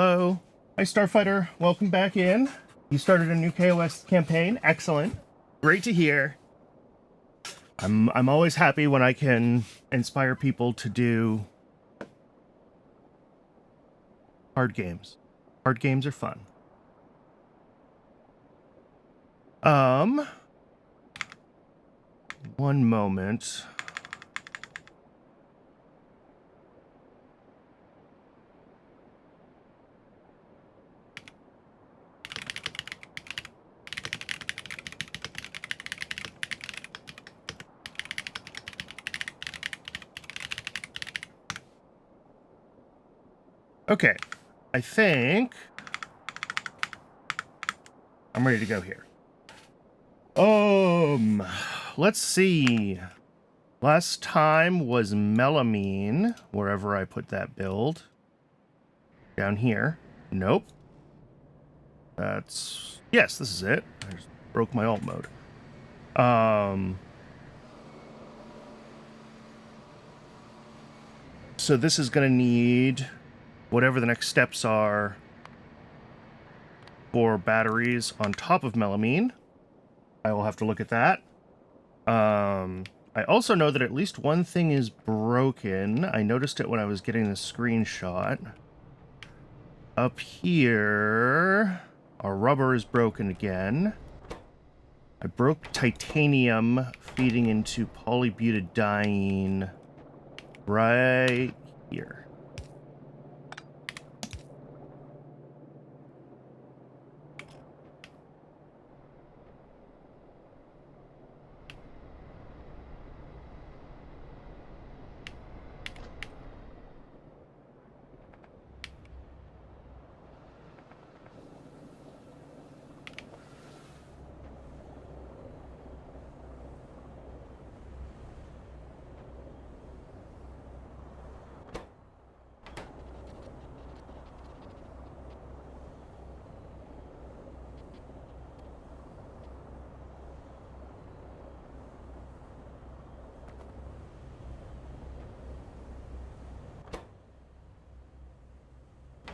Hello. Hi, Starfighter. Welcome back in. You started a new KOS campaign. Excellent. Great to hear. I'm always happy when I can inspire people to do hard games. Hard games are fun. One moment. Okay, I think I'm ready to go here. Let's see. Last time was melamine, wherever I put that build. Down here. Nope. Yes, this is it. I just broke my alt mode. So this is going to need whatever the next steps are for batteries on top of melamine. I will have to look at that. I also know that at least one thing is broken. I noticed it when I was getting the screenshot. Up here, our rubber is broken again. I broke titanium feeding into polybutadiene right here.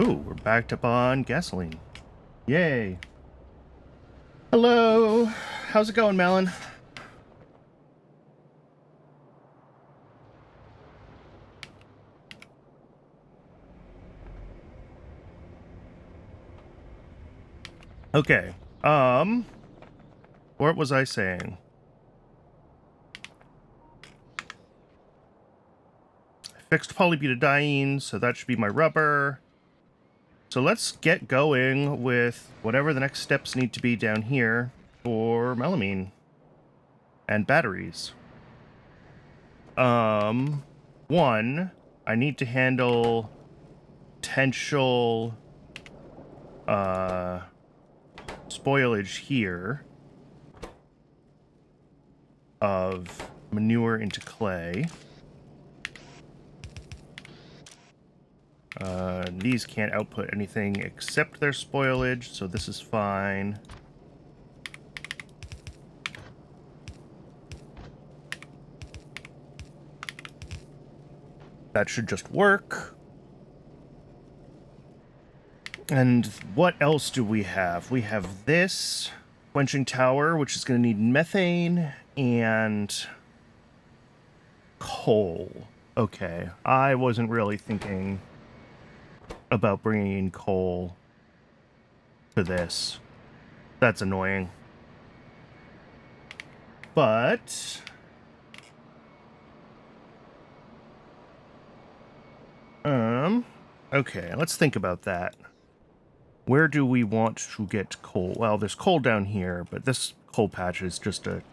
Ooh, we're backed up on gasoline. Yay. Hello. How's it going, Malin? Okay. What was I saying? I fixed polybutadiene, so that should be my rubber. So let's get going with whatever the next steps need to be down here for melamine and batteries. One, I need to handle potential spoilage here of manure into clay. These can't output anything except their spoilage, so this is fine. That should just work. And what else do we have? We have this quenching tower, which is going to need methane and coal. Okay, I wasn't really thinking about bringing in coal to this. That's annoying. But okay, let's think about that. Where do we want to get coal? Well, there's coal down here, but this coal patch is just an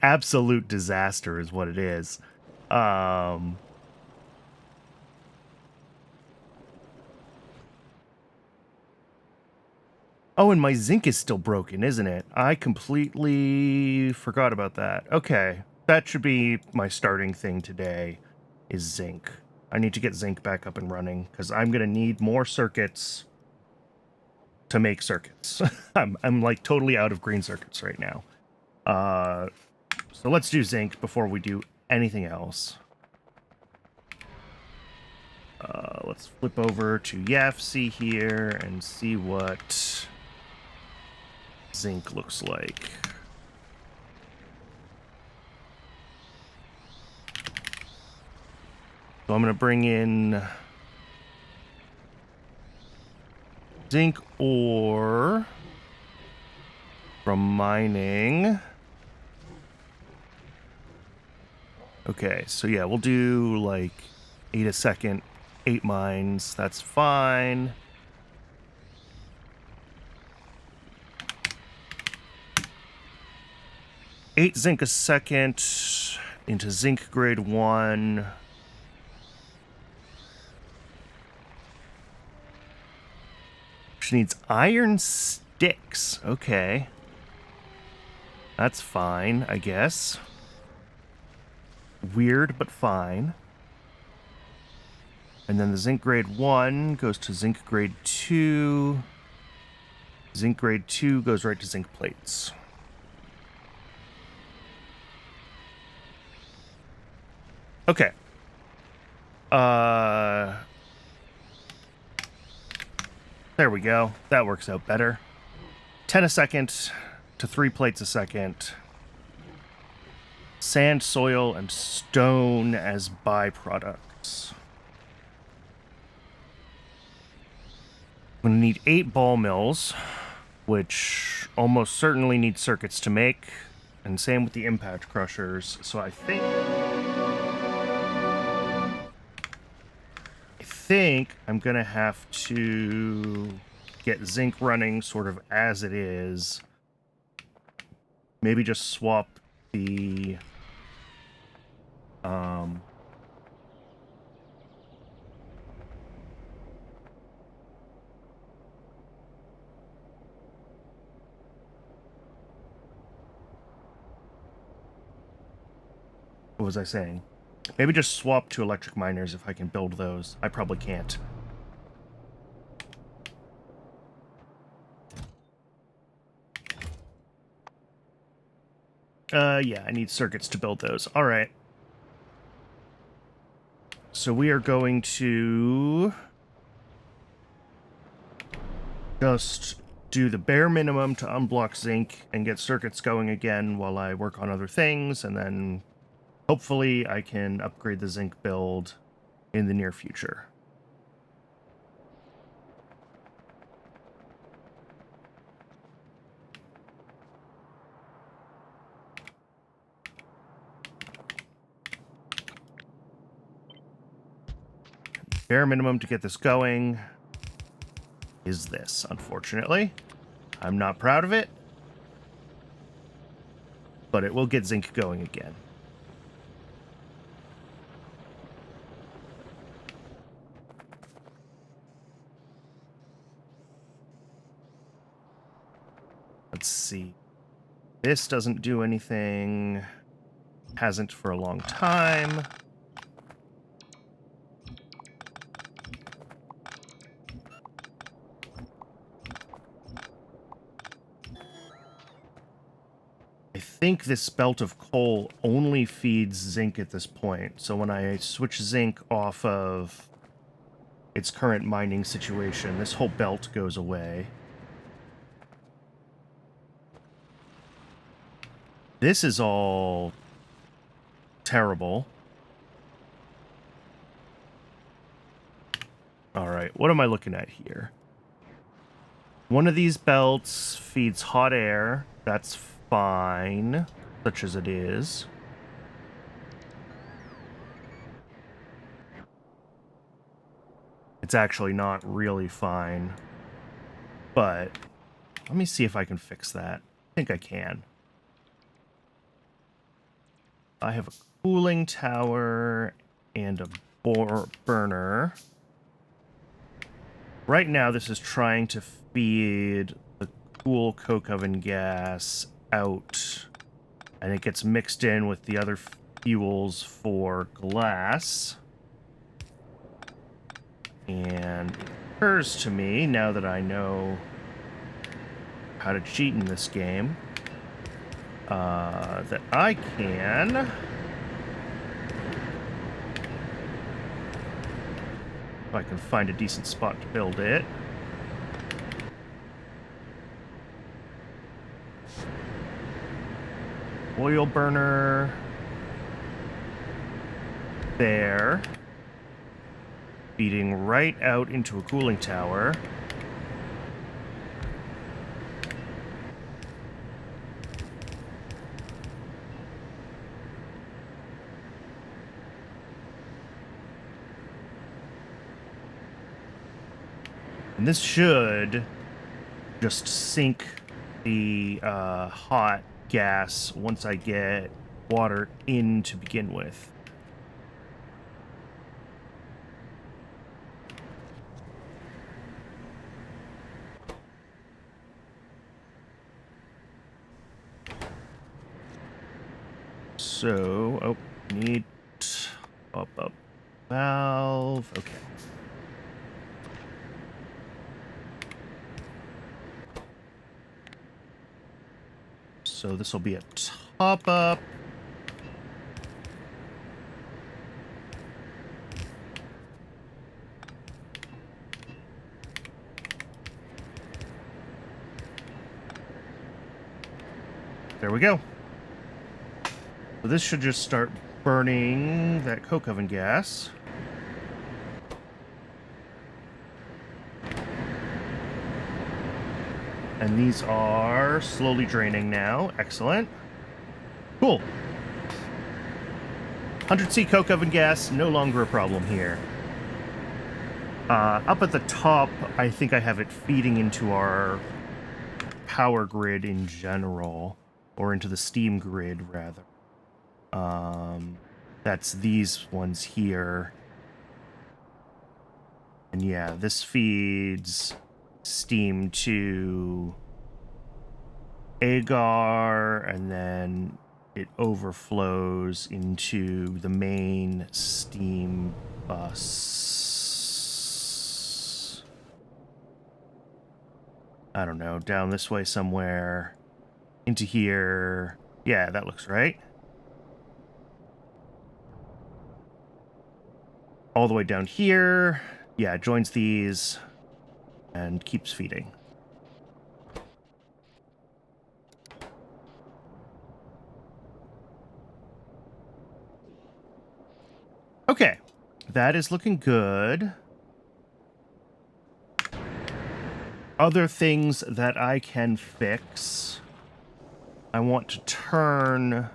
absolute disaster is what it is. Oh, and my zinc is still broken, isn't it? I completely forgot about that. Okay, that should be my starting thing today, is zinc. I need to get zinc back up and running, because I'm going to need more circuits to make circuits. I'm like totally out of green circuits right now. So let's do zinc before we do anything else. Let's flip over to YAFC here and see what zinc looks like. So I'm going to bring in zinc ore from mining. Okay, so yeah, we'll do like 8 a second, 8 mines. That's fine. Eight zinc a second into zinc grade 1. She needs iron sticks. Okay. That's fine, I guess. Weird, but fine. And then the zinc grade 1 goes to zinc grade 2. Zinc grade 2 goes right to zinc plates. Okay. There we go. That works out better. 10 a second to 3 plates a second. Sand, soil, and stone as byproducts. I'm going to need 8 ball mills, which almost certainly need circuits to make, and same with the impact crushers. So I think I'm going to have to get zinc running sort of as it is. Maybe just swap the what was I saying? Maybe just swap to electric miners if I can build those. I probably can't. Yeah, I need circuits to build those. All right. So we are going to just do the bare minimum to unblock zinc and get circuits going again while I work on other things, and then hopefully I can upgrade the zinc build in the near future. Bare minimum to get this going is this, unfortunately. I'm not proud of it, but it will get zinc going again. Let's see. This doesn't do anything. Hasn't for a long time. I think this belt of coal only feeds zinc at this point. So when I switch zinc off of its current mining situation, this whole belt goes away. This is all terrible. All right, what am I looking at here? One of these belts feeds hot air. That's fine, such as it is. It's actually not really fine. But let me see if I can fix that. I think I can. I have a cooling tower and a burner. Right now, this is trying to feed the cool coke oven gas out, and it gets mixed in with the other fuels for glass. And it occurs to me, now that I know how to cheat in this game, that I can I can find a decent spot to build it. Oil burner. There. Feeding right out into a cooling tower. And this should just sink the hot gas once I get water in to begin with. So, need up valve. Okay. So this will be a top up. There we go. So this should just start burning that coke oven gas. And these are slowly draining now. Excellent. Cool. 100C coke oven gas, no longer a problem here. Up at the top, I think I have it feeding into our power grid in general, or into the steam grid, rather. That's these ones here. And yeah, this feeds steam to agar, and then it overflows into the main steam bus. I don't know, down this way somewhere, into here. Yeah, that looks right. All the way down here. Yeah, it joins these and keeps feeding. Okay, that is looking good. Other things that I can fix. I want to turn...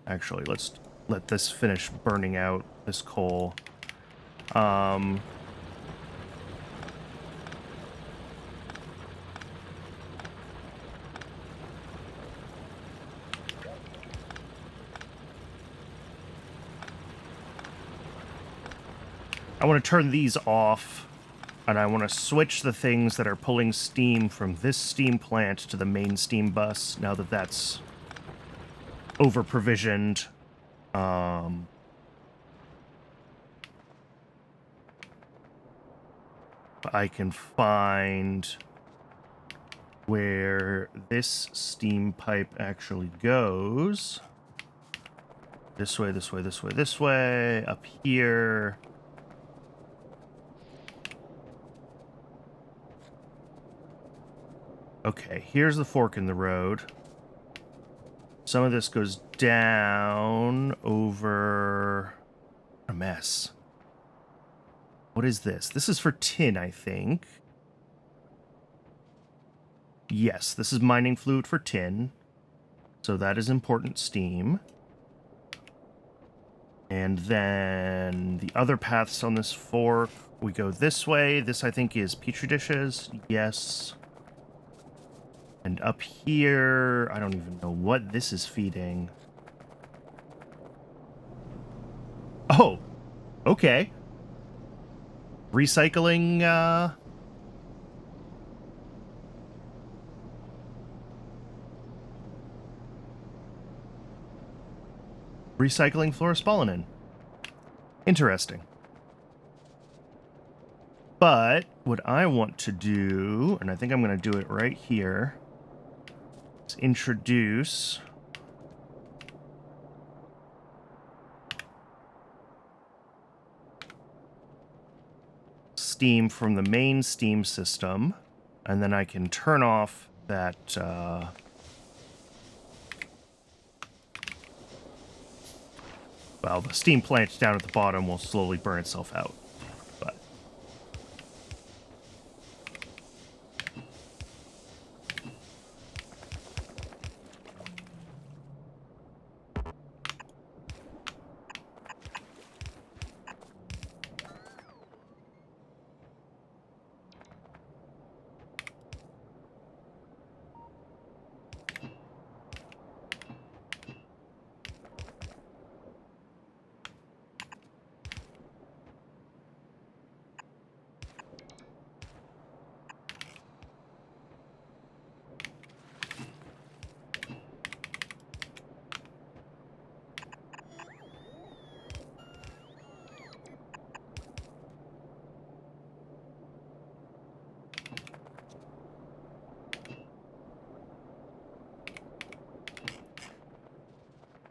Actually, let's let this finish burning out, this coal. I want to turn these off, and I want to switch the things that are pulling steam from this steam plant to the main steam bus, now that that's over-provisioned. I can find where this steam pipe actually goes. This way, this way, this way, this way, up here. Okay, here's the fork in the road. Some of this goes down over... a mess. What is this? This is for tin, I think. Yes, this is mining fluid for tin. So that is important steam. And then the other paths on this fork, we go this way. This, I think, is petri dishes. Yes. And up here, I don't even know what this is feeding. Oh, okay. Recycling, recycling fluorospalanin. Interesting. But what I want to do, and I think I'm going to do it right here, is introduce steam from the main steam system, and then I can turn off that... well, the steam plant down at the bottom will slowly burn itself out. But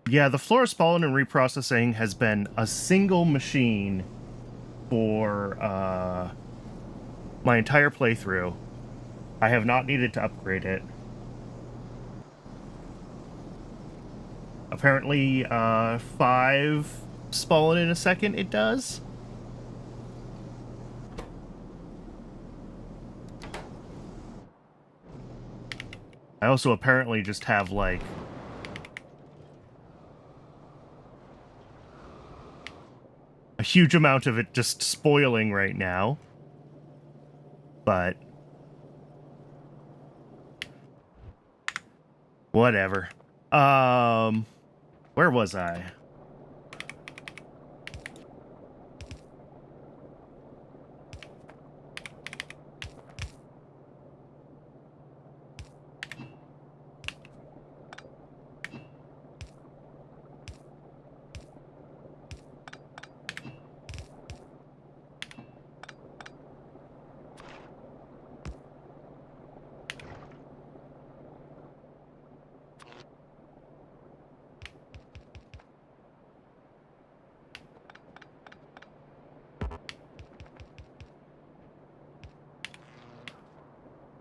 yeah, the fluorospalin and reprocessing has been a single machine for my entire playthrough. I have not needed to upgrade it. Apparently, 5 spalin in a second it does. I also apparently just have, like, a huge amount of it just spoiling right now. But whatever. Where was I?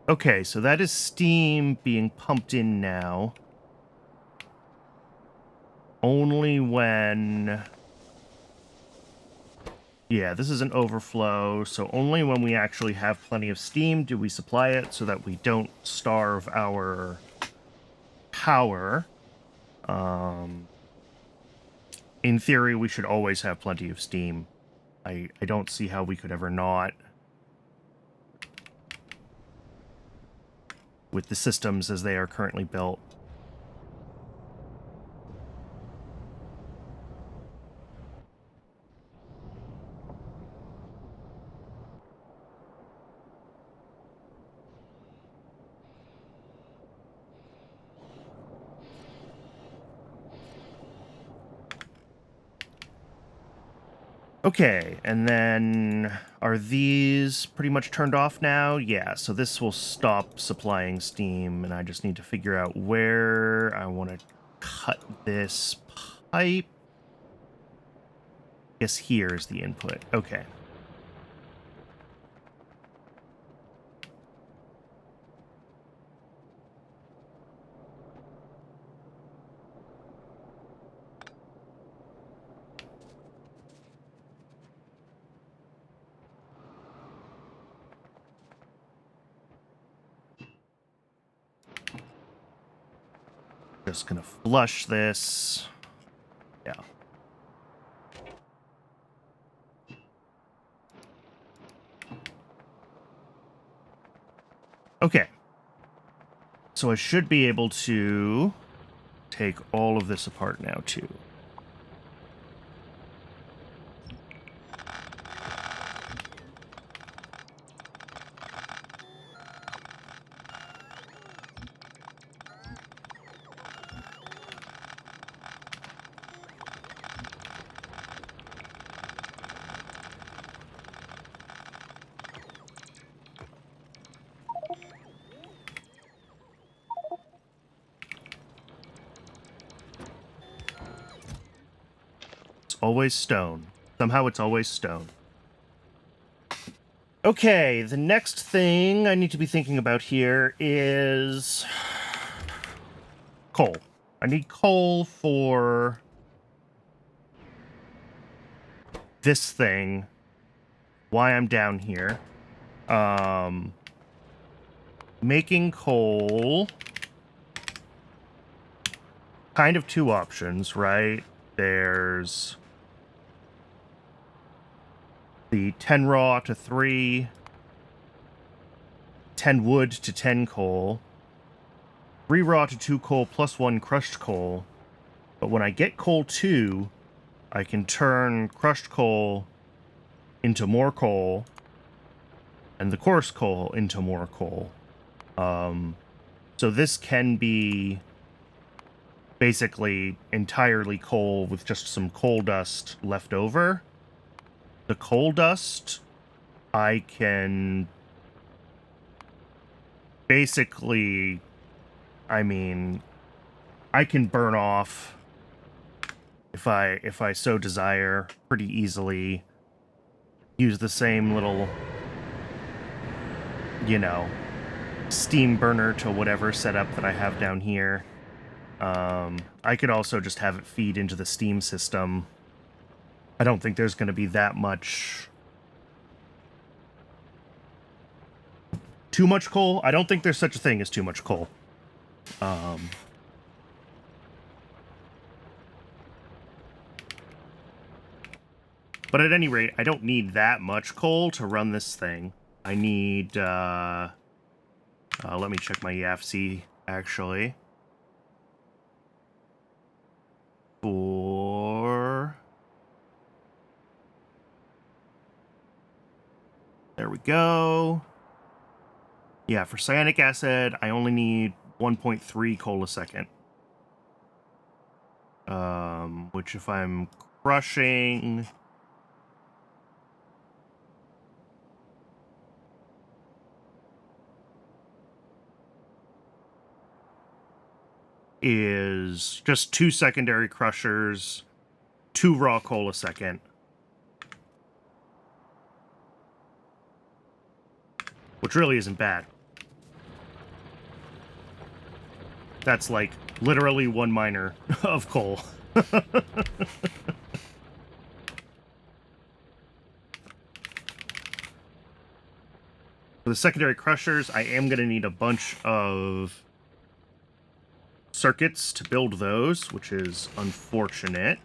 Okay, so that is steam being pumped in now. Only when... yeah, this is an overflow, so only when we actually have plenty of steam do we supply it so that we don't starve our power. In theory, we should always have plenty of steam. I don't see how we could ever not. With the systems as they are currently built. Okay, and then are these pretty much turned off now? Yeah, so this will stop supplying steam, and I just need to figure out where I want to cut this pipe. I guess here is the input. Okay. Just gonna flush this. Yeah. Okay. So I should be able to take all of this apart now, too. Always stone. Somehow it's always stone. Okay, the next thing I need to be thinking about here is coal. I need coal for this thing. Why I'm down here. Making coal. Kind of two options, right? There's the 10 raw to 3, 10 wood to 10 coal, 3 raw to 2 coal plus 1 crushed coal. But when I get coal 2, I can turn crushed coal into more coal and the coarse coal into more coal. So this can be basically entirely coal with just some coal dust left over. The coal dust, I can basically, I mean, I can burn off if I so desire pretty easily. Use the same little, you know, steam burner to whatever setup that I have down here. I could also just have it feed into the steam system. I don't think there's going to be that much... Too much coal? I don't think there's such a thing as too much coal. But at any rate, I don't need that much coal to run this thing. I need, let me check my EFC, actually. There we go. Yeah, for cyanic acid, I only need 1.3 coal a second. Which if I'm crushing... is just 2 secondary crushers, 2 raw coal a second. Which really isn't bad. That's like literally 1 miner of coal. For the secondary crushers, I am going to need a bunch of circuits to build those, which is unfortunate.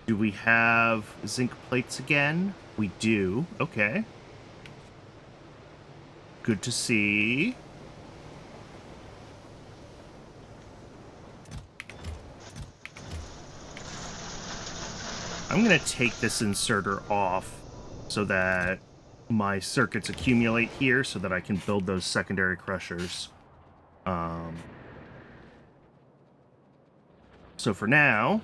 Do we have zinc plates again? We do. Okay. Good to see. I'm going to take this inserter off so that my circuits accumulate here so that I can build those secondary crushers. So for now,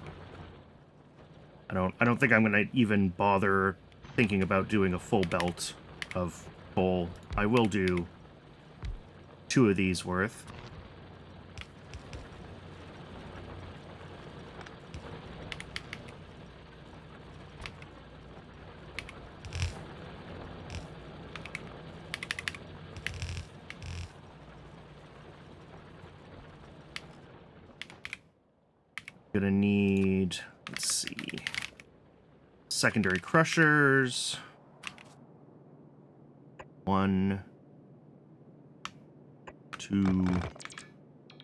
I don't think I'm going to even bother thinking about doing a full belt of coal. I will do 2 of these worth. Gonna need, let's see, secondary crushers. 1, 2.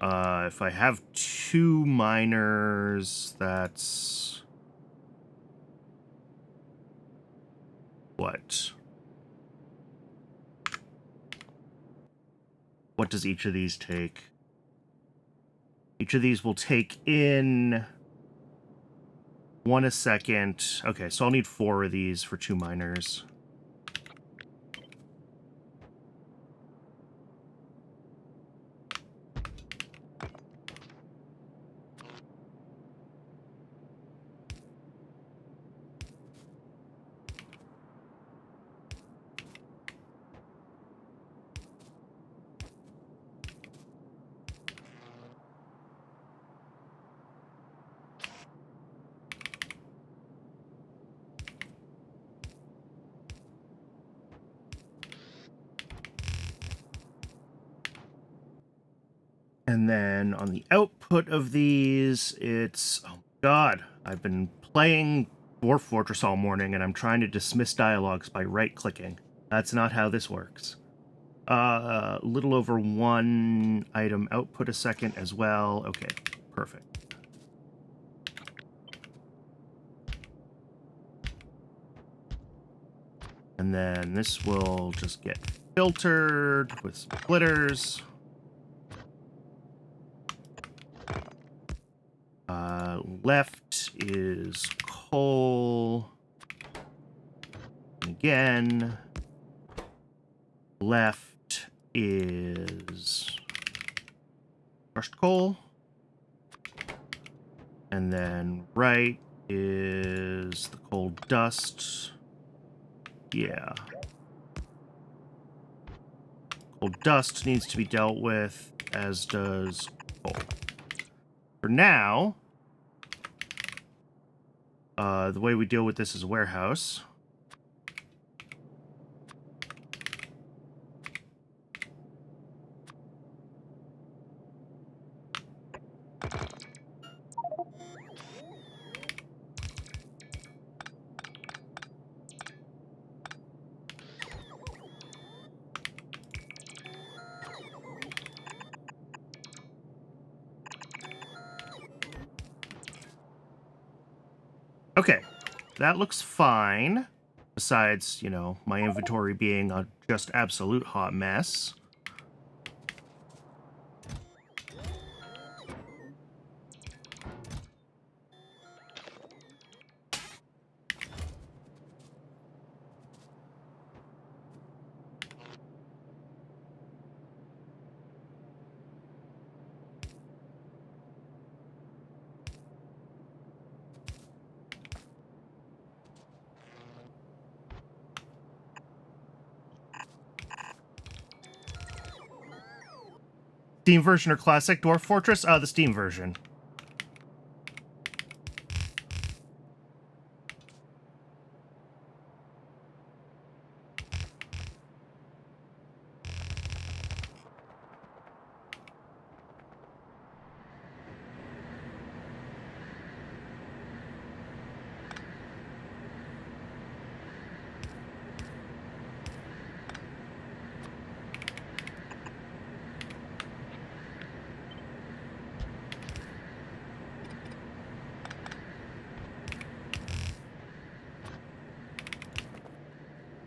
If I have 2 miners, that's what? What does each of these take? Each of these will take in 1 a second. Okay, so I'll need 4 of these for 2 miners. And then on the output of these, it's... Oh, God. I've been playing Dwarf Fortress all morning, and I'm trying to dismiss dialogues by right-clicking. That's not how this works. A little over 1 item output a second as well. Okay, perfect. And then this will just get filtered with splitters. Left is coal. Again. Left is crushed coal. And then right is the coal dust. Yeah. Coal dust needs to be dealt with, as does coal. For now, the way we deal with this is a warehouse. Okay, that looks fine. Besides, you know, my inventory being a just absolute hot mess. Steam version or classic Dwarf Fortress? The Steam version.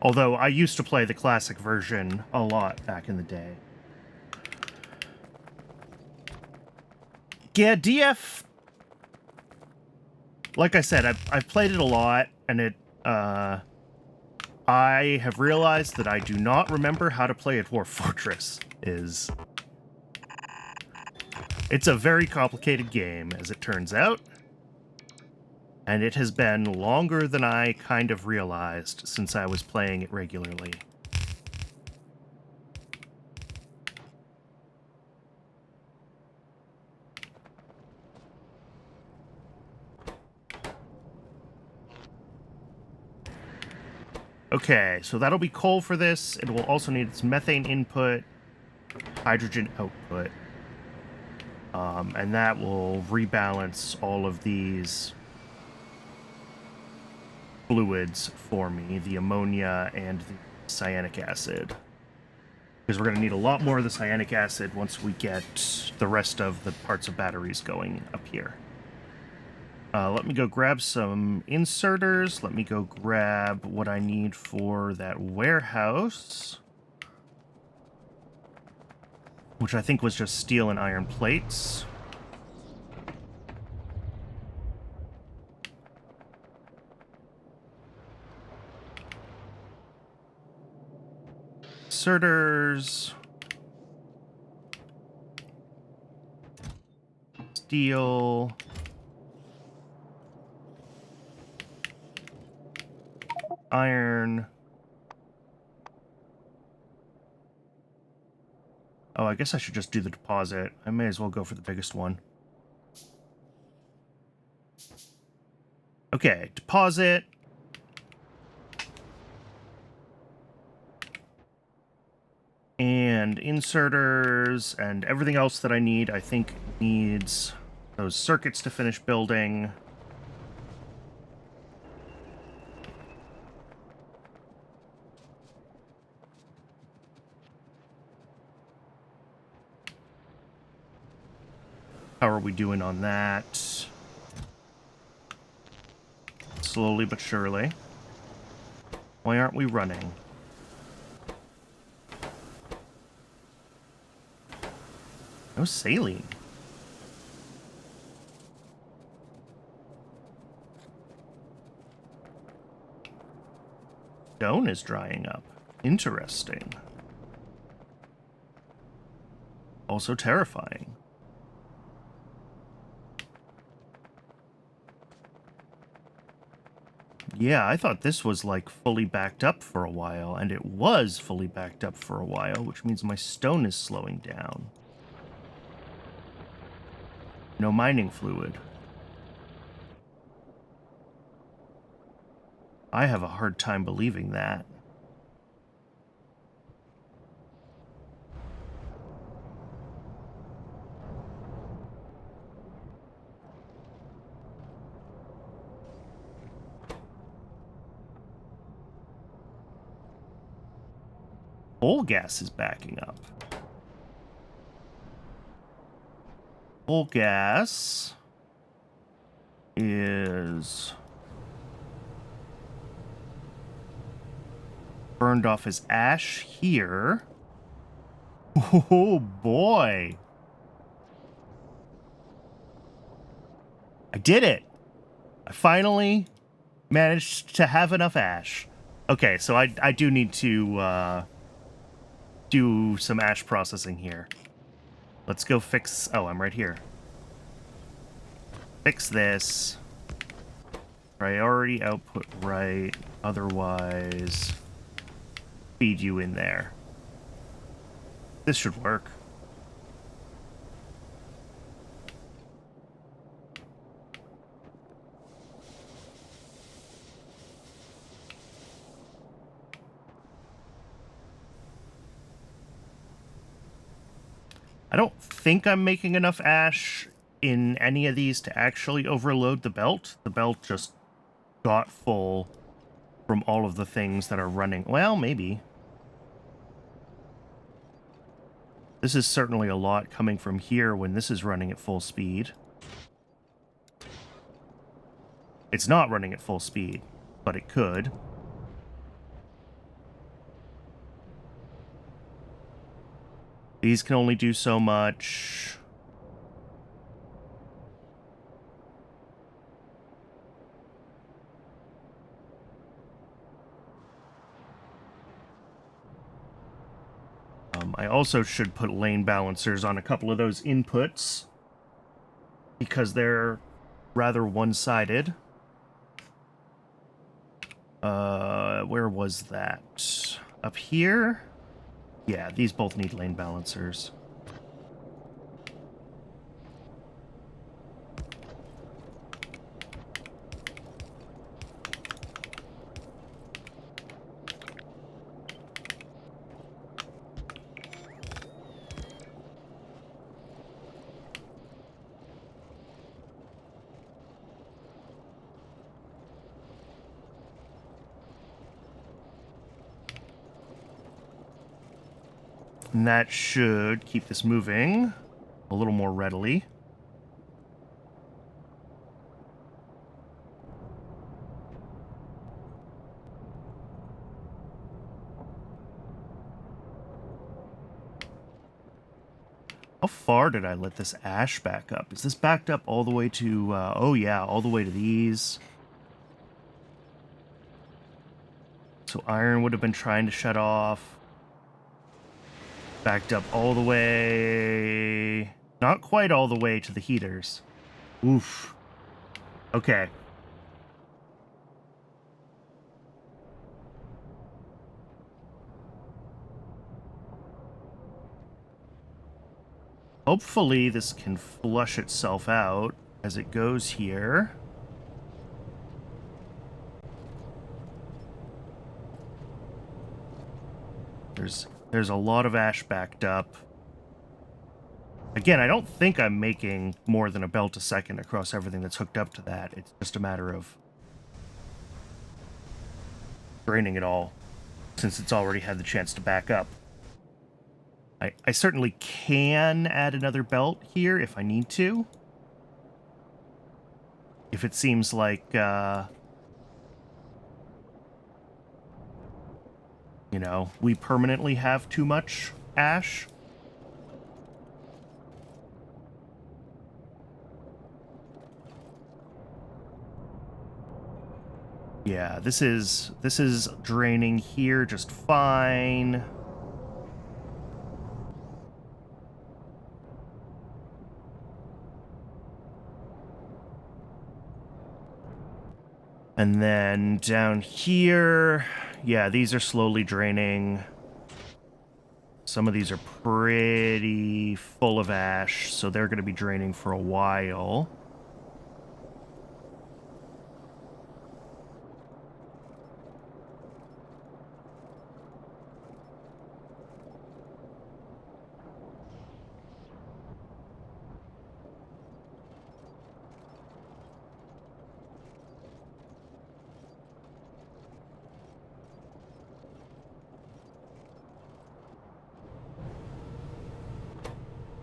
Although I used to play the classic version a lot back in the day. Yeah, DF... Like I said, I've played it a lot, and it, I have realized that I do not remember how to play a Dwarf Fortress. It's a very complicated game, as it turns out. And it has been longer than I kind of realized since I was playing it regularly. Okay, so that'll be coal for this. It will also need its methane input, hydrogen output. And that will rebalance all of these fluids for me, the ammonia and the cyanic acid. Because we're going to need a lot more of the cyanic acid once we get the rest of the parts of batteries going up here. Let me go grab some inserters. Let me go grab what I need for that warehouse, which I think was just steel and iron plates. Inserters. Steel. Iron. Oh, I guess I should just do the deposit. I may as well go for the biggest one. Okay, deposit. And and inserters and everything else that I need, I think needs those circuits to finish building. How are we doing on that? Slowly but surely. Why aren't we running? No saline. Stone is drying up. Interesting. Also terrifying. Yeah, I thought this was like fully backed up for a while, and it was fully backed up for a while, which means my stone is slowing down. No mining fluid. I have a hard time believing that. Coal gas is backing up. Coal gas is burned off as ash here. Oh boy. I did it. I finally managed to have enough ash. Okay, so I do need to do some ash processing here. Let's go fix... Oh, I'm right here. Fix this. Priority output right. Otherwise, feed you in there. This should work. I don't think I'm making enough ash in any of these to actually overload the belt. The belt just got full from all of the things that are running. Well, maybe. This is certainly a lot coming from here when this is running at full speed. It's not running at full speed, but it could. These can only do so much. I also should put lane balancers on a couple of those inputs because they're rather one-sided. Where was that? Up here? Yeah, these both need lane balancers. And that should keep this moving a little more readily. How far did I let this ash back up? Is this backed up all the way to... oh yeah, all the way to these. So iron would have been trying to shut off. Backed up all the way... Not quite all the way to the heaters. Oof. Okay. Hopefully this can flush itself out as it goes here. There's There's a lot of ash backed up. Again, I don't think I'm making more than a belt a second across everything that's hooked up to that. It's just a matter of draining it all, since it's already had the chance to back up. I certainly can add another belt here if I need to. If it seems like, you know, we permanently have too much ash. Yeah, this is draining here just fine. And then down here, yeah, these are slowly draining. Some of these are pretty full of ash, so they're going to be draining for a while.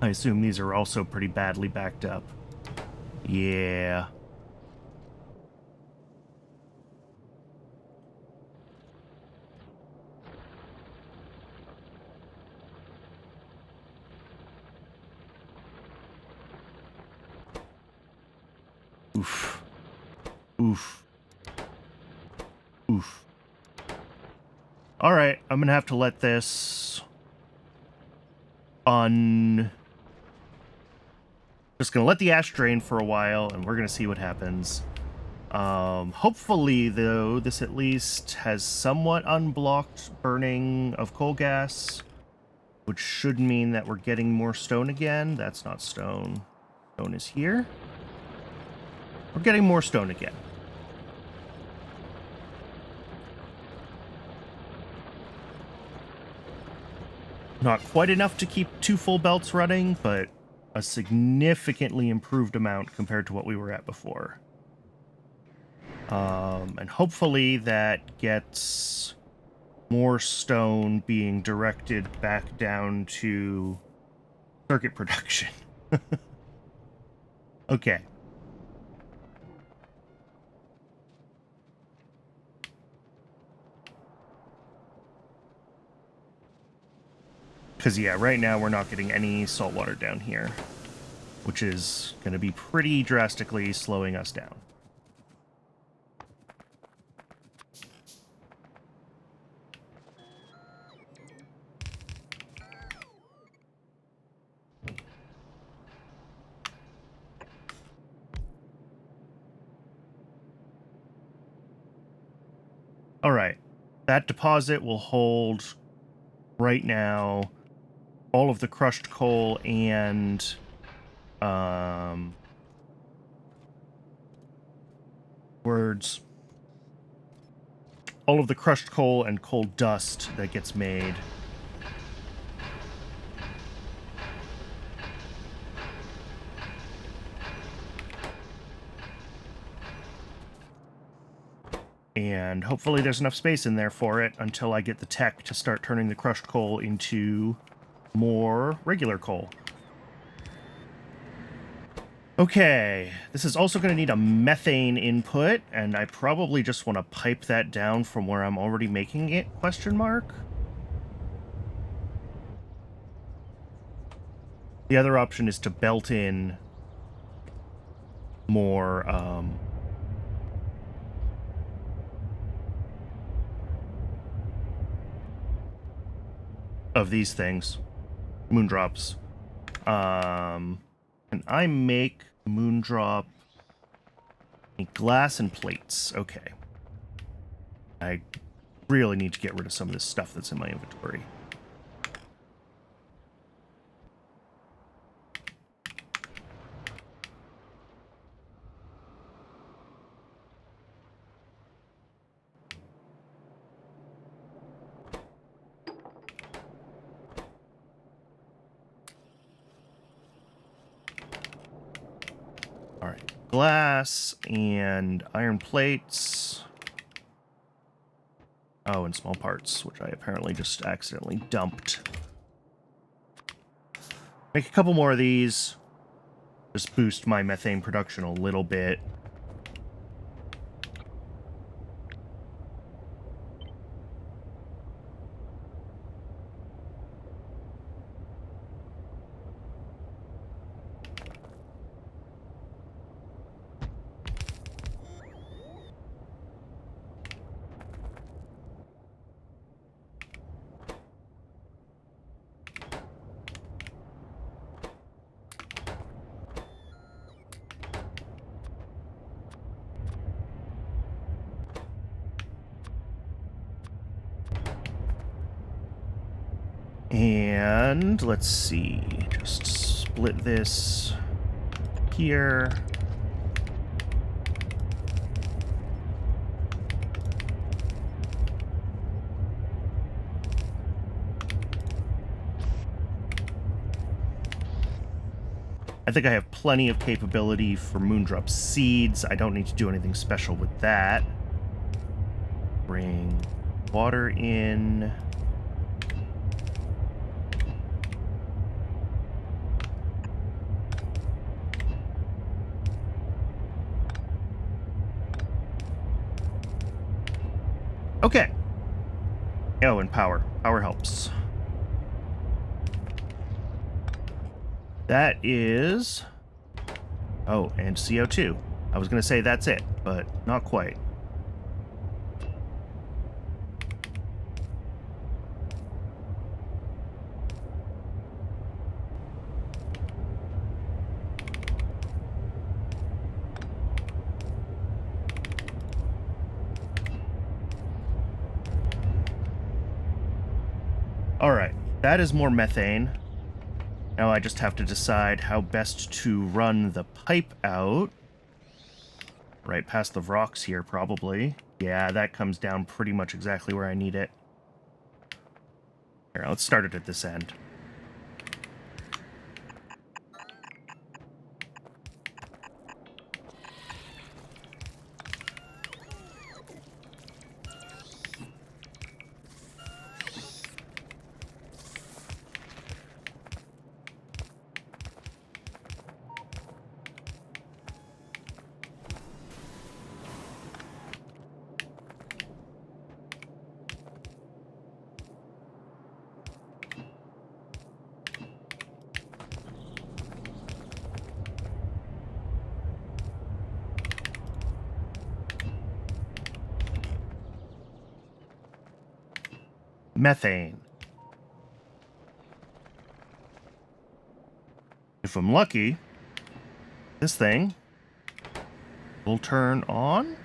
I assume these are also pretty badly backed up. Yeah. Oof. Oof. Oof. All right, I'm going to have to let this just going to let the ash drain for a while, and we're going to see what happens. Hopefully, though, this at least has somewhat unblocked burning of coal gas, which should mean that we're getting more stone again. That's not stone. Stone is here. We're getting more stone again. Not quite enough to keep 2 full belts running, but a significantly improved amount compared to what we were at before. And hopefully that gets more stone being directed back down to circuit production. Okay. Because, yeah, right now we're not getting any salt water down here, which is going to be pretty drastically slowing us down. All right. That deposit will hold right now all of the crushed coal and all of the crushed coal and coal dust that gets made. And hopefully there's enough space in there for it until I get the tech to start turning the crushed coal into more regular coal. Okay, this is also going to need a methane input, and I probably just want to pipe that down from where I'm already making it, question mark? The other option is to belt in more, of these things. Moondrops. Can I make moondrop glass and plates? Okay. I really need to get rid of some of this stuff that's in my inventory. glass and iron plates. Oh, and small parts, which I apparently just accidentally dumped. Make a couple more of these. Just boost my methane production a little bit. And let's see, just split this here. I think I have plenty of capability for Moondrop seeds. I don't need to do anything special with that. Bring water in. Okay. Oh, and power. Power helps. That is... Oh, and CO2. I was going to say that's it, but not quite. All right, that is more methane. Now I just have to decide how best to run the pipe out. Right past the rocks here, probably. Yeah, that comes down pretty much exactly where I need it. Here, let's start it at this end. Methane. If I'm lucky, this thing will turn on.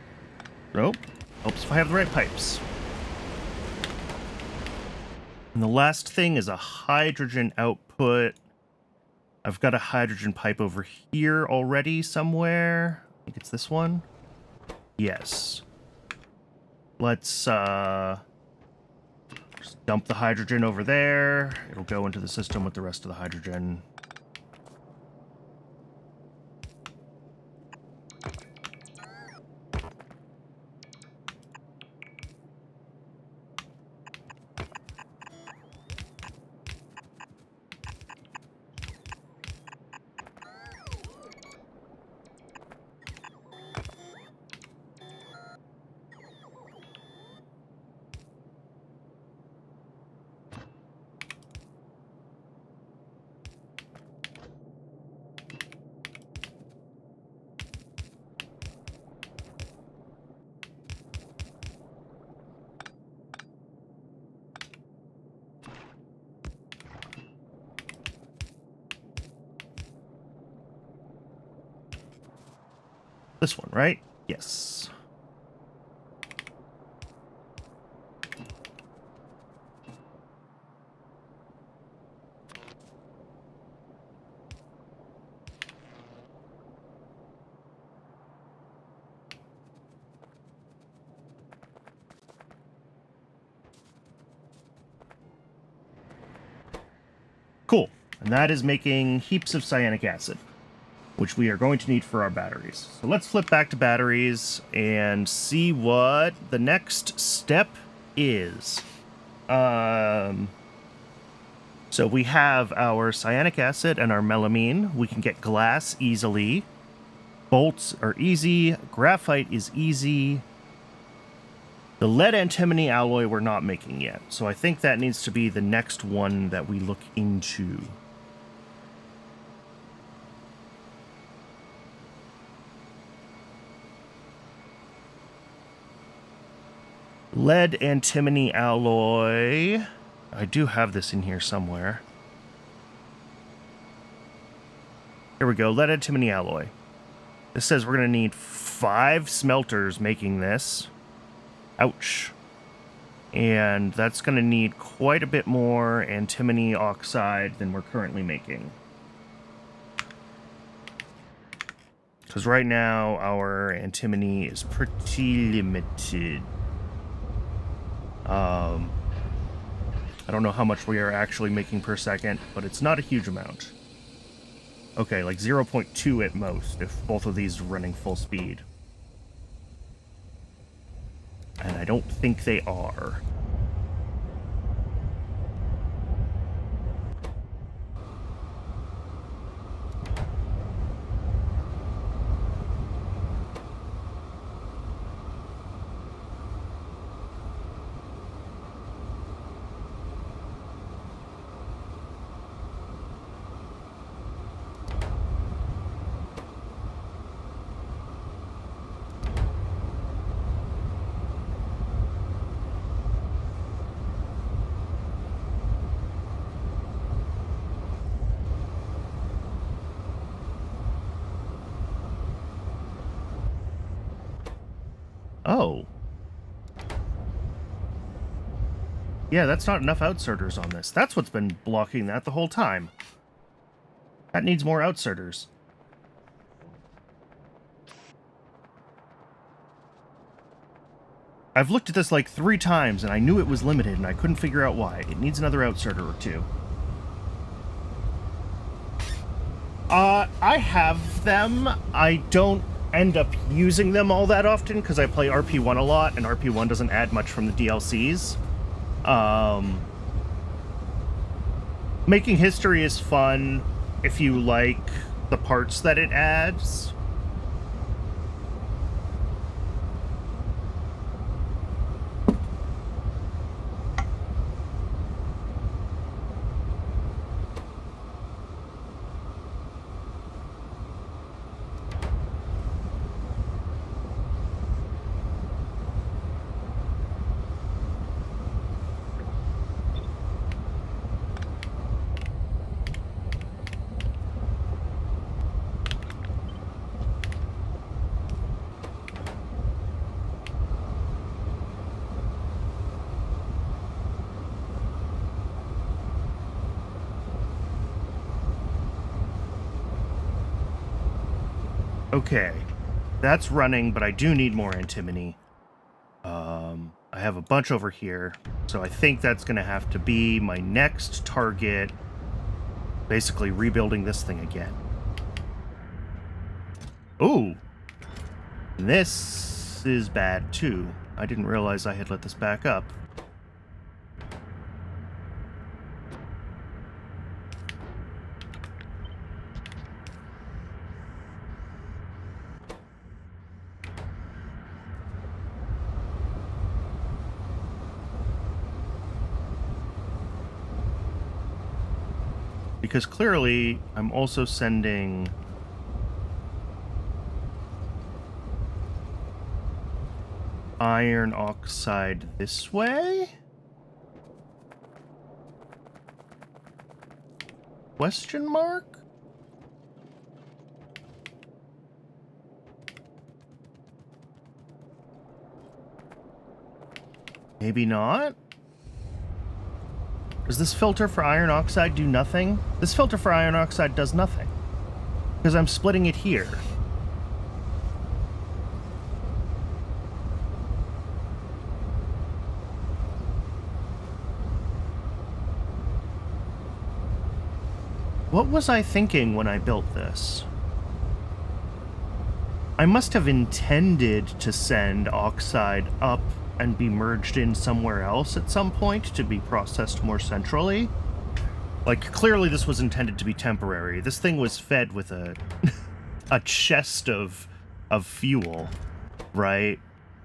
Nope. Helps if I have the right pipes. And the last thing is a hydrogen output. I've got a hydrogen pipe over here already somewhere. I think it's this one. Yes. Let's just dump the hydrogen over there. It'll go into the system with the rest of the hydrogen. This one, right? Yes. Cool. And that is making heaps of cyanic acid. which we are going to need for our batteries. So let's flip back to batteries and see what the next step is. So we have our cyanic acid and our melamine. We can get glass easily. Bolts are easy. Graphite is easy. The lead antimony alloy we're not making yet. So I think that needs to be the next one that we look into. Lead antimony alloy. I do have this in here somewhere. Here we go, lead antimony alloy. This says we're going to need 5 smelters making this. Ouch. And that's going to need quite a bit more antimony oxide than we're currently making. Because right now our antimony is pretty limited. I don't know how much we are actually making per second, but it's not a huge amount. Okay, like 0.2 at most, if both of these are running full speed. And I don't think they are. Oh. Yeah, that's not enough outserters on this. That's what's been blocking that the whole time. That needs more outserters. I've looked at this like 3 times, and I knew it was limited, and I couldn't figure out why. It needs another outserter or 2. I have them. I don't end up using them all that often because I play RP1 a lot, and RP1 doesn't add much from the DLCs. Making history is fun if you like the parts that it adds. Okay, that's running, but I do need more antimony. I have a bunch over here, so I think that's going to have to be my next target, basically rebuilding this thing again. Ooh, this is bad too. I didn't realize I had let this back up. Because clearly, I'm also sending iron oxide this way? Question mark? Maybe not? Does this filter for iron oxide do nothing? This filter for iron oxide does nothing. Because I'm splitting it here. What was I thinking when I built this? I must have intended to send oxide up and be merged in somewhere else at some point to be processed more centrally. Like, clearly this was intended to be temporary. This thing was fed with a a chest of fuel, right?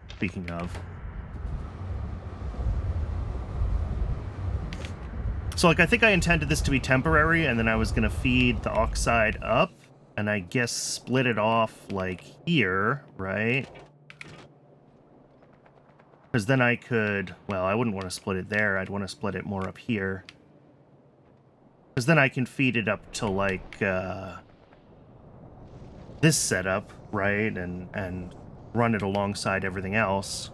Speaking of. So, like, I think I intended this to be temporary, and then I was going to feed the oxide up, and I guess split it off, like, here, right? Because then I could... Well, I wouldn't want to split it there. I'd want to split it more up here. Because then I can feed it up to, like, this setup, right? And run it alongside everything else.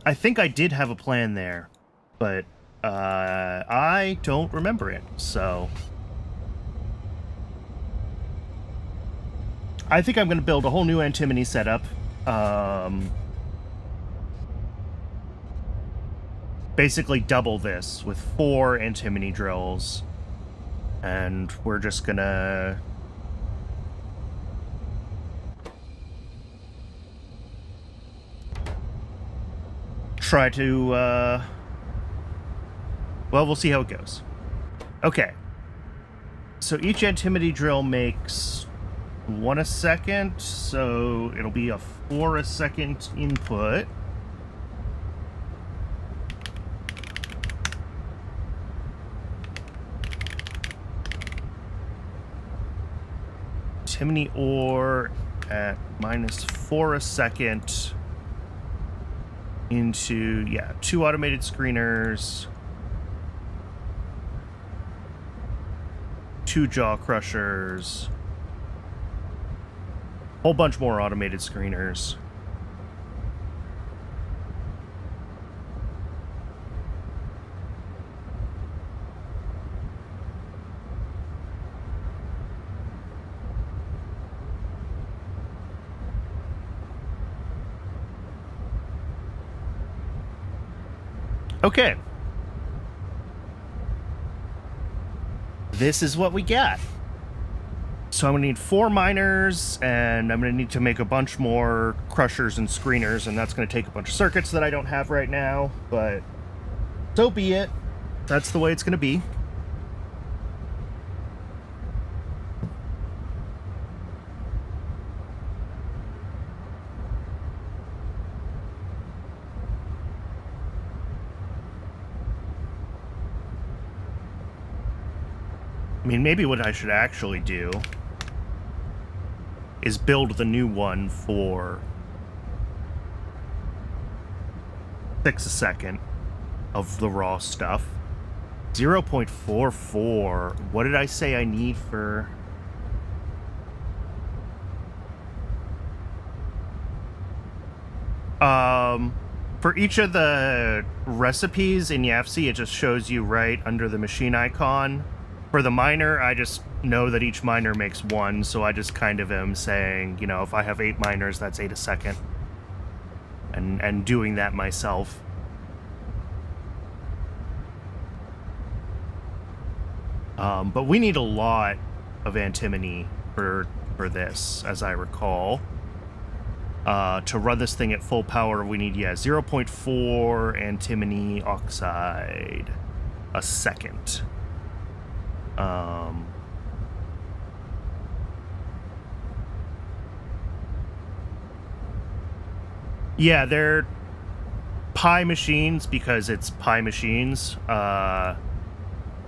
I think I did have a plan there, but I don't remember it, so... I think I'm going to build a whole new antimony setup. Basically double this with 4 antimony drills, and we're just going to... try to, well, we'll see how it goes. Okay. So each antimony drill makes 1 a second, so it'll be a 4 a second input. Antimony ore at -4 a second. Into, yeah, 2 automated screeners, 2 jaw crushers, whole bunch more automated screeners. Okay. This is what we got. So I'm going to need 4 miners, and I'm going to need to make a bunch more crushers and screeners, and that's going to take a bunch of circuits that I don't have right now, but so be it. That's the way it's going to be. I mean, maybe what I should actually do is build the new one for 6 a second of the raw stuff. 0.44. What did I say I need for... For each of the recipes in YAFC, it just shows you right under the machine icon. For the miner, I just know that each miner makes 1, so I just kind of am saying, you know, if I have 8 miners, that's 8 a second. And doing that myself. But we need a lot of antimony for this, as I recall. To run this thing at full power, we need, 0.4 antimony oxide a second. Yeah, they're Pi machines because it's Pi machines. But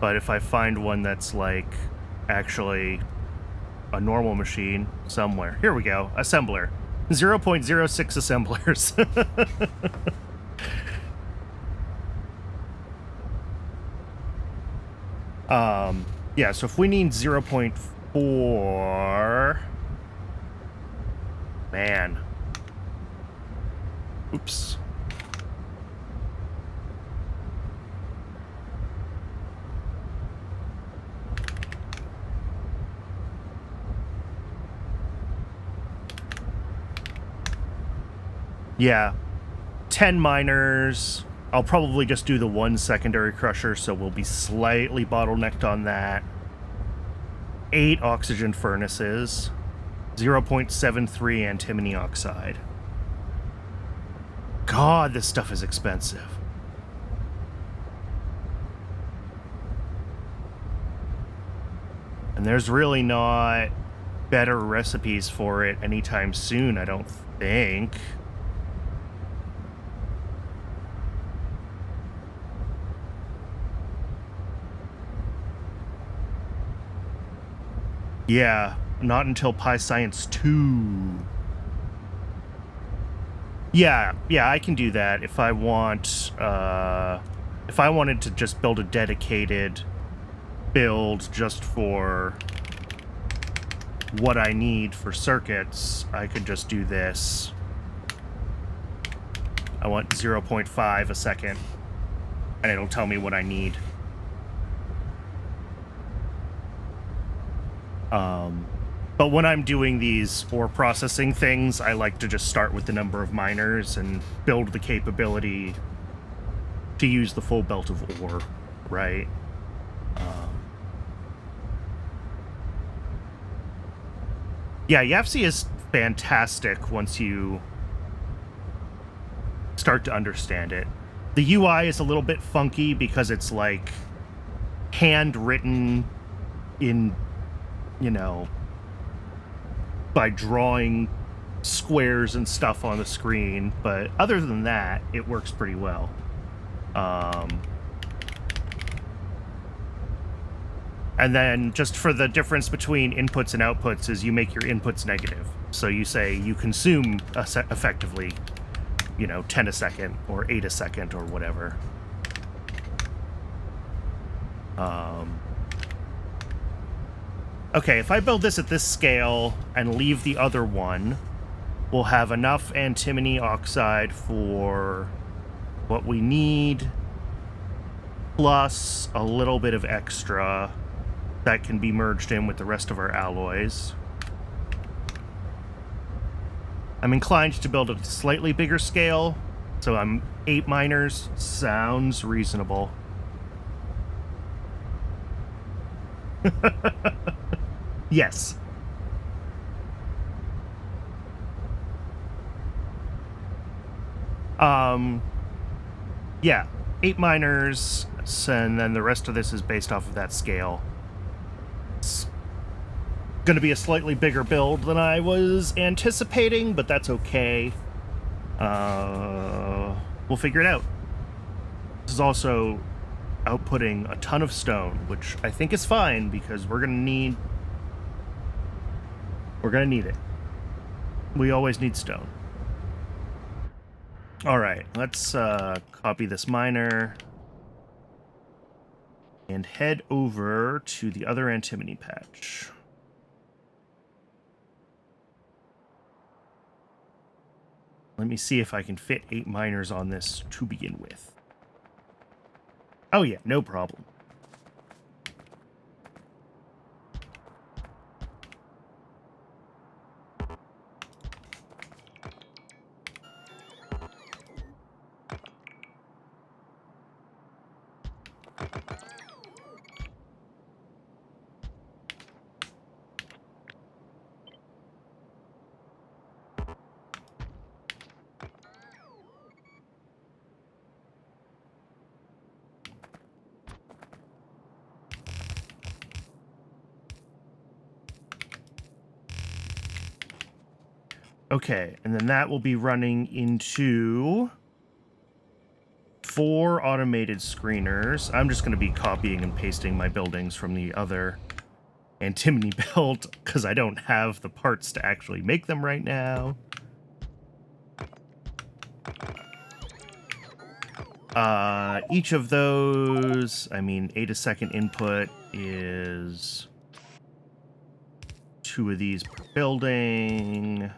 if I find one that's like actually a normal machine somewhere, here we go, assembler, 0.06 assemblers. Yeah, so if we need 0.4... Man. Oops. Yeah. 10 miners. I'll probably just do the 1 secondary crusher, so we'll be slightly bottlenecked on that. 8 oxygen furnaces. 0.73 antimony oxide. God, this stuff is expensive. And there's really not better recipes for it anytime soon, I don't think. Yeah, not until Pi Science 2. Yeah, I can do that if I want, if I wanted to just build a dedicated build just for what I need for circuits, I could just do this. I want 0.5 a second, and it'll tell me what I need. But when I'm doing these ore processing things, I like to just start with the number of miners and build the capability to use the full belt of ore, right? Yeah, YAFC is fantastic once you start to understand it. The UI is a little bit funky because it's like handwritten in, you know, by drawing squares and stuff on the screen, but other than that, it works pretty well. And then just for the difference between inputs and outputs is you make your inputs negative. So you say you consume effectively, you know, 10 a second or 8 a second or whatever. Okay, if I build this at this scale and leave the other one, we'll have enough antimony oxide for what we need, plus a little bit of extra that can be merged in with the rest of our alloys. I'm inclined to build at a slightly bigger scale, so I'm 8 miners. Sounds reasonable. Yes. Yeah, 8 miners, and then the rest of this is based off of that scale. It's gonna be a slightly bigger build than I was anticipating, but that's okay. We'll figure it out. This is also outputting a ton of stone, which I think is fine because we're gonna need it. We always need stone. All right, let's copy this miner and head over to the other antimony patch. Let me see if I can fit 8 miners on this to begin with. Oh yeah, no problem. Okay, and then that will be running into 4 automated screeners. I'm just going to be copying and pasting my buildings from the other antimony build because I don't have the parts to actually make them right now. Each of those, I mean, 8 a second input is 2 of these per building.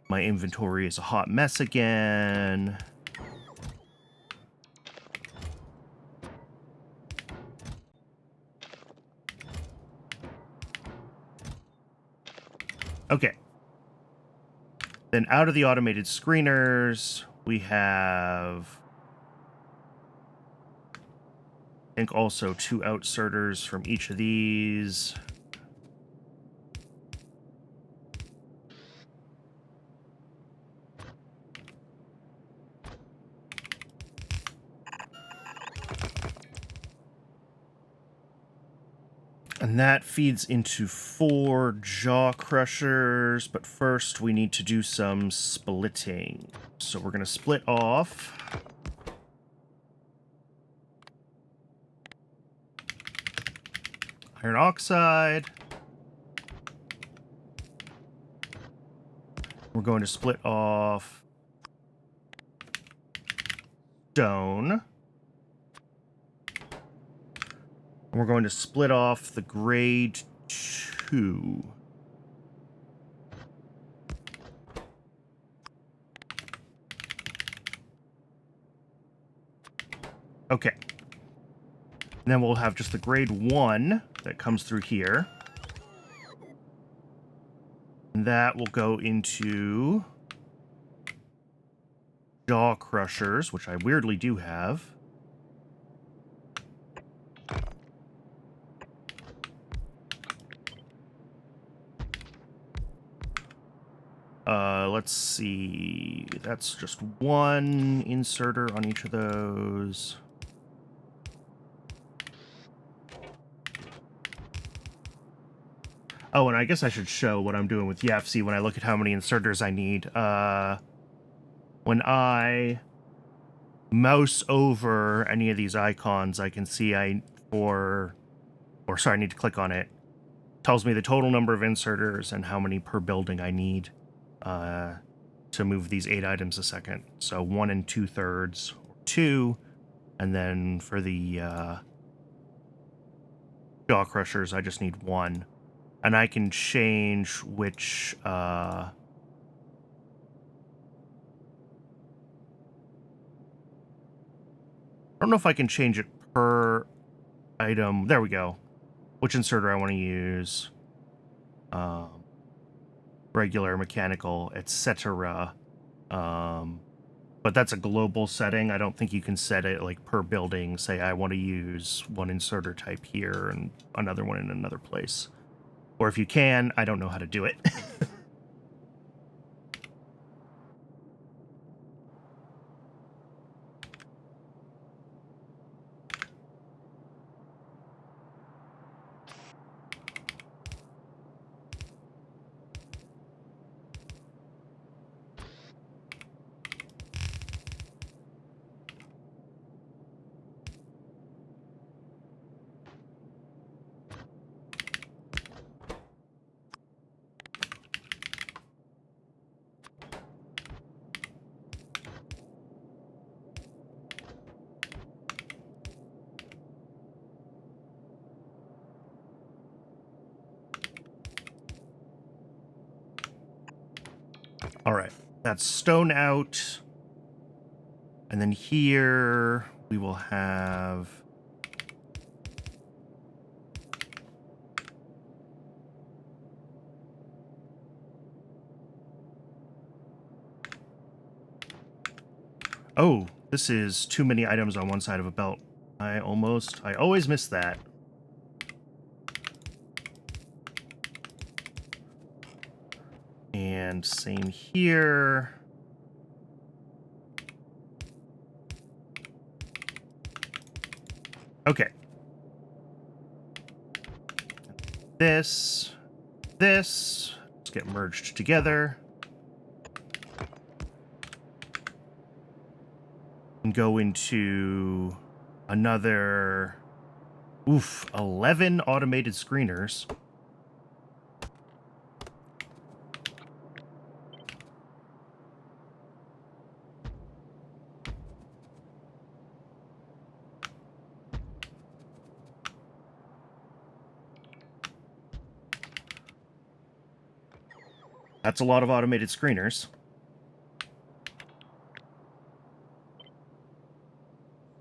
My inventory is a hot mess again. Okay. Then out of the automated screeners, we have, I think, also 2 outserters from each of these. And that feeds into 4 jaw crushers, but first we need to do some splitting. So we're going to split off iron oxide. We're going to split off stone. And we're going to split off the grade 2. Okay. And then we'll have just the grade 1 that comes through here. And that will go into jaw crushers, which I weirdly do have. Let's see. That's just 1 inserter on each of those. Oh, and I guess I should show what I'm doing with YFC when I look at how many inserters I need. When I mouse over any of these icons, I can see I need to click on it. Tells me the total number of inserters and how many per building I need to move these 8 items a second. So 1 2/3, or 2, and then for the jaw crushers, I just need 1. And I can change which I don't know if I can change it per item. There we go. Which inserter I want to use. Regular, mechanical, etc. But that's a global setting. I don't think you can set it like per building. Say I want to use 1 inserter type here and another one in another place. Or if you can, I don't know how to do it. All right, that's stone out. And then here we will have oh, this is too many items on one side of a belt. I always miss that. And same here. Okay. This, let's get merged together. And go into another, 11 automated screeners. That's a lot of automated screeners.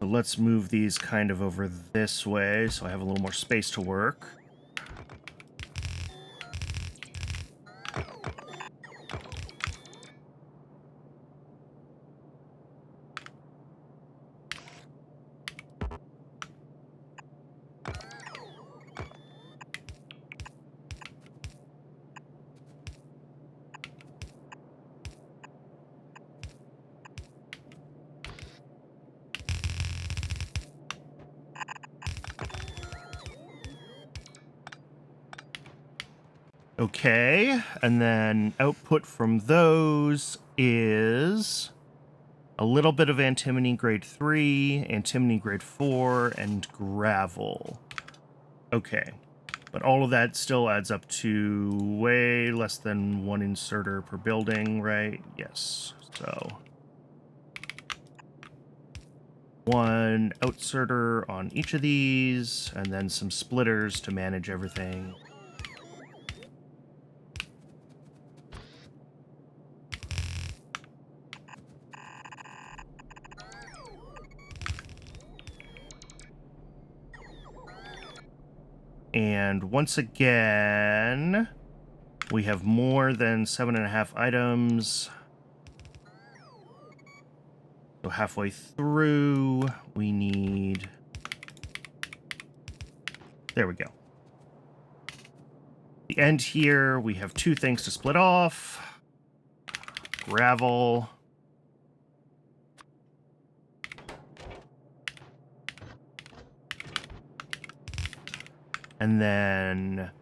So let's move these kind of over this way so I have a little more space to work. Okay, and then output from those is a little bit of antimony grade 3, antimony grade 4, and gravel. Okay, but all of that still adds up to way less than 1 inserter per building, right? Yes, so 1 outserter on each of these, and then some splitters to manage everything. And once again, we have more than 7.5 items. So halfway through, we need... There we go. The end here, we have 2 things to split off. Gravel. And then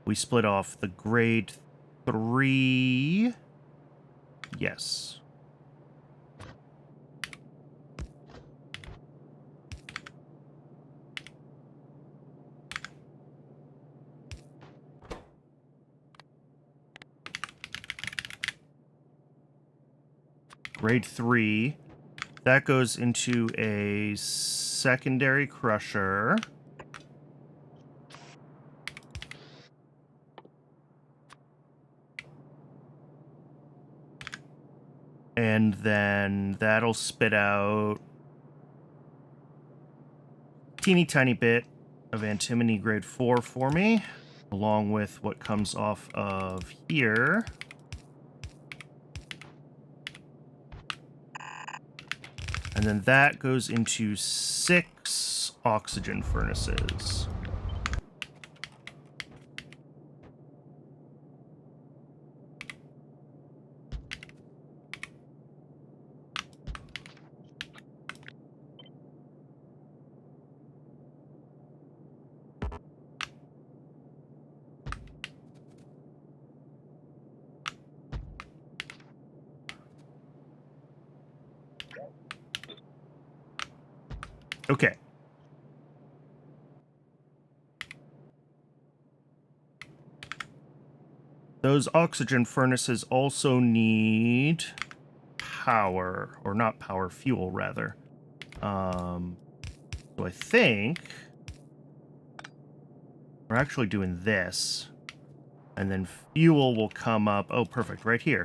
we split off the grade 3. Yes. Grade 3. That goes into a secondary crusher. And then that'll spit out a teeny tiny bit of antimony grade 4 for me, along with what comes off of here. And then that goes into 6 oxygen furnaces. Okay. Those oxygen furnaces also need power, or not power, fuel, rather. So I think we're actually doing this, and then fuel will come up. Oh, perfect, right here.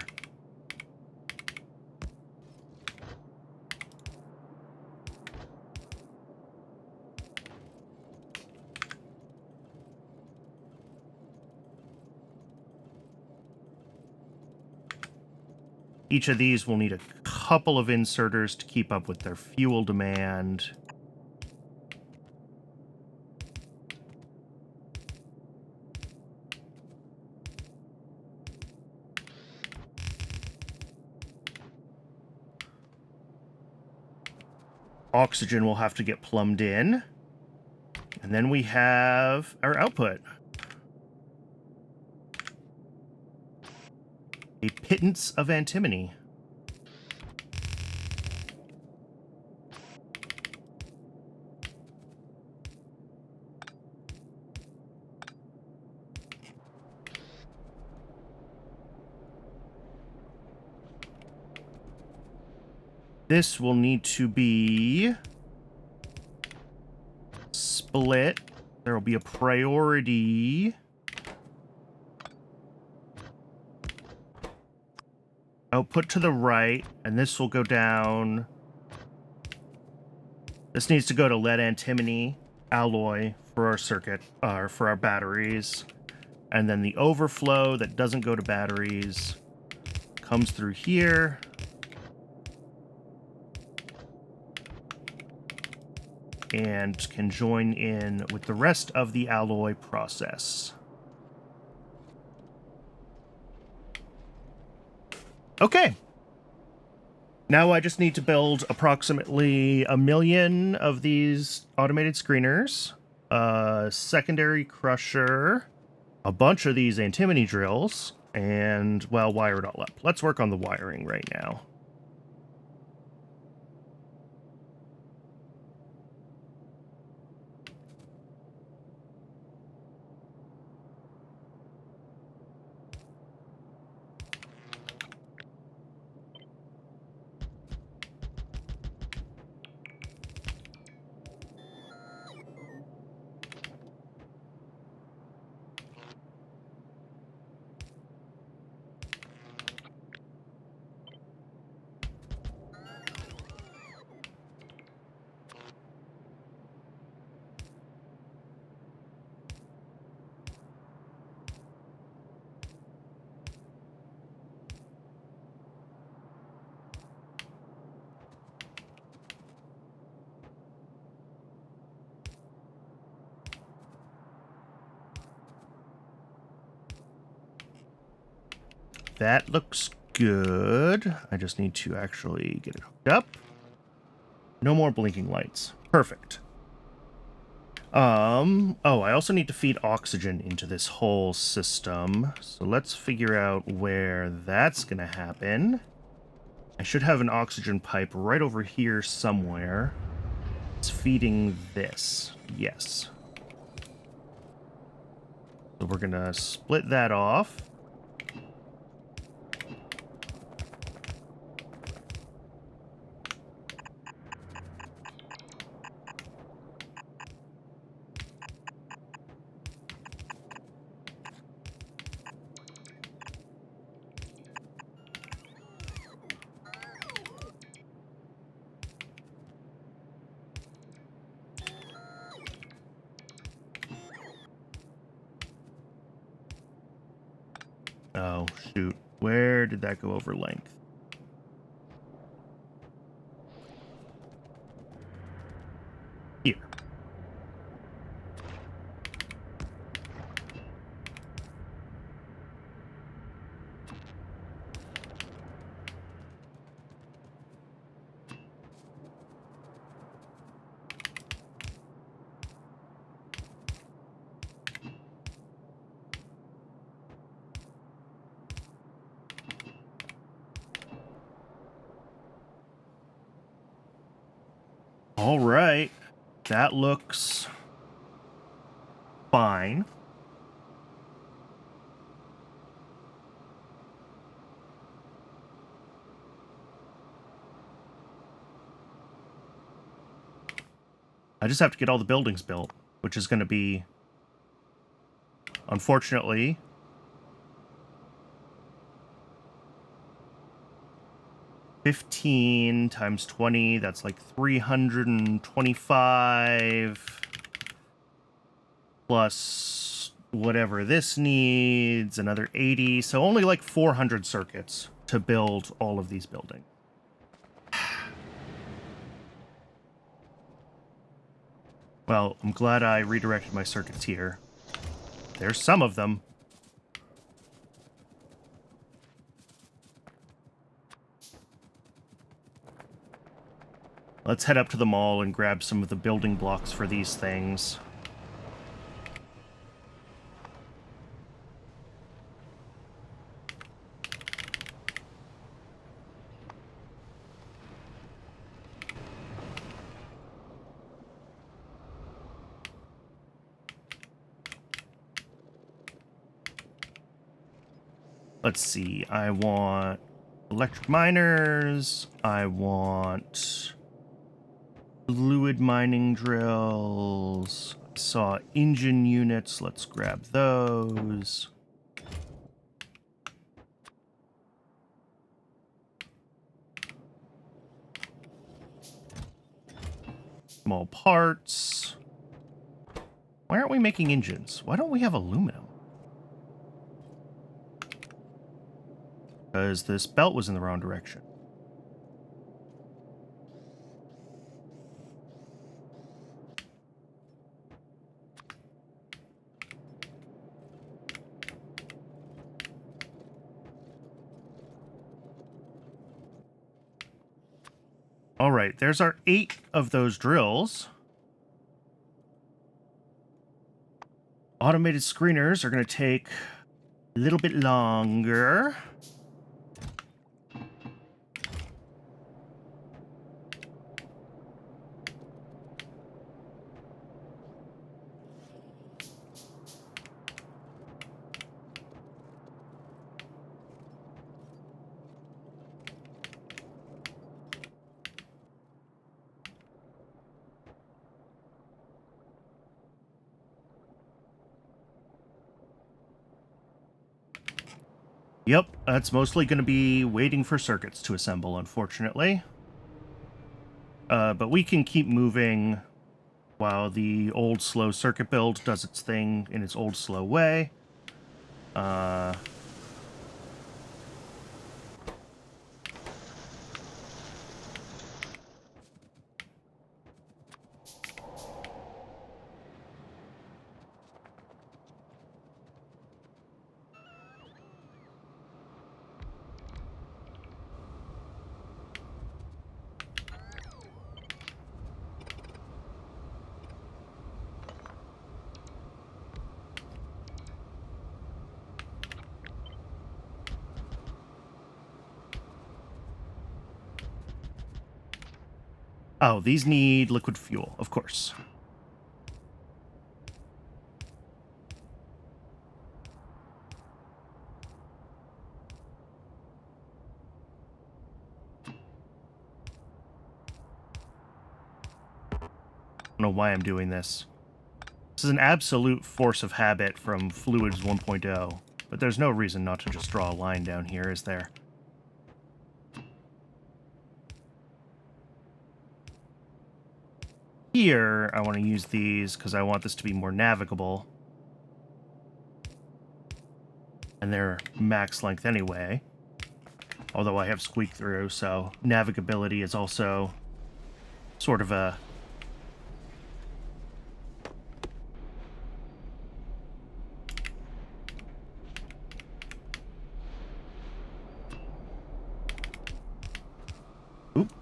Each of these will need a couple of inserters to keep up with their fuel demand. Oxygen will have to get plumbed in. And then we have our output. A pittance of antimony. This will need to be split. There will be a priority output to the right, and this will go down. This needs to go to lead antimony alloy for our circuit, or for our batteries. And then the overflow that doesn't go to batteries comes through here. And can join in with the rest of the alloy process. Okay. Now I just need to build approximately 1 million of these automated screeners. Secondary crusher. a bunch of these antimony drills and, well, wire it all up. Let's work on the wiring right now. That looks good. I just need to actually get it hooked up. No more blinking lights. Perfect. Oh, I also need to feed oxygen into this whole system. So let's figure out where that's gonna happen. I should have an oxygen pipe right over here somewhere. It's feeding this. Yes. So we're gonna split that off. Oh, shoot. Where did that go over length? Here. All right. That looks fine. I just have to get all the buildings built, which is going to be, unfortunately, $15 times 20. That's like 325 plus whatever this needs, another 80. So only like 400 circuits to build all of these buildings. Well, I'm glad I redirected my circuits here. There's some of them. Let's head up to the mall and grab some of the building blocks for these things. Let's see, I want electric miners, I want fluid mining drills, I saw engine units, let's grab those. Small parts. Why aren't we making engines? Why don't we have aluminum? Because this belt was in the wrong direction. All right, there's our 8 of those drills. automated screeners are going to take a little bit longer. Yep, that's mostly going to be waiting for circuits to assemble, unfortunately. But we can keep moving while the old slow circuit build does its thing in its old slow way. Oh, these need liquid fuel, of course. I don't know why I'm doing this. This is an absolute force of habit from Fluids 1.0, but there's no reason not to just draw a line down here, is there? Here, I want to use these because I want this to be more navigable. And they're max length anyway. Although I have squeak through, so navigability is also sort of a... Oop.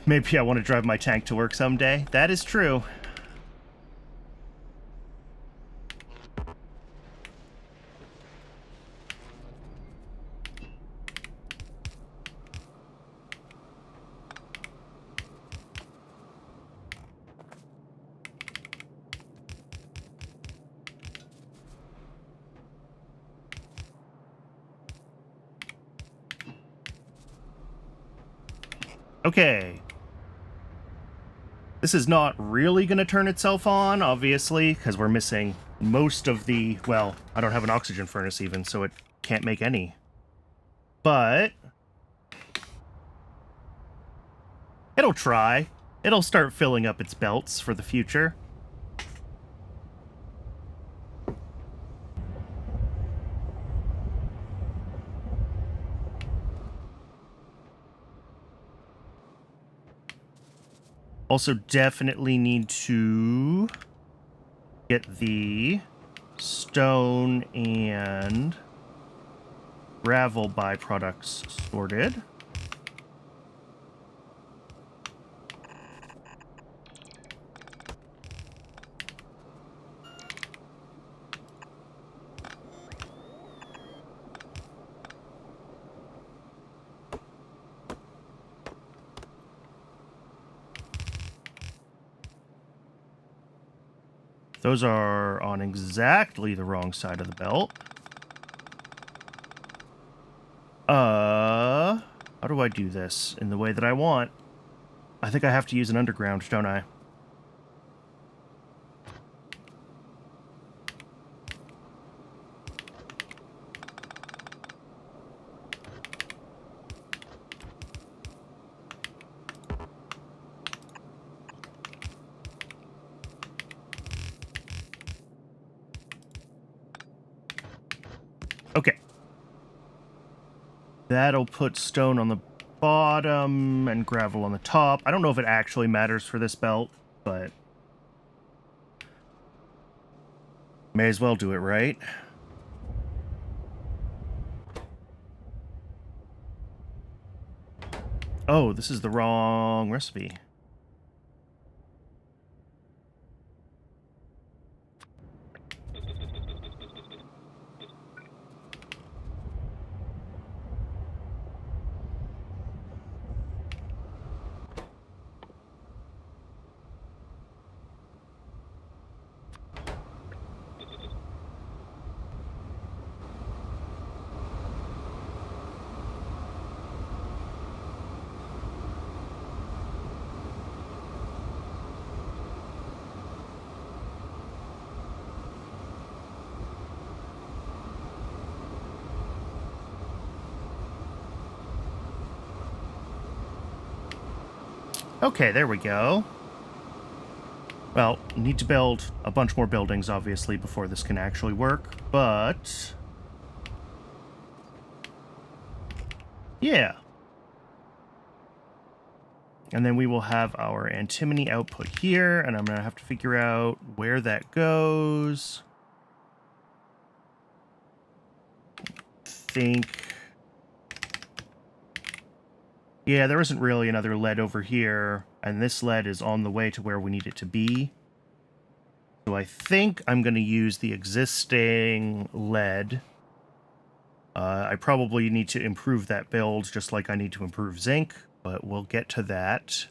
Maybe I want to drive my tank to work someday. That is true. Okay. This is not really going to turn itself on, obviously, because we're missing most of the... Well, I don't have an oxygen furnace even, so it can't make any. But... it'll try. It'll start filling up its belts for the future. Also definitely need to get the stone and gravel byproducts sorted. Those are on exactly the wrong side of the belt. How do I do this in the way that I want? I think I have to use an underground, don't I? Okay. That'll put stone on the bottom and gravel on the top. I don't know if it actually matters for this belt, but may as well do it, right? Oh, this is the wrong recipe. Okay, there we go. Well, need to build a bunch more buildings, obviously, before this can actually work, but... yeah. And then we will have our antimony output here, and I'm going to have to figure out where that goes. Yeah, there isn't really another lead over here, and this lead is on the way to where we need it to be. So I think I'm going to use the existing lead. I probably need to improve that build, just like I need to improve zinc, but we'll get to that.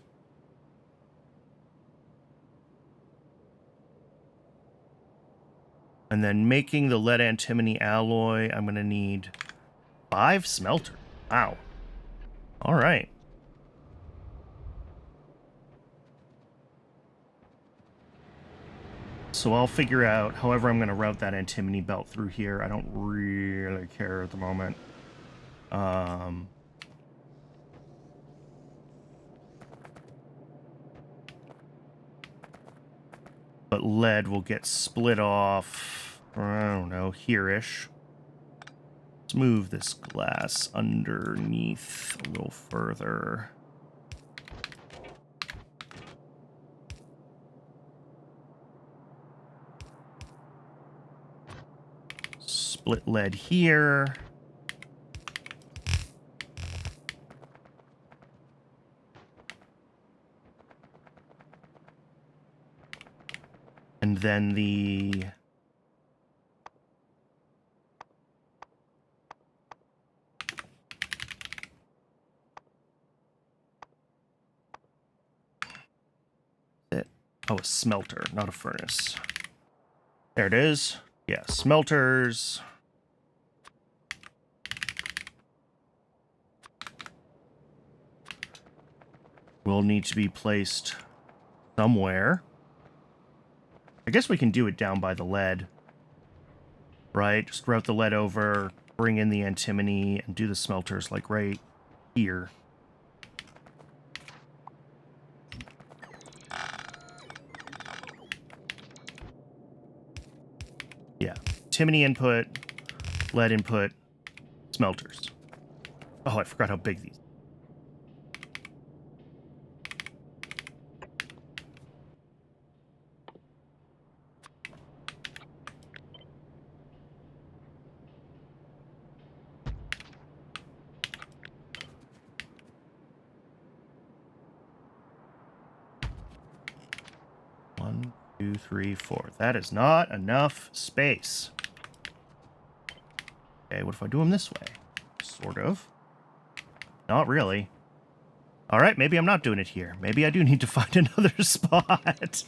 And then making the lead antimony alloy, I'm going to need 5 smelter. Wow. All right. So I'll figure out however I'm going to route that antimony belt through here. I don't really care at the moment. But lead will get split off, I don't know, here-ish. Let's move this glass underneath a little further. Split lead here. And then the... oh, a smelter, not a furnace. There it is. Yeah, smelters. Will need to be placed somewhere. I guess we can do it down by the lead. Right? Just route the lead over, bring in the antimony, and do the smelters, like, right here. Yeah. Antimony input, lead input, smelters. Oh, I forgot how big these. One, two, three, four. That is not enough space. Okay, what if I do them this way? Sort of. Not really. All right, maybe I'm not doing it here. Maybe I do need to find another spot.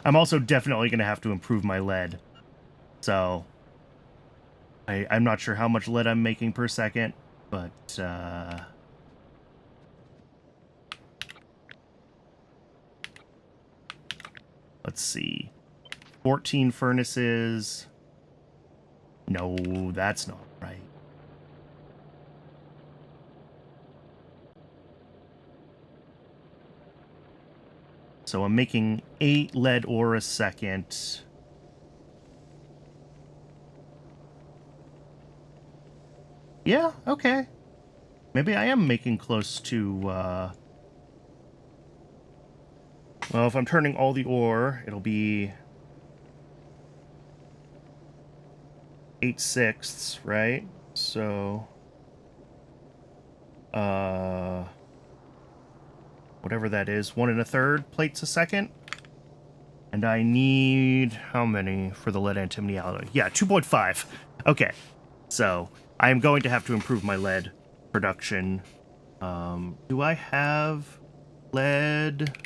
I'm also definitely going to have to improve my lead. So, I'm not sure how much lead I'm making per second, but... let's see. 14 furnaces. No, that's not right. So I'm making 8 lead ore a second. Yeah, okay. Maybe I am making close to, well, if I'm turning all the ore, it'll be 8/6, right? So whatever that is, 1 1/3 plates a second. And I need, how many for the lead antimony alloy? Yeah, 2.5. Okay, so I am going to have to improve my lead production. Do I have lead?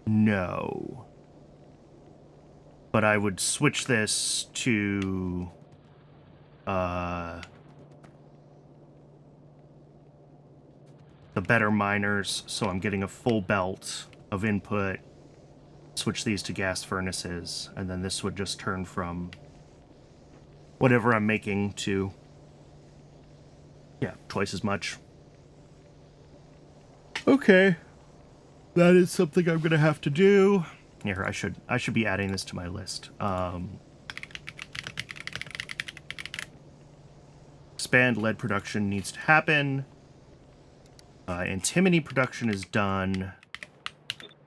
No. But I would switch this to the better miners, so I'm getting a full belt of input. Switch these to gas furnaces, and then this would just turn from whatever I'm making to, yeah, twice as much. Okay. That is something I'm gonna have to do. Here, I should be adding this to my list. Expand lead production needs to happen. Antimony production is done.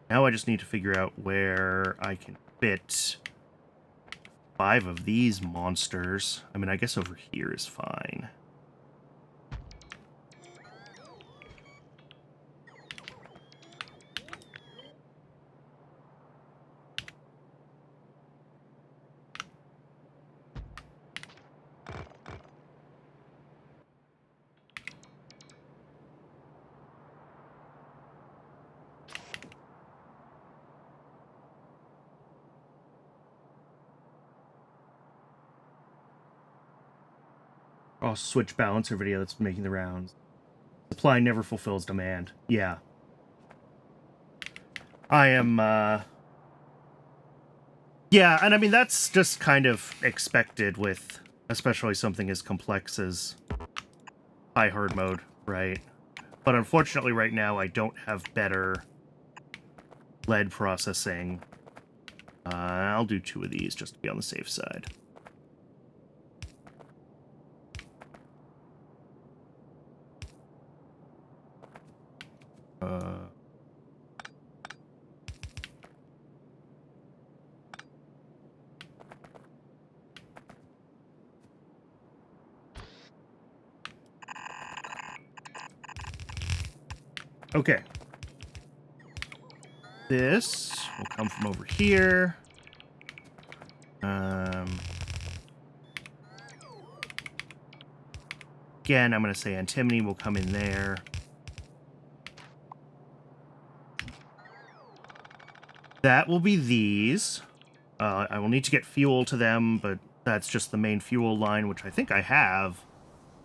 Now I just need to figure out where I can fit 5 of these monsters. I mean, I guess over here is fine. Oh, switch balancer video that's making the rounds. Supply never fulfills demand. Yeah. I am, yeah, and I mean, that's just kind of expected with especially something as complex as high hard mode, right? But unfortunately right now I don't have better lead processing. I'll do 2 of these just to be on the safe side. Okay. This will come from over here. Again, I'm going to say antimony will come in there. That will be these. I will need to get fuel to them, but that's just the main fuel line, which I think I have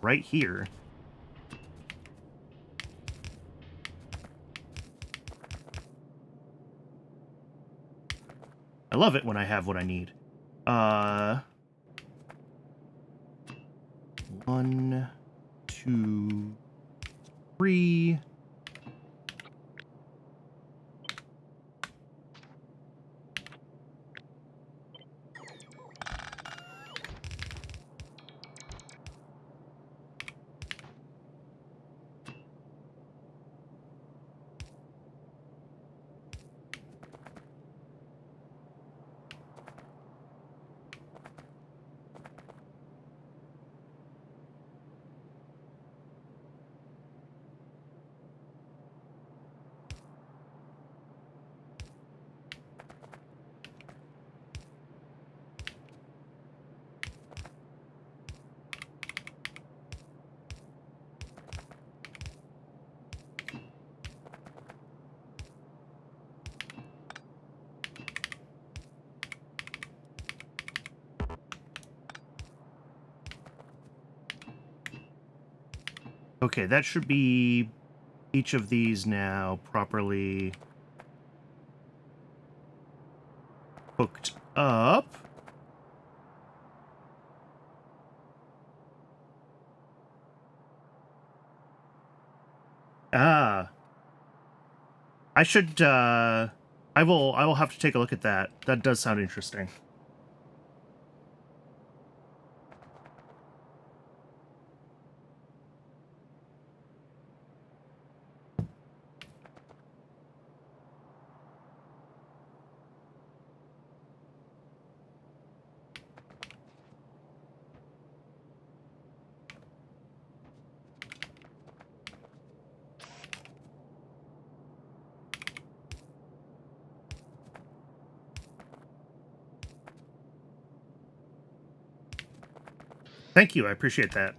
right here. I love it when I have what I need. 1, 2, 3. Okay, that should be each of these now properly hooked up. Ah. I should, I will have to take a look at that. That does sound interesting. Thank you, I appreciate that.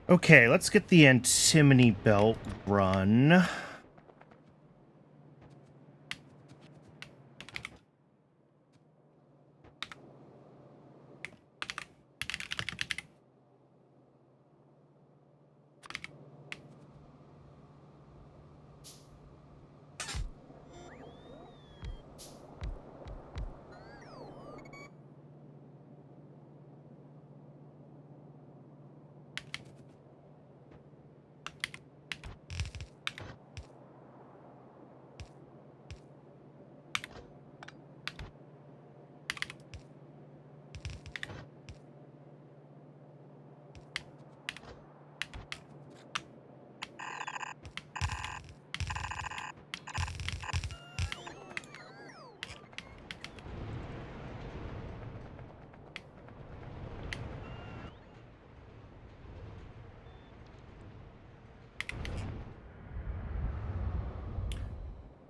Okay, let's get the antimony belt run.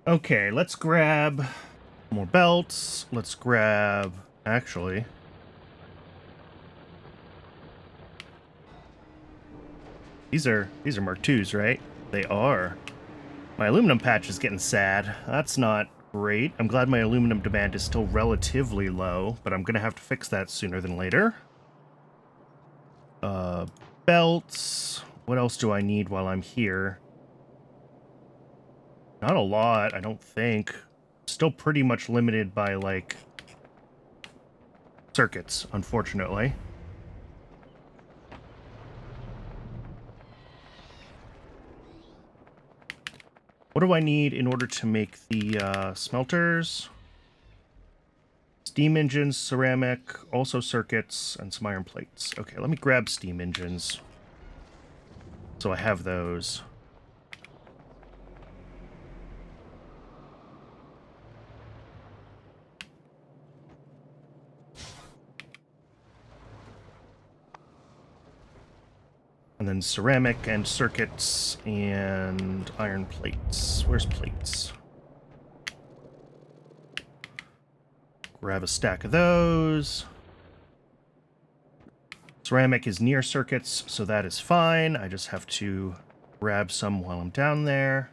Okay, let's grab more belts. Let's grab... Actually... These are Mark IIs, right? They are. My aluminum patch is getting sad. That's not great. I'm glad my aluminum demand is still relatively low, but I'm going to have to fix that sooner than later. Belts. What else do I need while I'm here? Not a lot, I don't think. Still pretty much limited by, like, circuits, unfortunately. What do I need in order to make the smelters? Steam engines, ceramic, also circuits, and some iron plates. Okay, let me grab steam engines. So I have those. And then ceramic and circuits and iron plates. Where's plates? Grab a stack of those. Ceramic is near circuits, so that is fine. I just have to grab some while I'm down there.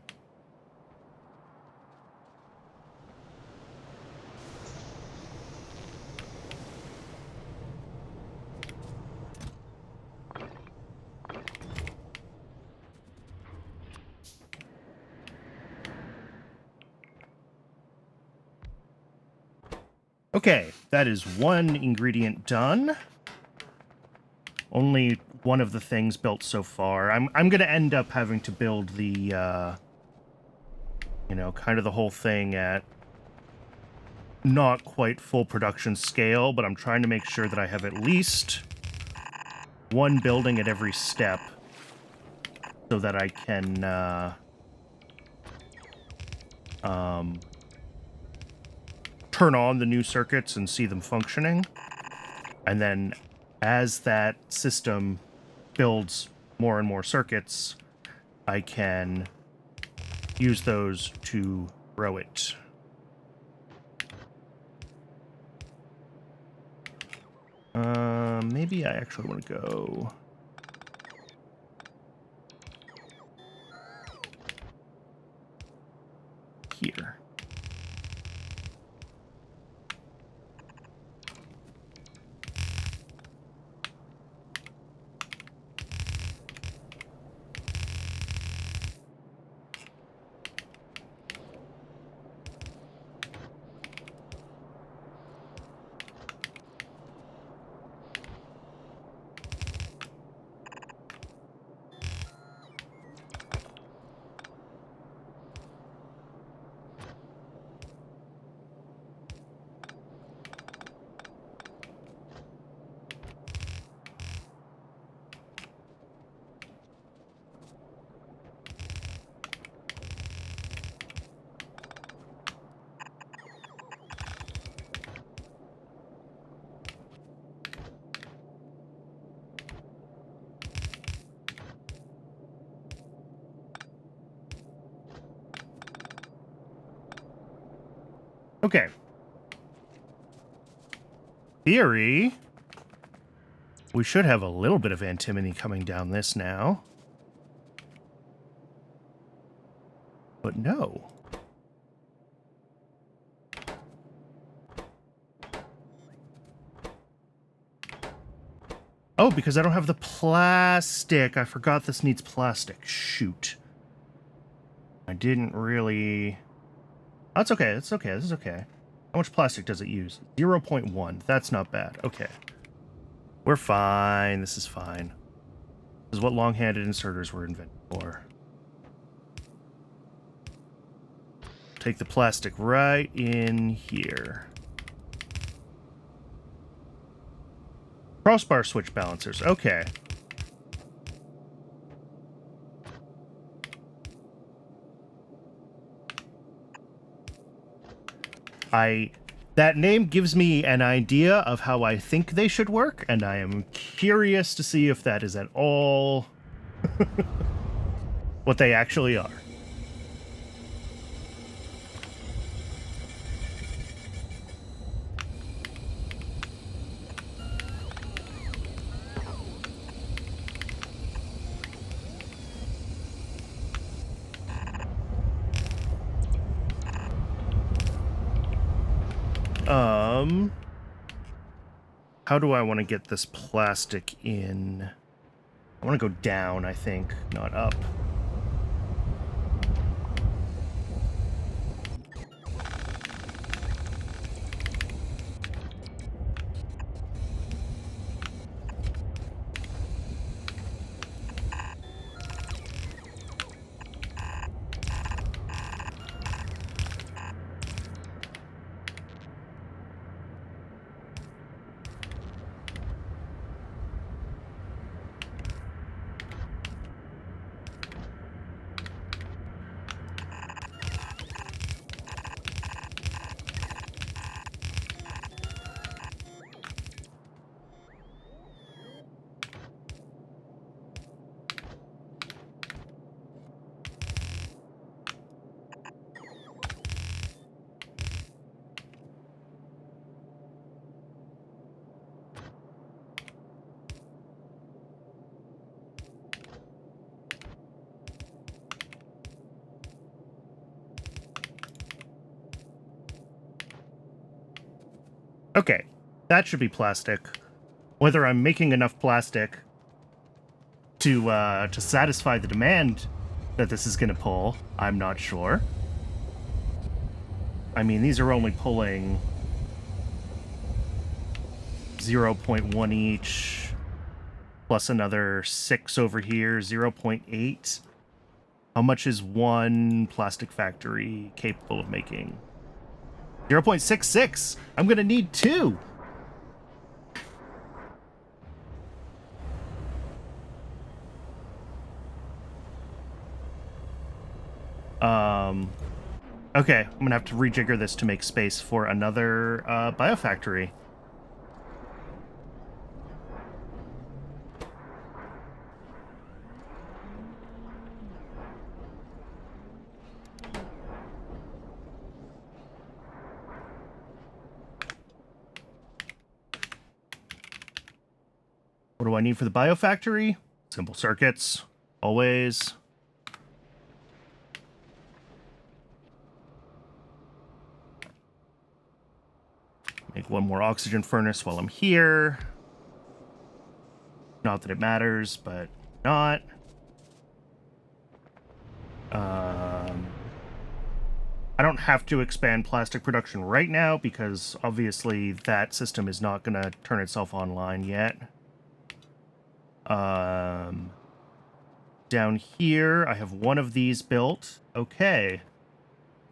Okay, that is one ingredient done. Only one of the things built so far. I'm going to end up having to build the, you know, kind of the whole thing at not quite full production scale, but I'm trying to make sure that I have at least one building at every step so that I can, turn on the new circuits and see them functioning. And then as that system builds more and more circuits, I can use those to grow it. Maybe I actually want to go here. Okay. Theory. We should have a little bit of antimony coming down this now. But no. Oh, because I don't have the plastic. I forgot this needs plastic. Shoot. I didn't really... That's okay. That's okay. This is okay. How much plastic does it use? 0.1. That's not bad. Okay. We're fine. This is fine. This is what long-handed inserters were invented for. Take the plastic right in here. Crossbar switch balancers. Okay. That name gives me an idea of how I think they should work, and I am curious to see if that is at all what they actually are. How do I want to get this plastic in? I want to go down, I think, not up. Okay, that should be plastic. Whether I'm making enough plastic to satisfy the demand that this is going to pull, I'm not sure. I mean, these are only pulling 0.1 each, plus another 6 over here, 0.8. How much is one plastic factory capable of making? 0.66. I'm going to need 2. Okay, I'm going to have to rejigger this to make space for another biofactory. What do I need for the biofactory? Simple circuits, always. Make one more oxygen furnace while I'm here. Not that it matters, but not. I don't have to expand plastic production right now because obviously that system is not going to turn itself online yet. Down here, I have one of these built. Okay.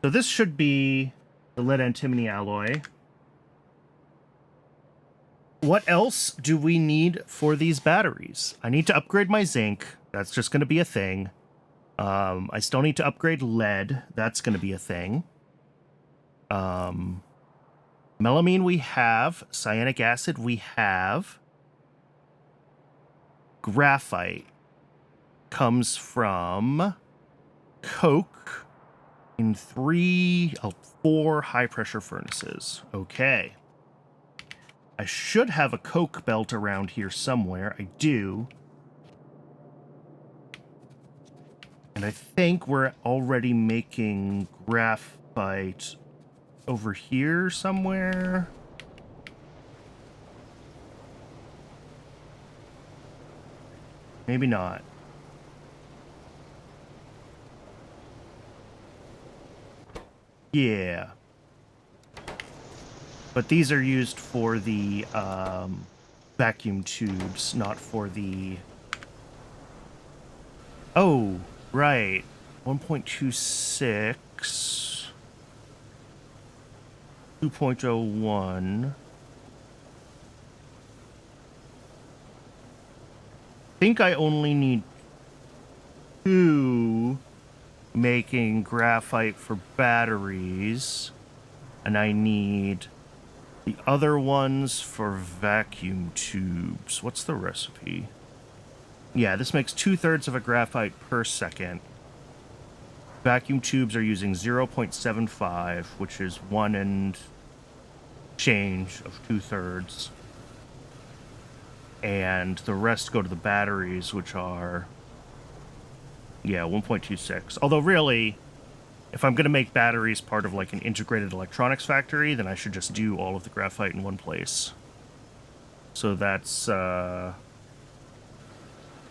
So this should be the lead antimony alloy. What else do we need for these batteries? I need to upgrade my zinc. That's just going to be a thing. I still need to upgrade lead. That's going to be a thing. Melamine we have. Cyanic acid we have. Graphite comes from coke. In 4 high-pressure furnaces. Okay. I should have a coke belt around here somewhere. I do. And I think we're already making graphite over here somewhere. Maybe not. Yeah. But these are used for the vacuum tubes, not for the... Oh, right. 1.26. 2.01. I think I only need 2 making graphite for batteries, and I need the other ones for vacuum tubes. What's the recipe? Yeah, this makes 2/3 of a graphite per second. Vacuum tubes are using 0.75, which is 1 and change of 2/3. And the rest go to the batteries, which are, yeah, 1.26. Although really, if I'm going to make batteries part of like an integrated electronics factory, then I should just do all of the graphite in one place. So that's 4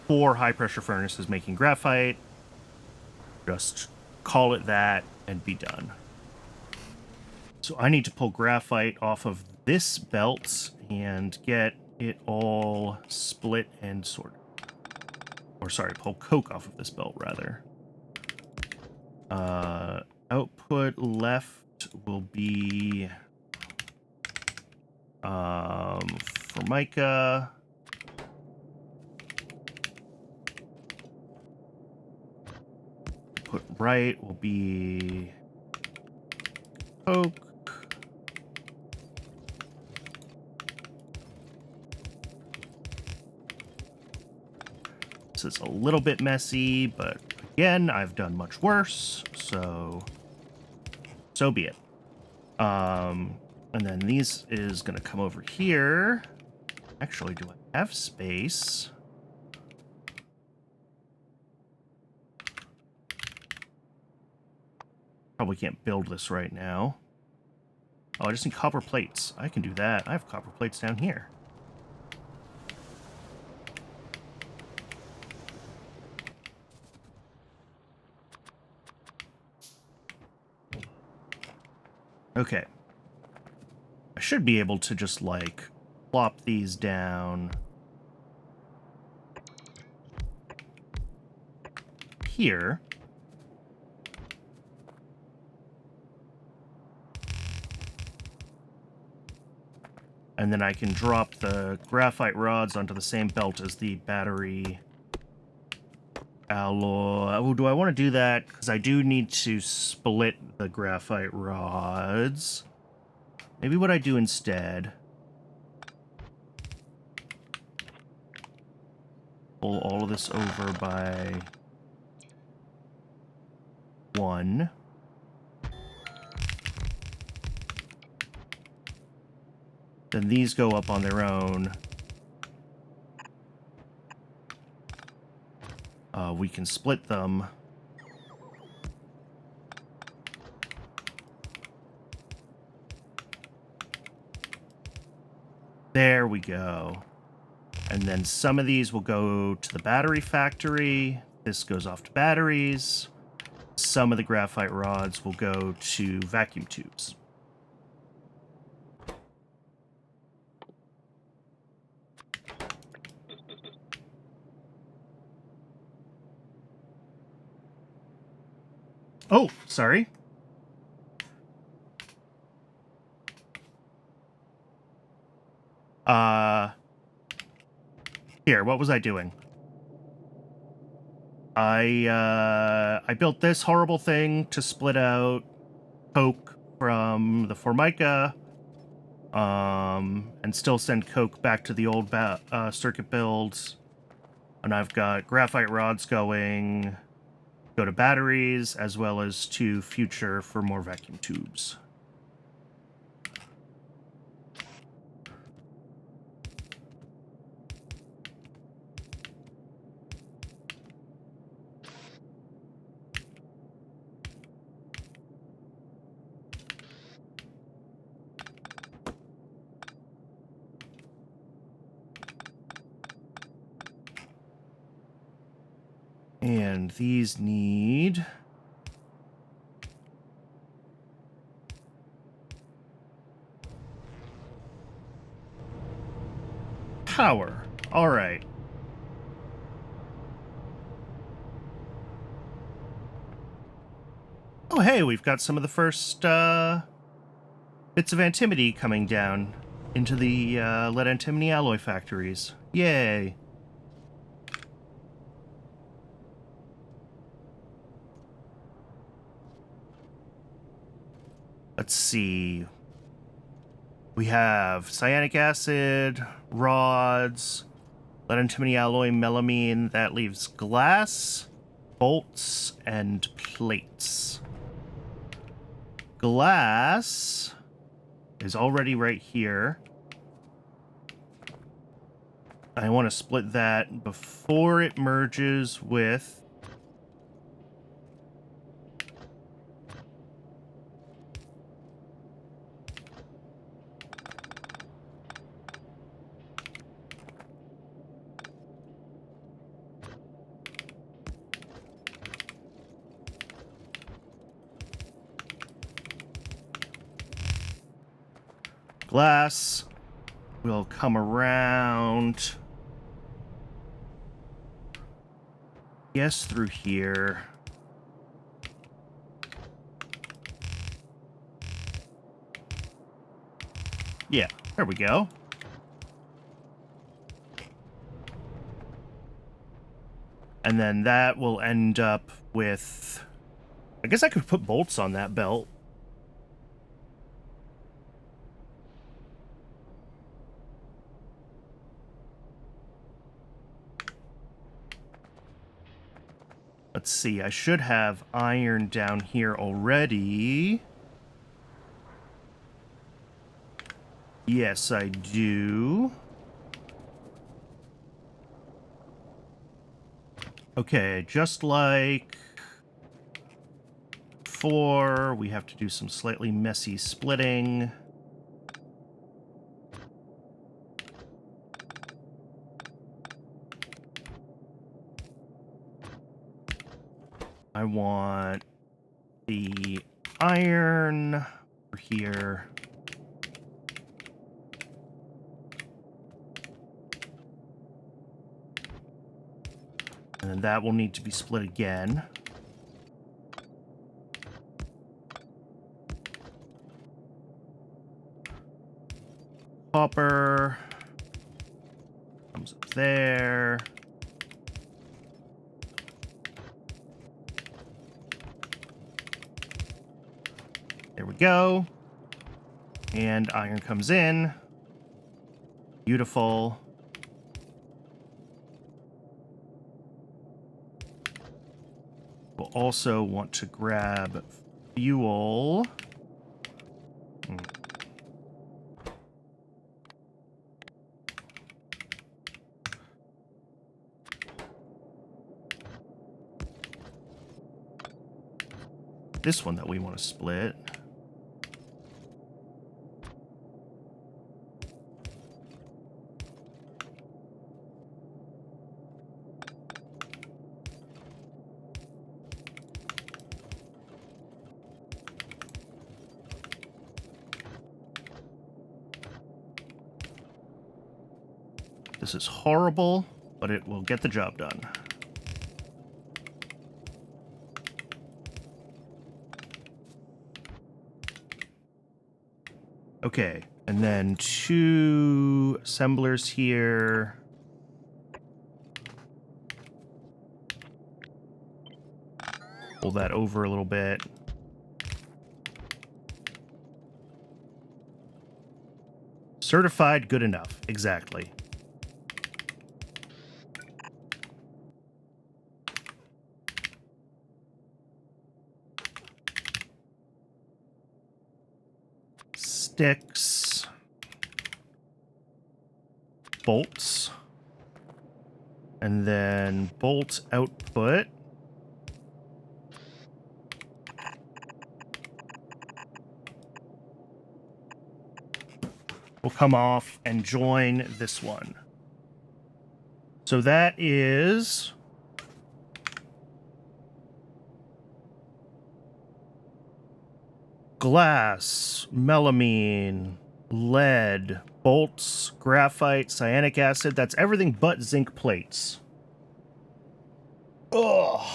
high-pressure furnaces making graphite. Just call it that and be done. So I need to pull graphite off of this belt and get it all split and sorted. Or sorry, pull coke off of this belt, rather. Output left will be Formica. Output right will be coke. This is a little bit messy, but again, I've done much worse, so be it. And then these is going to come over here. Actually, do I have space? Probably can't build this right now. Oh, I just need copper plates. I can do that. I have copper plates down here. Okay. I should be able to just, like, plop these down here. And then I can drop the graphite rods onto the same belt as the battery alloy. Oh, do I want to do that? Because I do need to split the graphite rods. Maybe what I do instead... pull all of this over by 1. Then these go up on their own. We can split them. There we go. And then some of these will go to the battery factory. This goes off to batteries. Some of the graphite rods will go to vacuum tubes. Oh, sorry. Here, what was I doing? I built this horrible thing to split out coke from the Formica, and still send coke back to the old circuit builds. And I've got graphite rods going go to batteries, as well as to future for more vacuum tubes. And these need power. All right. Oh, hey, we've got some of the first bits of antimony coming down into the lead antimony alloy factories. Yay. Let's see. We have cyanic acid, rods, lead antimony alloy, melamine. That leaves glass, bolts, and plates. Glass is already right here. I want to split that before it merges with glass. We'll come around. Yes, through here. Yeah, there we go. And then that will end up with... I guess I could put bolts on that belt. Let's see, I should have iron down here already. Yes, I do. Okay, just like before, we have to do some slightly messy splitting. I want the iron over here. And then that will need to be split again. Copper comes up there. There we go. And iron comes in. Beautiful. We'll also want to grab fuel. This one that we want to split. This is horrible, but it will get the job done. Okay, and then 2 assemblers here. Pull that over a little bit. Certified good enough, exactly. sticks, bolts, and then bolt output. Will come off and join this one. So that is glass, melamine, lead, bolts, graphite, cyanic acid. That's everything but zinc plates. Ugh.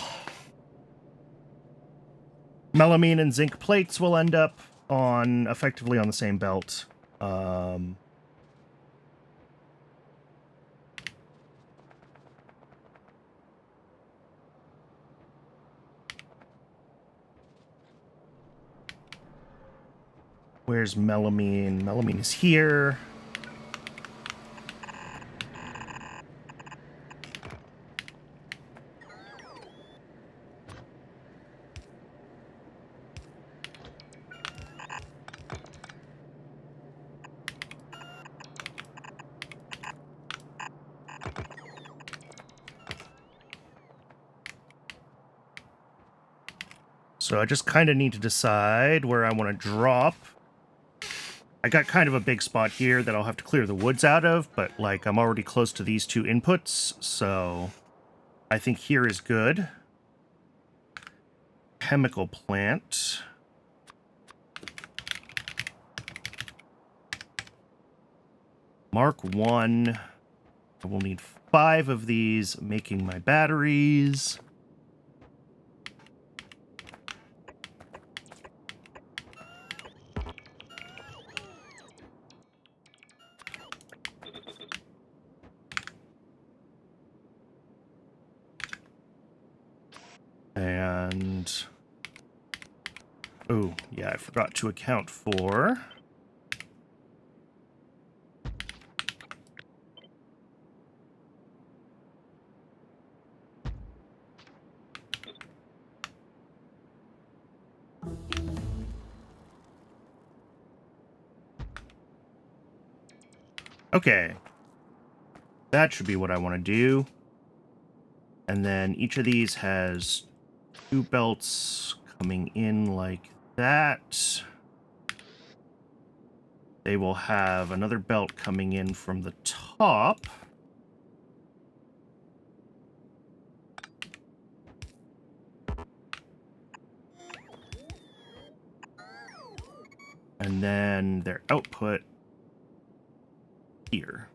Melamine and zinc plates will end up on effectively on the same belt. Where's melamine? Melamine is here. So I just kind of need to decide where I want to drop. I got kind of a big spot here that I'll have to clear the woods out of, but like I'm already close to these two inputs, so I think here is good. Chemical plant. Mark 1. I will need 5 of these making my batteries. And, oh, yeah, I forgot to account for okay. That should be what I want to do. And then each of these has 2 belts coming in like that. They will have another belt coming in from the top. And then their output here.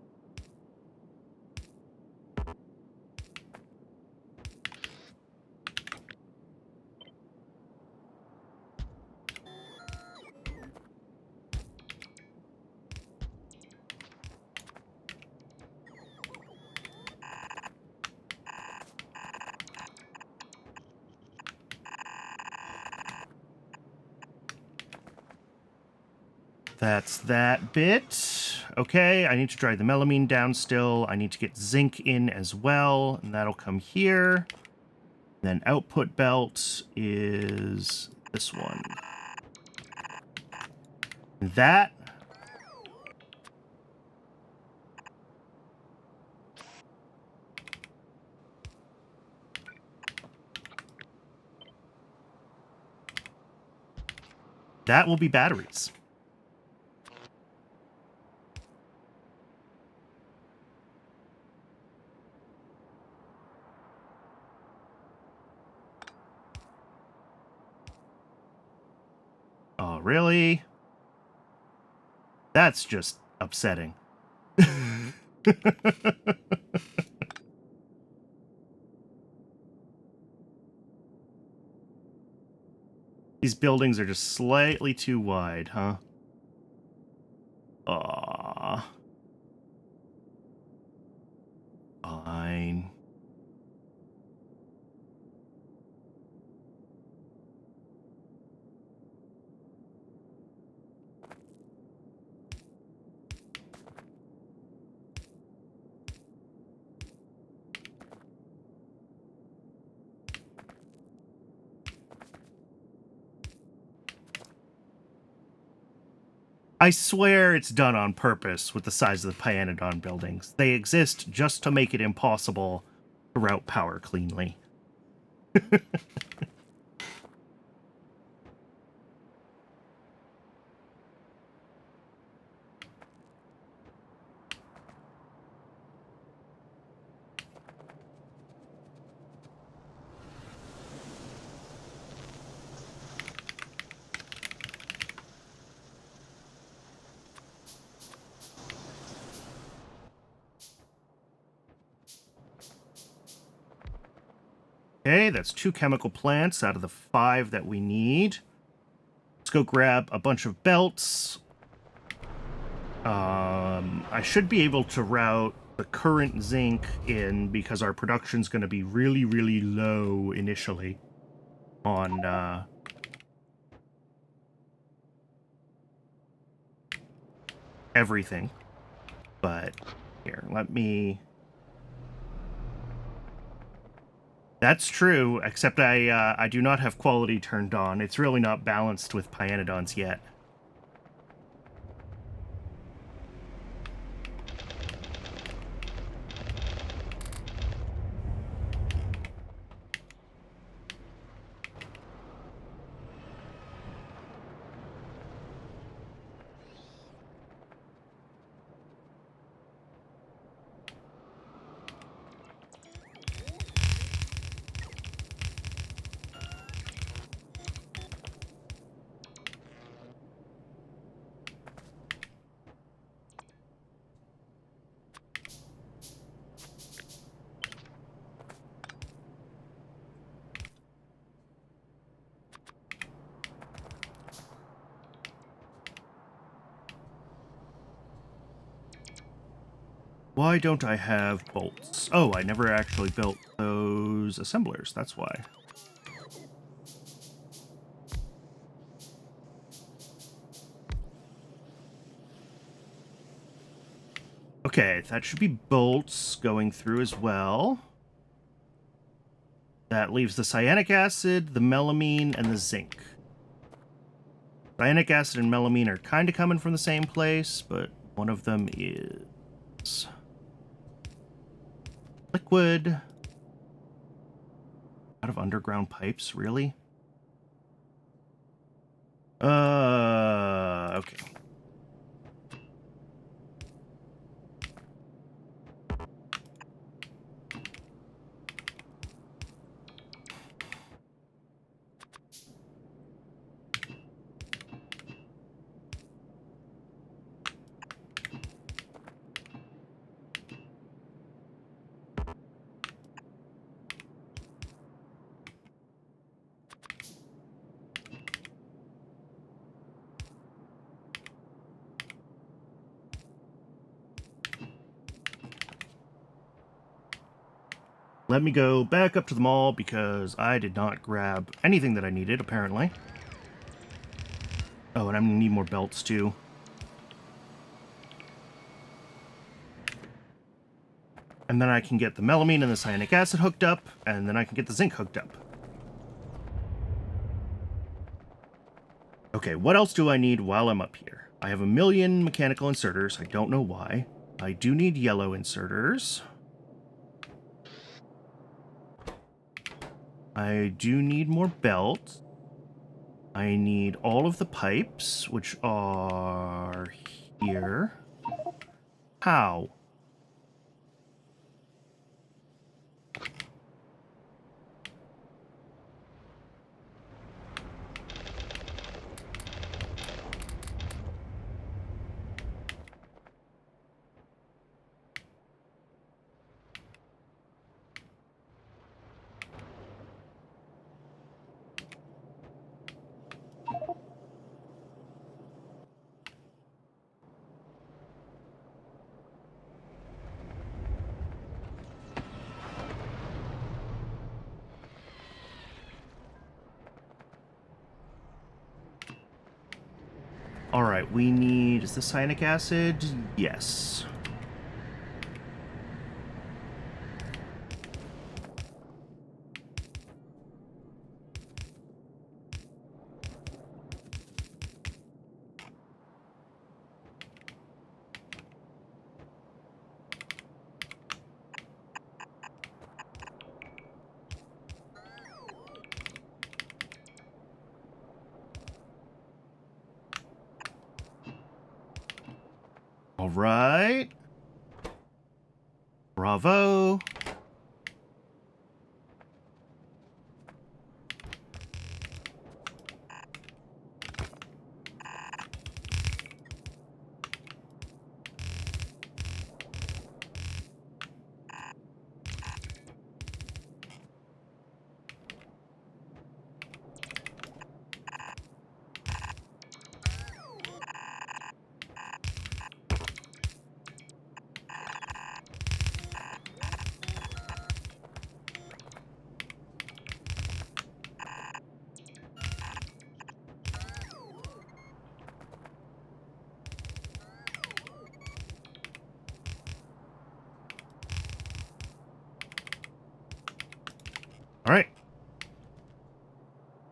That's that bit. Okay, I need to dry the melamine down still. I need to get zinc in as well, and that'll come here. Then output belt is this one. That will be batteries. Oh, really? That's just upsetting. These buildings are just slightly too wide, huh? Aww. Fine. I swear it's done on purpose with the size of the Pyanodon buildings. They exist just to make it impossible to route power cleanly. Okay, that's 2 chemical plants out of the 5 that we need. Let's go grab a bunch of belts. I should be able to route the current zinc in because our production's going to be really, really low initially on everything. But here, let me... That's true, except I do not have quality turned on. It's really not balanced with Pyanodons yet. Why don't I have bolts? Oh, I never actually built those assemblers, that's why. Okay, that should be bolts going through as well. That leaves the cyanic acid, the melamine, and the zinc. Cyanic acid and melamine are kind of coming from the same place, but one of them is liquid. Out of underground pipes, really? Okay. Let me go back up to the mall because I did not grab anything that I needed, apparently. Oh, and I'm gonna need more belts, too. And then I can get the melamine and the cyanic acid hooked up, and then I can get the zinc hooked up. Okay, what else do I need while I'm up here? I have 1,000,000 mechanical inserters. I don't know why. I do need yellow inserters. I do need more belts. I need all of the pipes, which are here. How? Alright, we need... Is the cyanic acid? Yes. All right. Bravo. All right.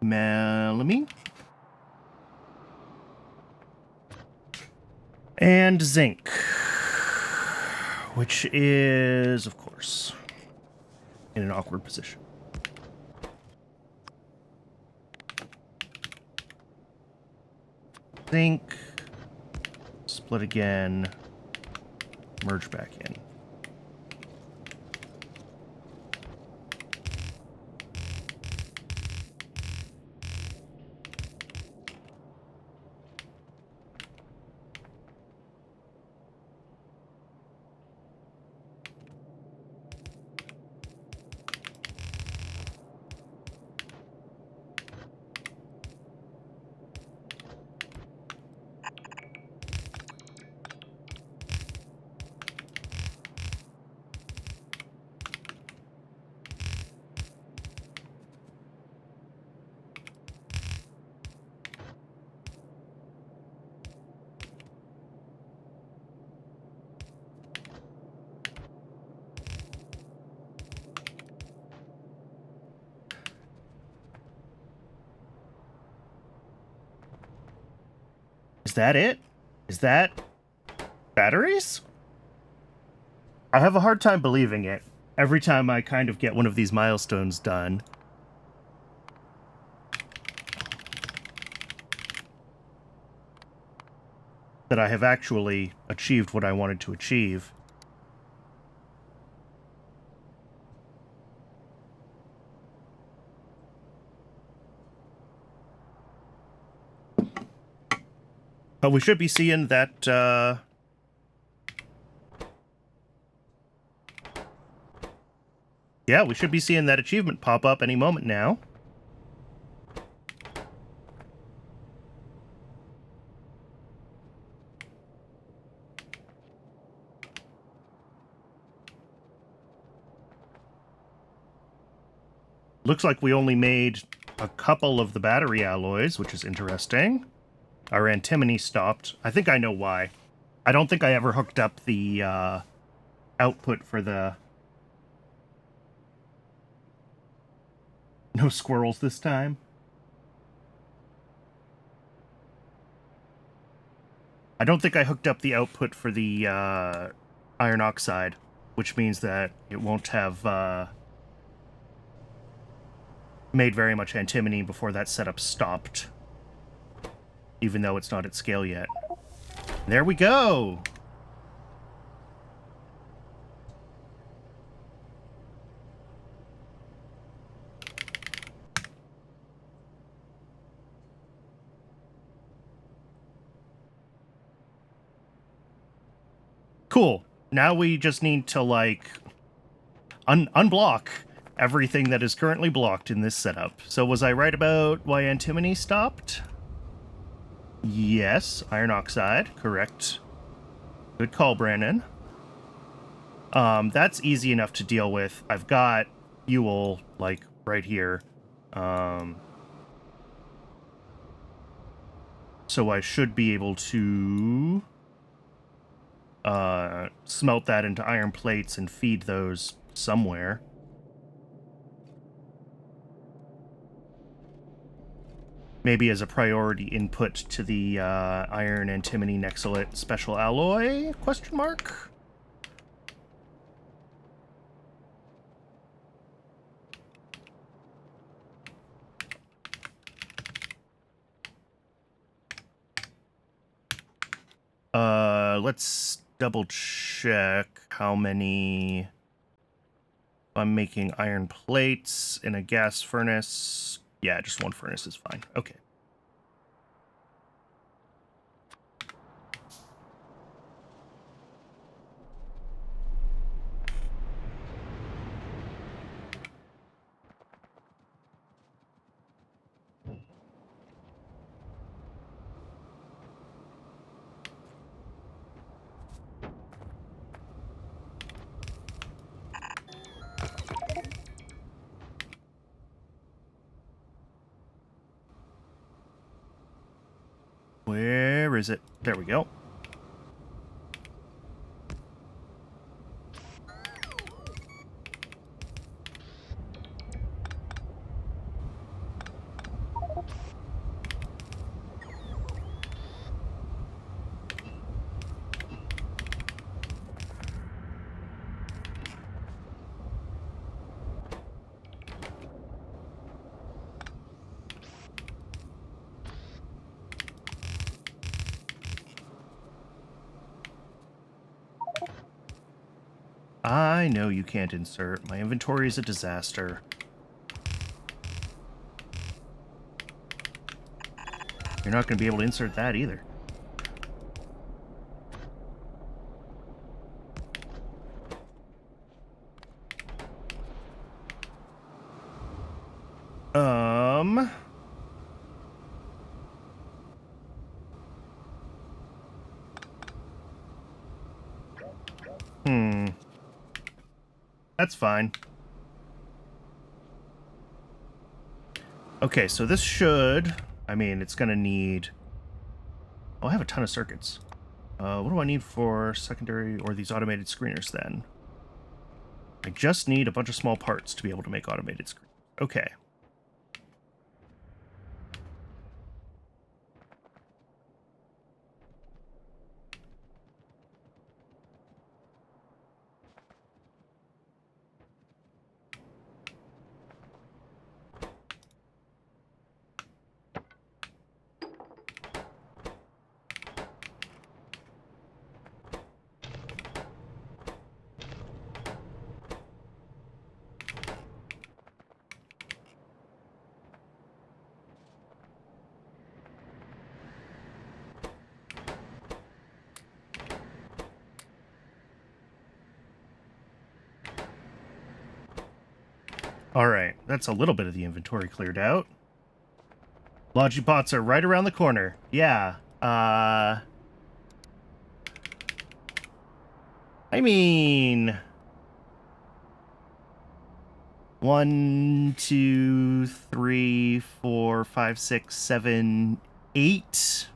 Melamine. And zinc. Which is, of course, in an awkward position. Zinc. Split again. Merge back in. Is that it? Is that batteries? I have a hard time believing it every time I kind of get one of these milestones done. That I have actually achieved what I wanted to achieve. But we should be seeing that, yeah, we should be seeing that achievement pop up any moment now. Looks like we only made a couple of the battery alloys, which is interesting. Our antimony stopped. I think I know why. I don't think I ever hooked up the output for the... No squirrels this time. I don't think I hooked up the output for the iron oxide, which means that it won't have made very much antimony before that setup stopped. Even though it's not at scale yet. There we go! Cool. Now we just need to, like, unblock everything that is currently blocked in this setup. So was I right about why antimony stopped? Yes, iron oxide, correct. Good call, Brandon. That's easy enough to deal with. I've got fuel, like, right here. So I should be able to smelt that into iron plates and feed those somewhere. Maybe as a priority input to the iron antimony nexolite special alloy, question mark? Let's double check how many... I'm making iron plates in a gas furnace. Yeah, just one furnace is fine. Okay. Where is it? There we go. I know you can't insert. My inventory is a disaster. You're not going to be able to insert that either. That's fine. Okay, so this should... I mean, it's going to need... Oh, I have a ton of circuits. What do I need for secondary or these automated screeners, then? I just need a bunch of small parts to be able to make automated screeners. Okay. Alright, that's a little bit of the inventory cleared out. Logibots are right around the corner. Yeah, I mean... 1, 2, 3, 4, 5, 6, 7, 8...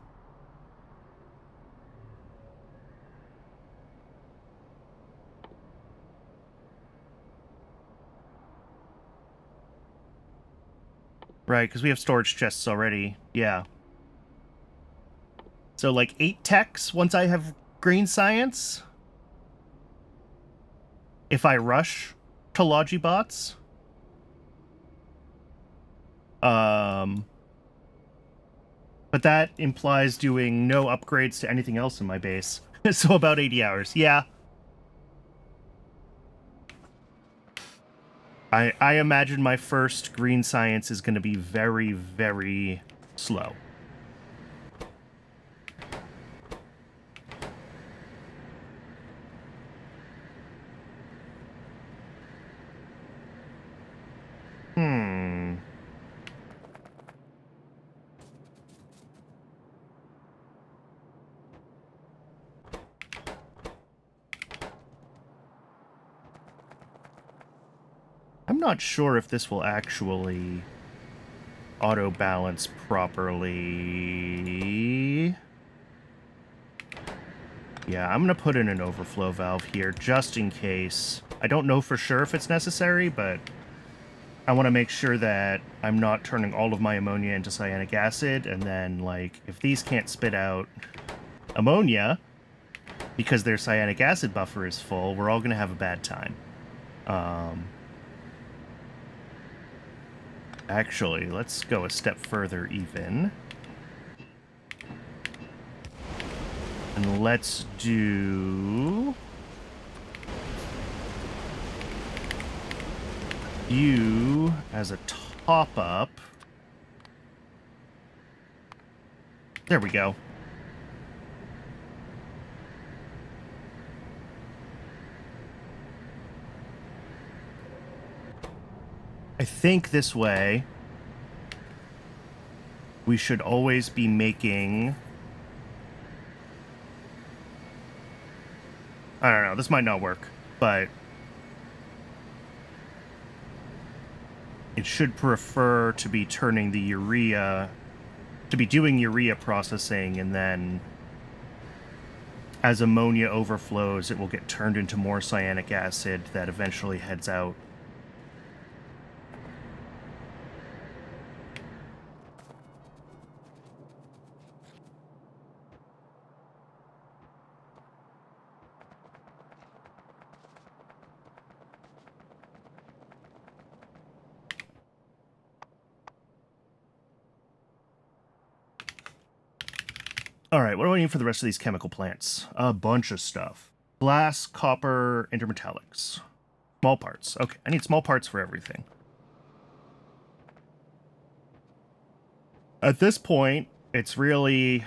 Right, because we have storage chests already. Yeah. So, like, 8 techs once I have green science? If I rush to Logibots? But that implies doing no upgrades to anything else in my base. So about 80 hours. Yeah. I imagine my first green science is going to be very, very slow. I'm not sure if this will actually auto-balance properly. Yeah, I'm going to put in an overflow valve here just in case. I don't know for sure if it's necessary, but I want to make sure that I'm not turning all of my ammonia into cyanic acid, and then, like, if these can't spit out ammonia because their cyanic acid buffer is full, we're all going to have a bad time. Actually, let's go a step further even. And let's do you as a top-up. There we go. I think this way we should always be making... I don't know, this might not work, but it should prefer to be turning the urea, to be doing urea processing, and then as ammonia overflows, it will get turned into more cyanic acid that eventually heads out. All right, what do I need for the rest of these chemical plants? A bunch of stuff. Glass, copper, intermetallics. Small parts. Okay, I need small parts for everything. At this point, it's really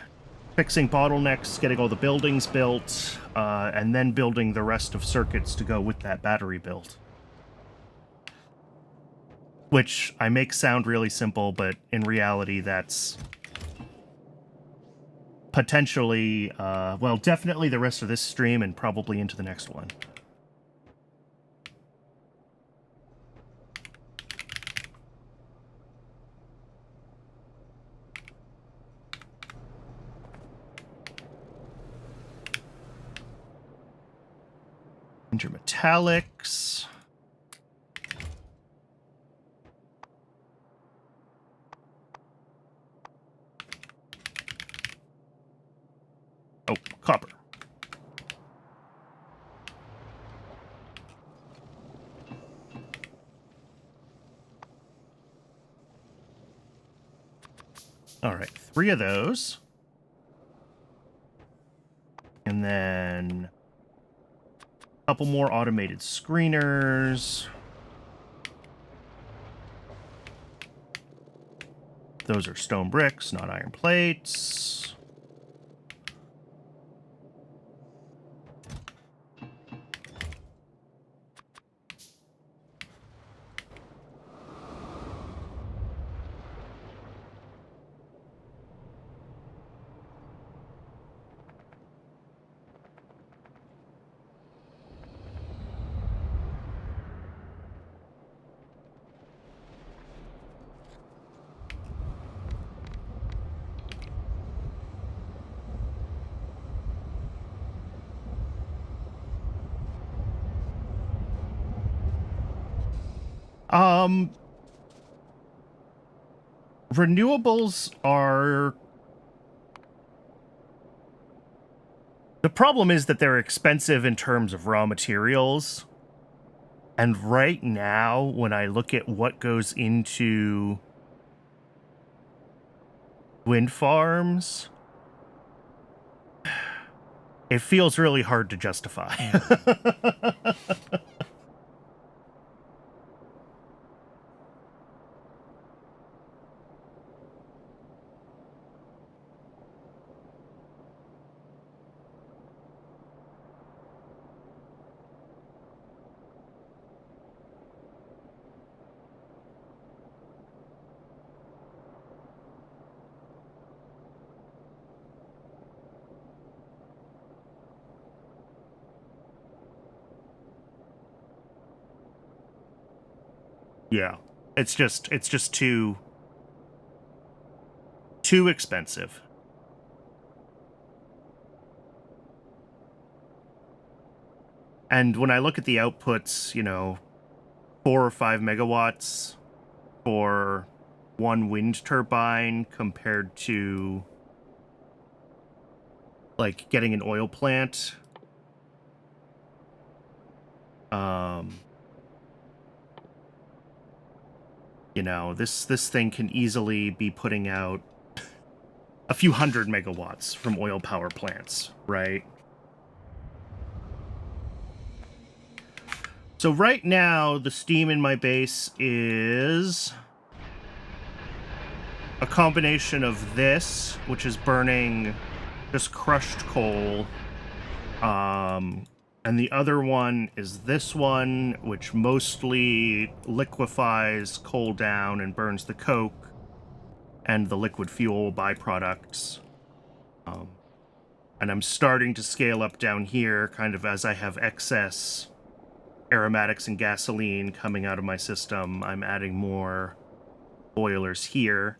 fixing bottlenecks, getting all the buildings built, and then building the rest of circuits to go with that battery build. Which I make sound really simple, but in reality, that's potentially, well, definitely the rest of this stream and probably into the next one. Intermetallics. Oh, copper. All right, 3 of those. And then a couple more automated screeners. Those are stone bricks, not iron plates. Renewables are... The problem is that they're expensive in terms of raw materials. And right now, when I look at what goes into wind farms, it feels really hard to justify. Yeah, it's just too expensive. And when I look at the outputs, you know, 4 or 5 megawatts for one wind turbine compared to like getting an oil plant, you know, this thing can easily be putting out a few hundred megawatts from oil power plants, right? So right now, the steam in my base is a combination of this, which is burning just crushed coal, and the other one is this one, which mostly liquefies coal down and burns the coke and the liquid fuel byproducts. And I'm starting to scale up down here, kind of as I have excess aromatics and gasoline coming out of my system. I'm adding more boilers here.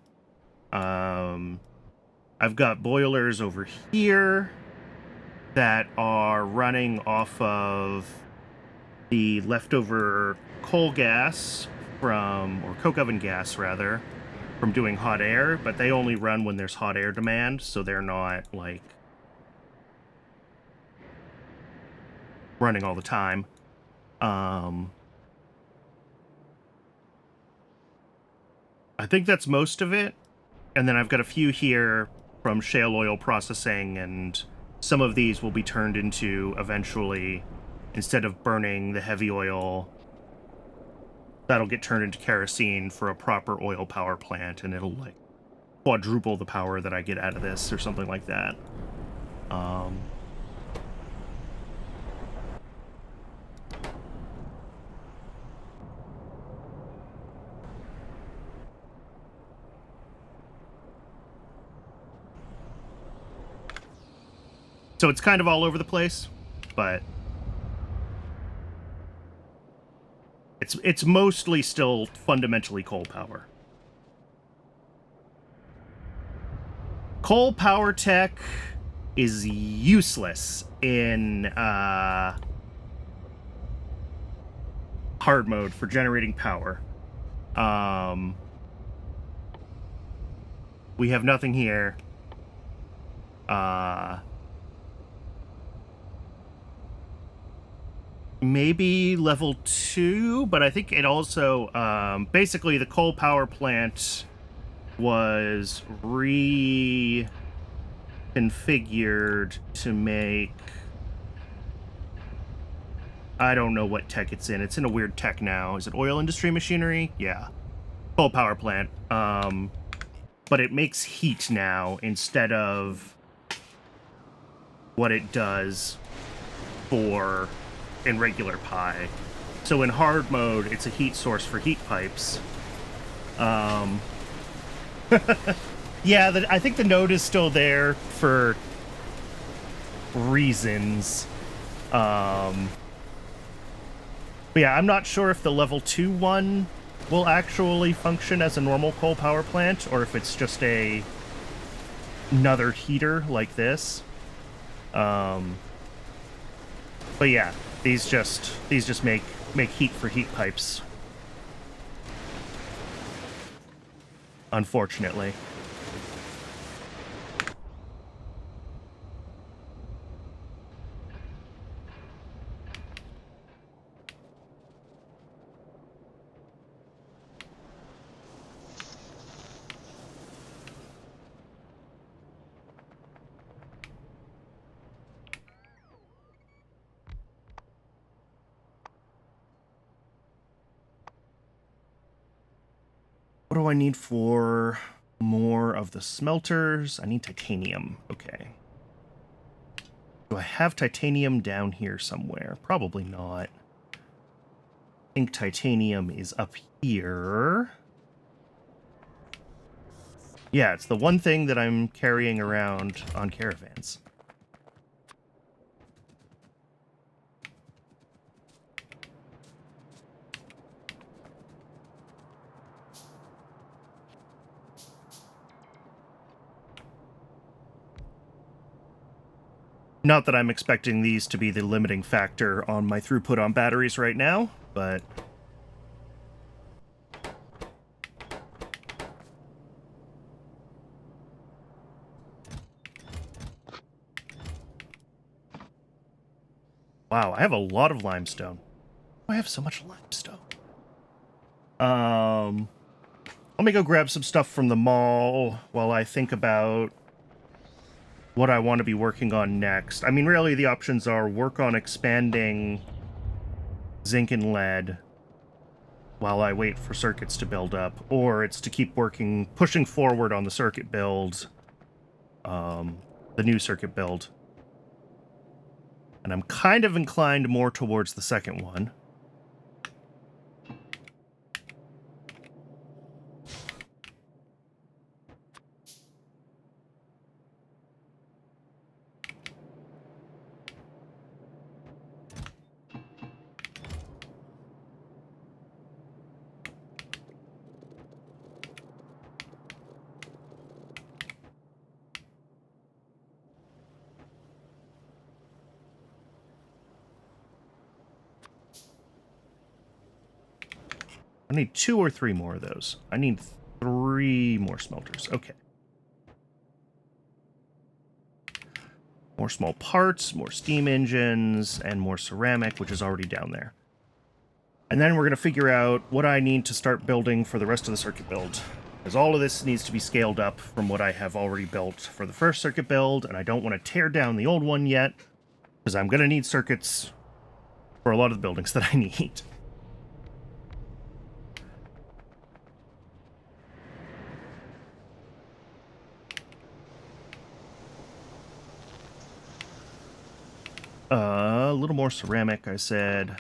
I've got boilers over here that are running off of the leftover coal gas from, or coke oven gas rather, from doing hot air, but they only run when there's hot air demand, so they're not like running all the time. I think that's most of it. And then I've got a few here from shale oil processing, and some of these will be turned into, eventually, instead of burning the heavy oil, that'll get turned into kerosene for a proper oil power plant, and it'll like quadruple the power that I get out of this or something like that. So it's kind of all over the place, but it's mostly still fundamentally coal power. Coal power tech is useless in hard mode for generating power. We have nothing here. Maybe level 2, but I think it also, basically the coal power plant was reconfigured to make, I don't know what tech it's in. It's in a weird tech now. Is it oil industry machinery? Yeah. Coal power plant. But it makes heat now instead of what it does for in regular Pi. So in hard mode, it's a heat source for heat pipes. Yeah, I think the node is still there for reasons. But yeah, I'm not sure if the level 2 one will actually function as a normal coal power plant, or if it's just another heater like this. But yeah, these just make heat for heat pipes. Unfortunately. What do I need for more of the smelters? I need titanium. Okay. Do I have titanium down here somewhere? Probably not. I think titanium is up here. Yeah, it's the one thing that I'm carrying around on caravans. Not that I'm expecting these to be the limiting factor on my throughput on batteries right now, but... Wow, I have a lot of limestone. I have so much limestone. Let me go grab some stuff from the mall while I think about what I want to be working on next. I mean, really, the options are work on expanding zinc and lead while I wait for circuits to build up, or it's to keep working, pushing forward on the circuit build, the new circuit build. And I'm kind of inclined more towards the second one. I need 2 or 3 more of those. I need 3 more smelters. Okay. More small parts, more steam engines, and more ceramic, which is already down there. And then we're going to figure out what I need to start building for the rest of the circuit build. Because all of this needs to be scaled up from what I have already built for the first circuit build, and I don't want to tear down the old one yet, because I'm going to need circuits for a lot of the buildings that I need. A little more ceramic, I said.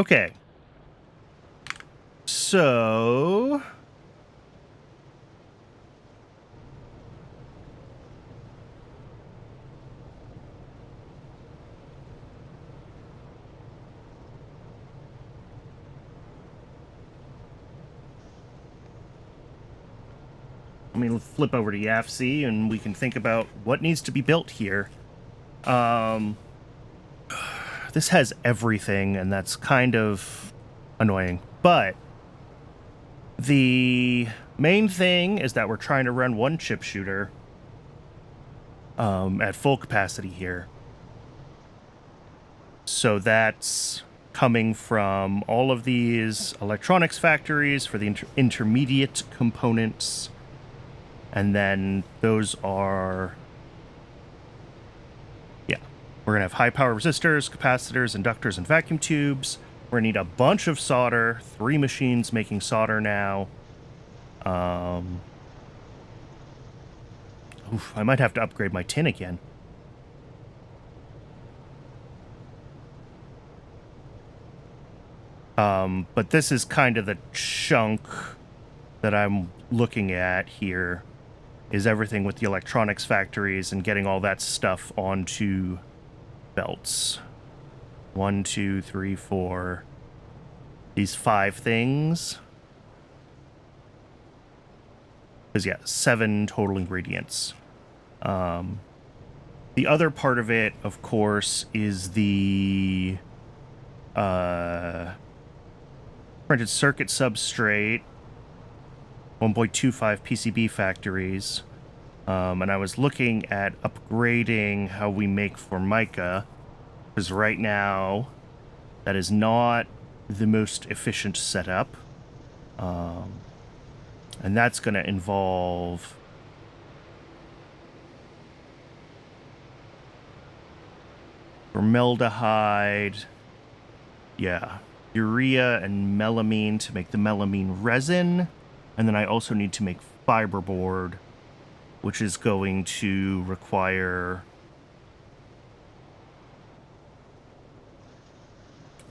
Okay. So... let me flip over to YAFC and we can think about what needs to be built here. This has everything, and that's kind of annoying. But the main thing is that we're trying to run one chip shooter at full capacity here. So that's coming from all of these electronics factories for the intermediate components. And then those are, yeah, we're going to have high power resistors, capacitors, inductors, and vacuum tubes. We're going to need a bunch of solder, 3 machines making solder now. Oof, I might have to upgrade my tin again. But this is kind of the chunk that I'm looking at here, is everything with the electronics factories and getting all that stuff onto belts. 1, 2, 3, 4. These 5 things. Because, yeah, 7 total ingredients. The other part of it, of course, is the printed circuit substrate. 1.25 PCB factories, and I was looking at upgrading how we make Formica, because right now that is not the most efficient setup, and that's going to involve formaldehyde, yeah, urea and melamine to make the melamine resin. And then I also need to make fiberboard, which is going to require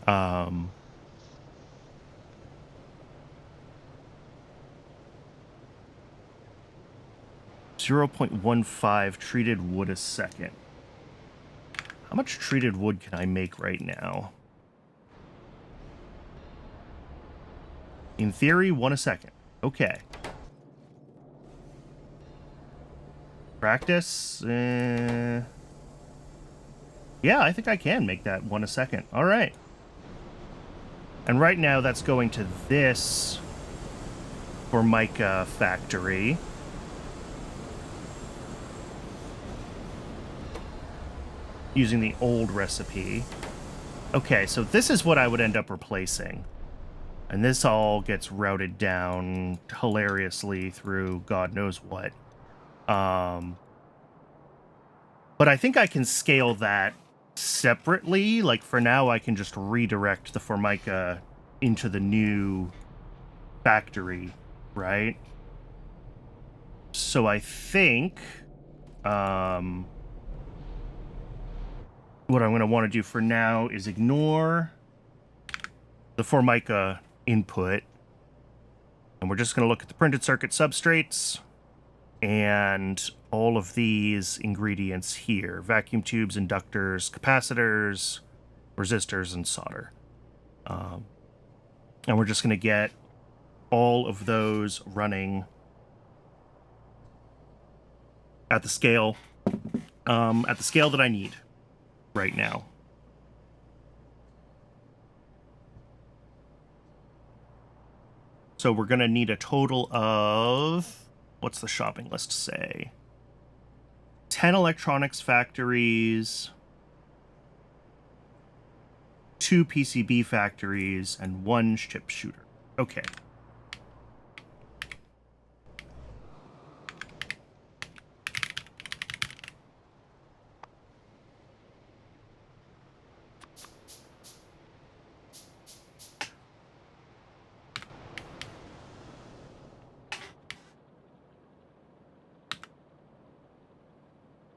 0.15 treated wood a second. How much treated wood can I make right now? In theory, 1 a second. Okay. Practice? Yeah, I think I can make that 1 a second. All right. And right now that's going to this Formica factory. Using the old recipe. Okay, so this is what I would end up replacing. And this all gets routed down hilariously through God knows what. But I think I can scale that separately. Like, for now, I can just redirect the Formica into the new factory, right? So I think what I'm going to want to do for now is ignore the Formica input, and we're just going to look at the printed circuit substrates and all of these ingredients here: vacuum tubes, inductors, capacitors, resistors, and solder. And we're just going to get all of those running at the scale that I need right now. So we're going to need a total of, what's the shopping list say? 10 electronics factories, 2 PCB factories, and 1 chip shooter. Okay.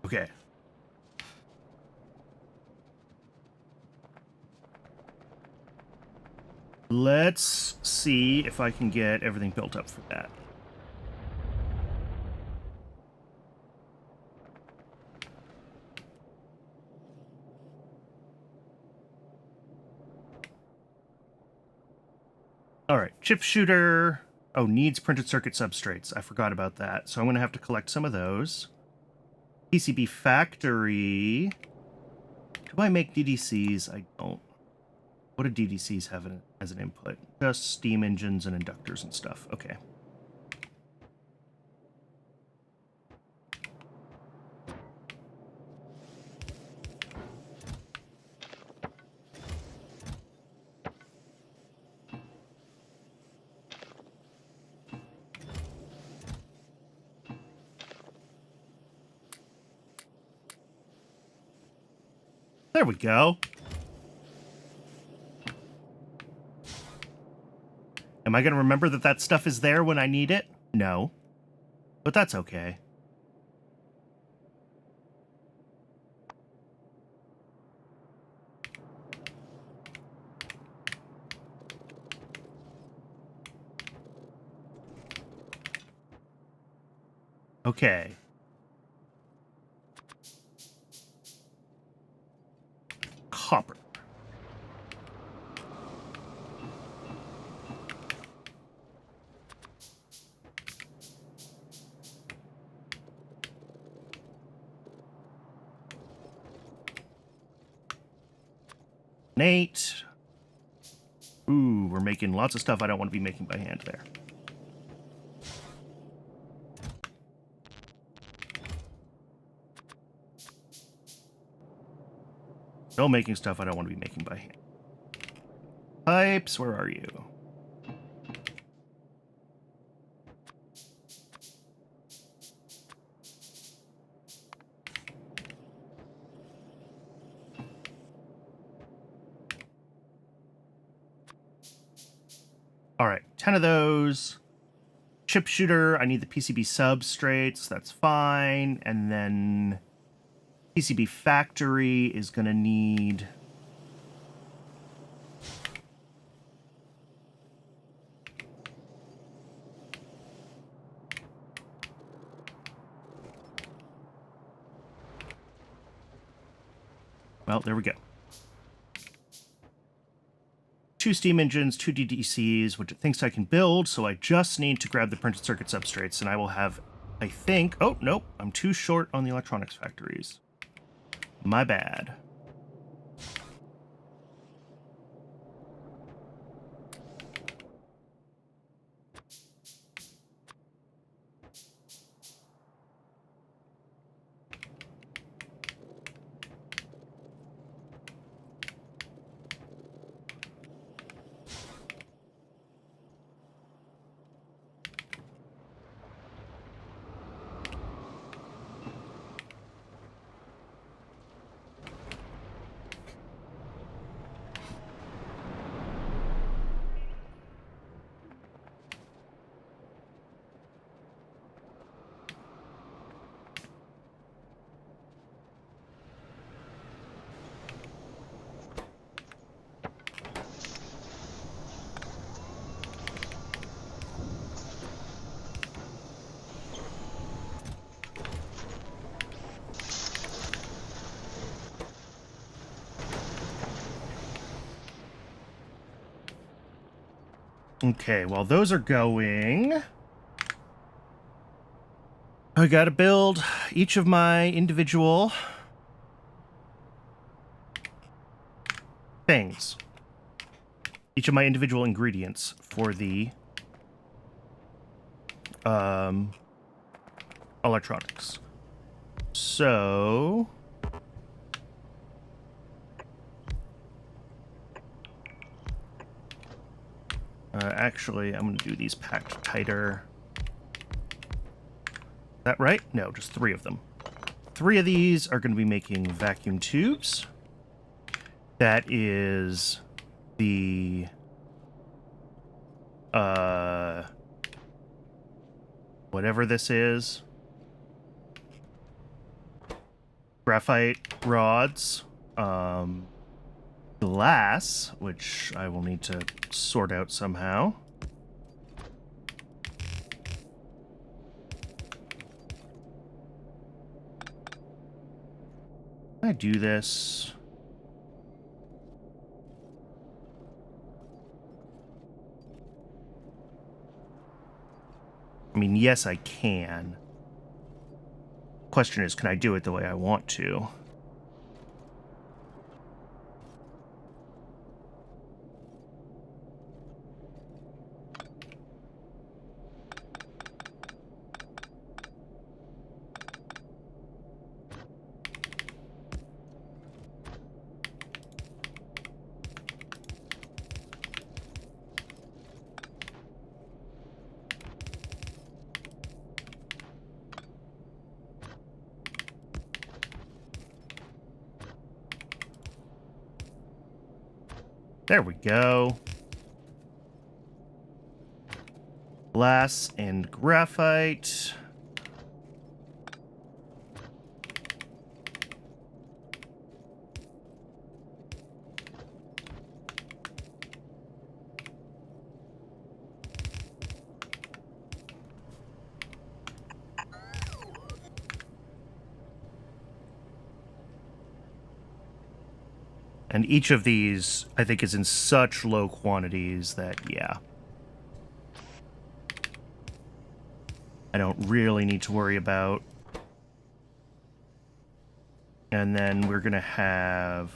Okay. Let's see if I can get everything built up for that. All right, chip shooter. Oh, needs printed circuit substrates. I forgot about that. So I'm going to have to collect some of those. PCB factory. Do I make DDCs? I don't. What do DDCs have as an input? Just steam engines and inductors and stuff. Okay. There we go. Am I going to remember that that stuff is there when I need it? No. But that's okay. Okay. Copper. Nate. Ooh, we're making lots of stuff I don't want to be making by hand there. Still making stuff I don't want to be making by hand. Pipes, where are you? All right, 10 of those. Chip shooter, I need the PCB substrates. That's fine. And then PCB factory is going to need... Well, there we go. 2 steam engines, 2 DDCs, which it thinks I can build, so I just need to grab the printed circuit substrates, and I will have, I think... Oh, nope, I'm too short on the electronics factories. My bad. Okay, while those are going, I gotta build each of my individual things. Each of my individual ingredients for the electronics. So actually, I'm going to do these packed tighter. Is that right? No, just 3 of them. 3 of these are going to be making vacuum tubes. That is the whatever this is. Graphite rods. Glass, which I will need to sort out somehow. Can I do this? I mean, yes, I can. Question is, can I do it the way I want to? There we go. Glass and graphite. And each of these, I think, is in such low quantities that, yeah. I don't really need to worry about. And then we're going to have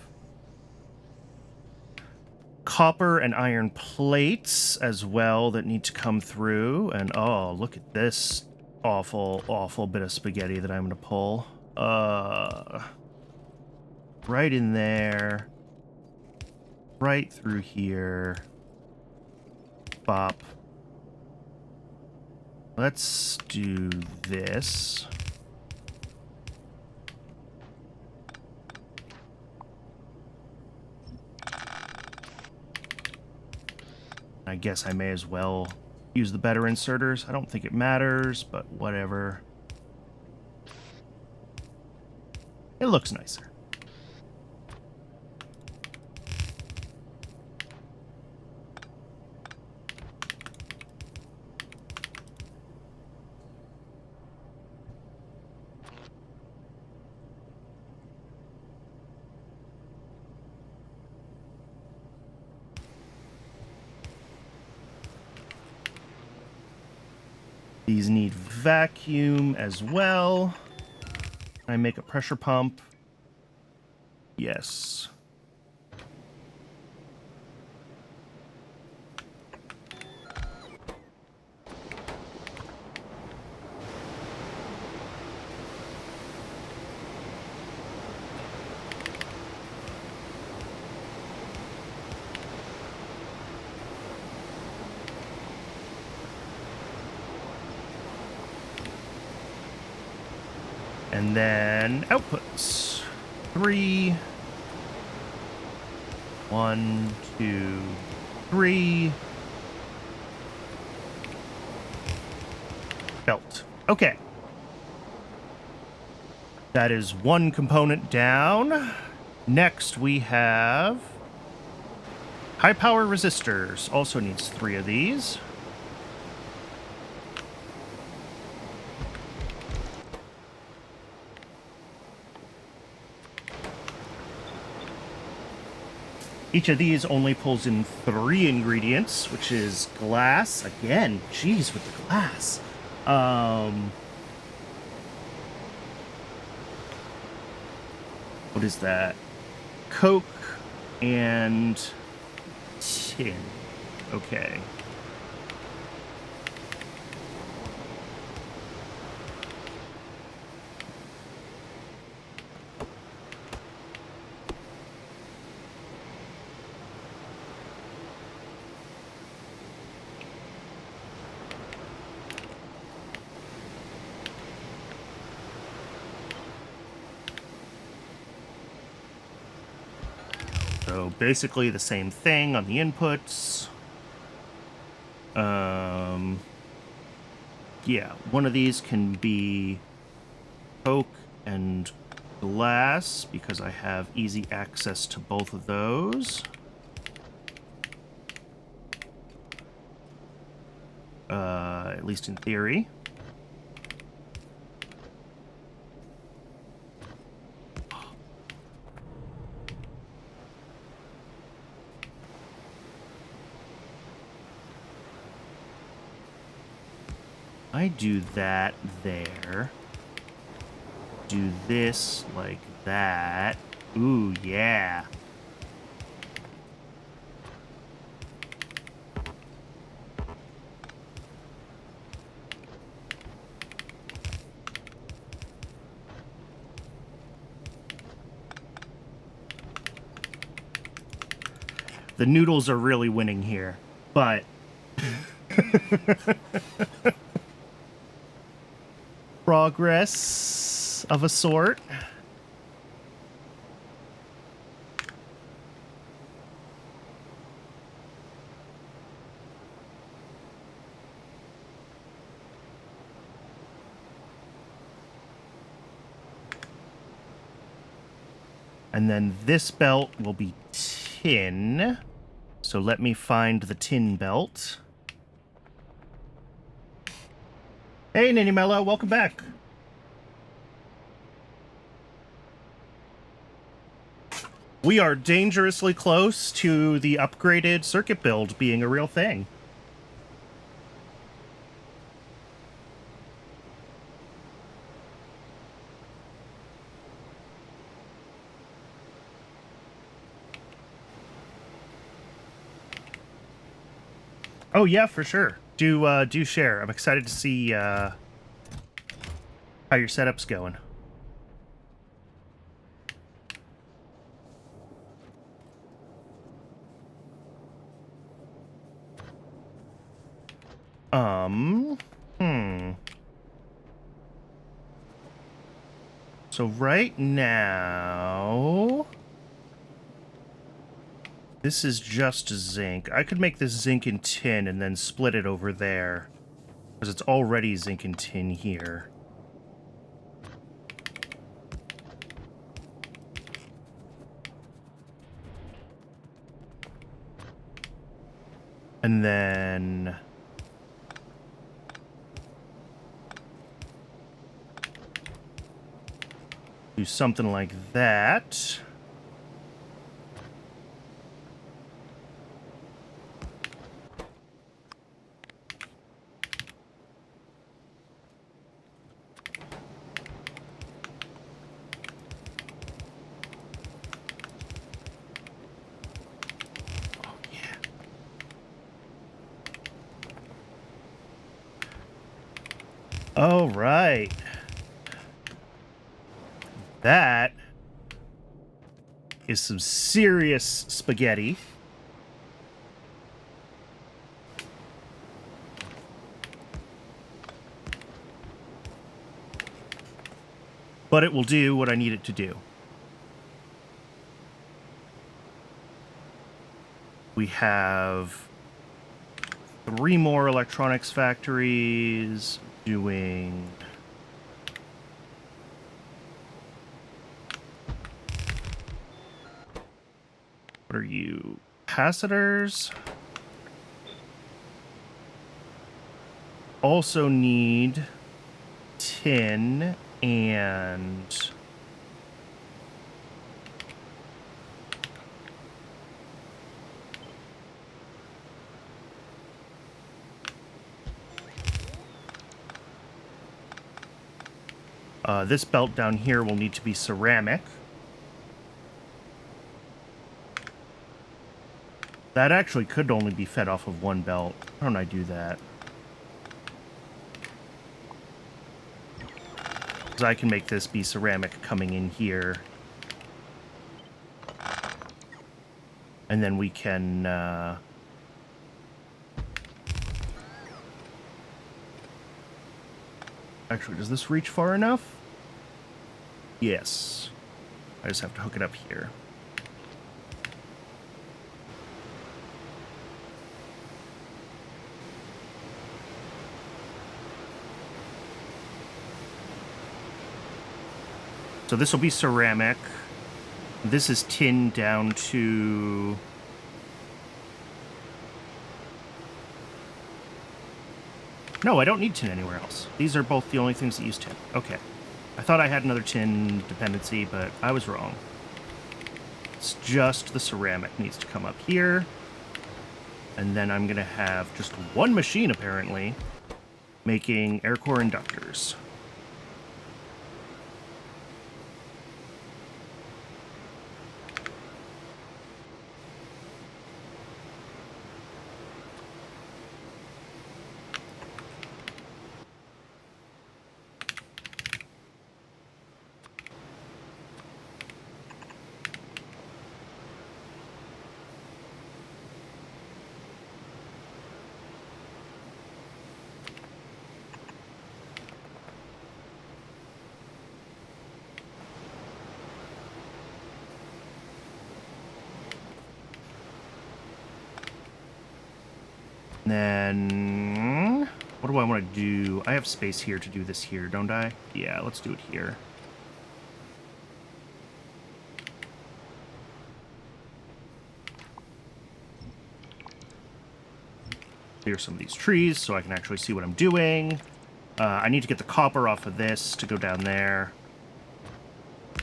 copper and iron plates as well that need to come through. And, oh, look at this awful, awful bit of spaghetti that I'm going to pull. Right in there. Right through here. Bop. Let's do this. I guess I may as well use the better inserters. I don't think it matters, but whatever. It looks nicer. These need vacuum as well. Can I make a pressure pump? Yes. And then outputs. 3. 1, 2, 3. Belt. Okay. That is one component down. Next we have high power resistors. Also needs 3 of these. Each of these only pulls in 3 ingredients, which is glass. Again, jeez, with the glass. What is that? Coke and tin. Okay. So basically the same thing on the inputs. Yeah, one of these can be Coke and glass because I have easy access to both of those. At least in theory. I do that there. Do this like that. Ooh, yeah. The noodles are really winning here, but... progress of a sort. And then this belt will be tin. So let me find the tin belt. Hey, Ninny Mello, welcome back. We are dangerously close to the upgraded circuit build being a real thing. Oh yeah, for sure. Do share. I'm excited to see how your setup's going. So right now, this is just zinc. I could make this zinc and tin and then split it over there, because it's already zinc and tin here. And then... do something like that. Oh, yeah. All right. That is some serious spaghetti. But it will do what I need it to do. We have 3 more electronics factories doing... what are you? Capacitors? Also need tin and... This belt down here will need to be ceramic. That actually could only be fed off of one belt. Why don't I do that? Because I can make this be ceramic coming in here. And then we can... Actually, does this reach far enough? Yes. I just have to hook it up here. So this will be ceramic. This is tin down to... No, I don't need tin anywhere else. These are both the only things that use tin. Okay. I thought I had another tin dependency, but I was wrong. It's just the ceramic needs to come up here. And then I'm going to have just one machine, apparently, making air core inductors. Then, what do I want to do? I have space here to do this here, don't I? Yeah, let's do it here. Clear some of these trees so I can actually see what I'm doing. I need to get the copper off of this to go down there.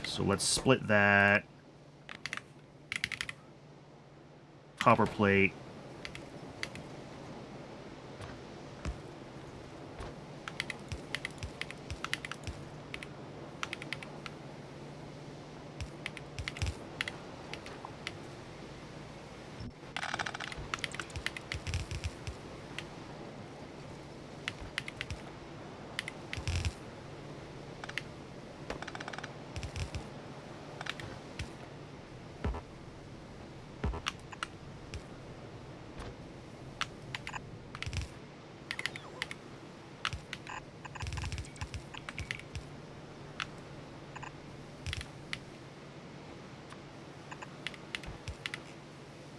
So let's split that. Copper plate.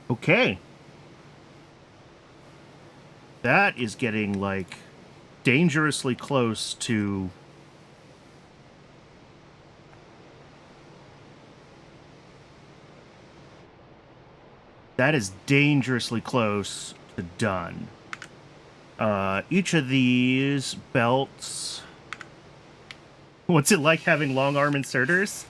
Okay. That is getting, like, dangerously close to... That is dangerously close to done. Each of these belts... What's it like having long arm inserters?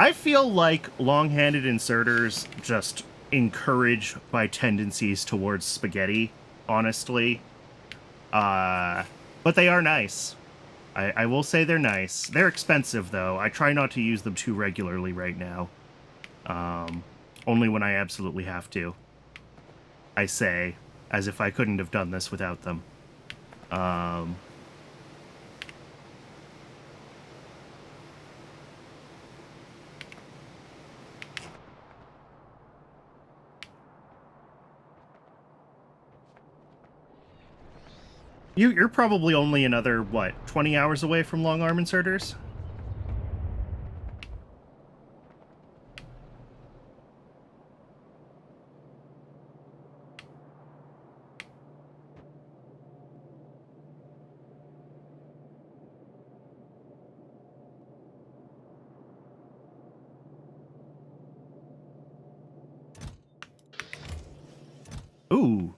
I feel like long-handed inserters just encourage my tendencies towards spaghetti, honestly. But they are nice. I will say they're nice. They're expensive, though. I try not to use them too regularly right now. Only when I absolutely have to. I say, as if I couldn't have done this without them. You're probably only another, what, 20 hours away from long arm inserters? Ooh.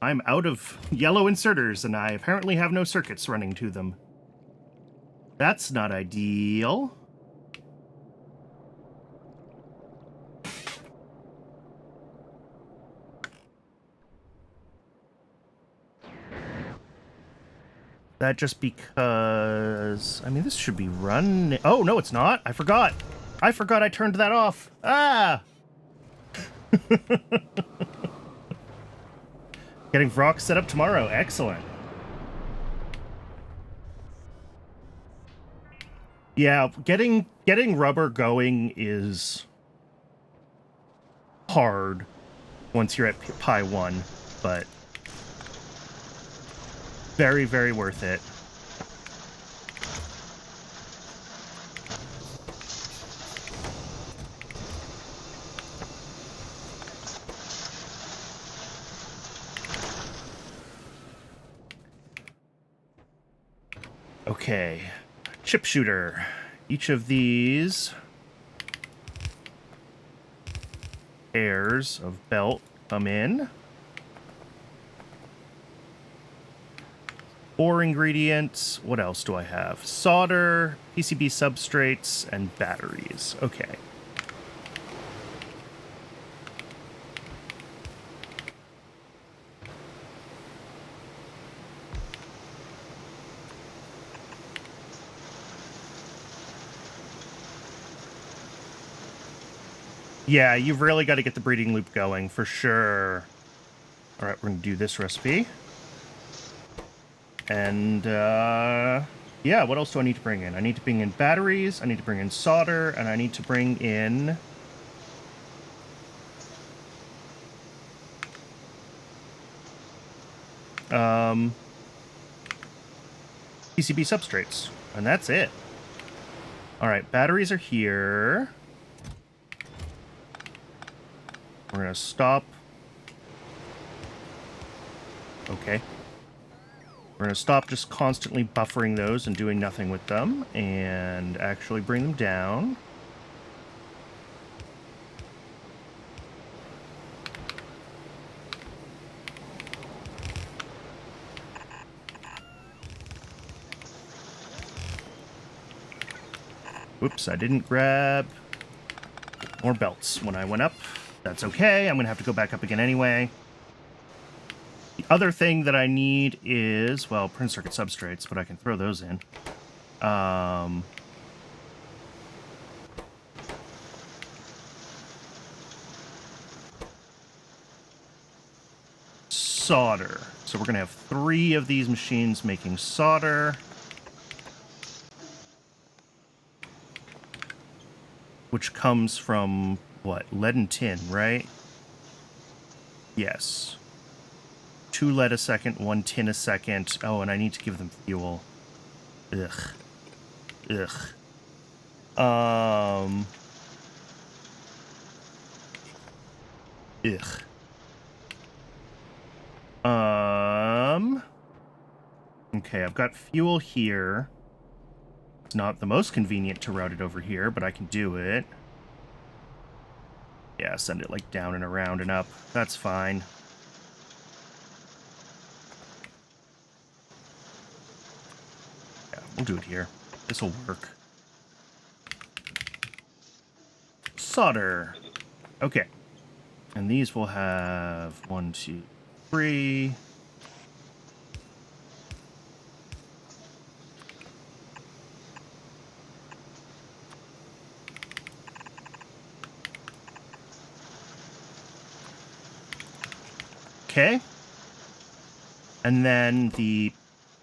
I'm out of yellow inserters, and I apparently have no circuits running to them. That's not ideal. That just because... I mean, this should be run... Oh, no, it's not. I forgot. I forgot I turned that off. Ah! Getting Vrock set up tomorrow. Excellent. Yeah, getting rubber going is hard once you're at Pi 1, but very, very worth it. Okay, chip shooter. Each of these pairs of belt come in. 4 ingredients. What else do I have? Solder, PCB substrates, and batteries. Okay. Yeah, you've really got to get the breeding loop going, for sure. All right, we're going to do this recipe. And, yeah, what else do I need to bring in? I need to bring in batteries, I need to bring in solder, and I need to bring in... PCB substrates. And that's it. All right, batteries are here. We're going to stop. Okay. We're going to stop just constantly buffering those and doing nothing with them, and actually bring them down. Whoops, I didn't grab more belts when I went up. That's okay, I'm going to have to go back up again anyway. The other thing that I need is, well, printed circuit substrates, but I can throw those in. Solder. So we're going to have 3 of these machines making solder. Which comes from, what, lead and tin, right? Yes. 2 lead a second, 1 tin a second. Oh, and I need to give them fuel. Ugh. Ugh. Ugh. Okay, I've got fuel here. It's not the most convenient to route it over here, but I can do it. Yeah, send it like down and around and up. That's fine. Yeah, we'll do it here. This'll work. Solder. Okay. And these will have 1, 2, 3. Okay. And then the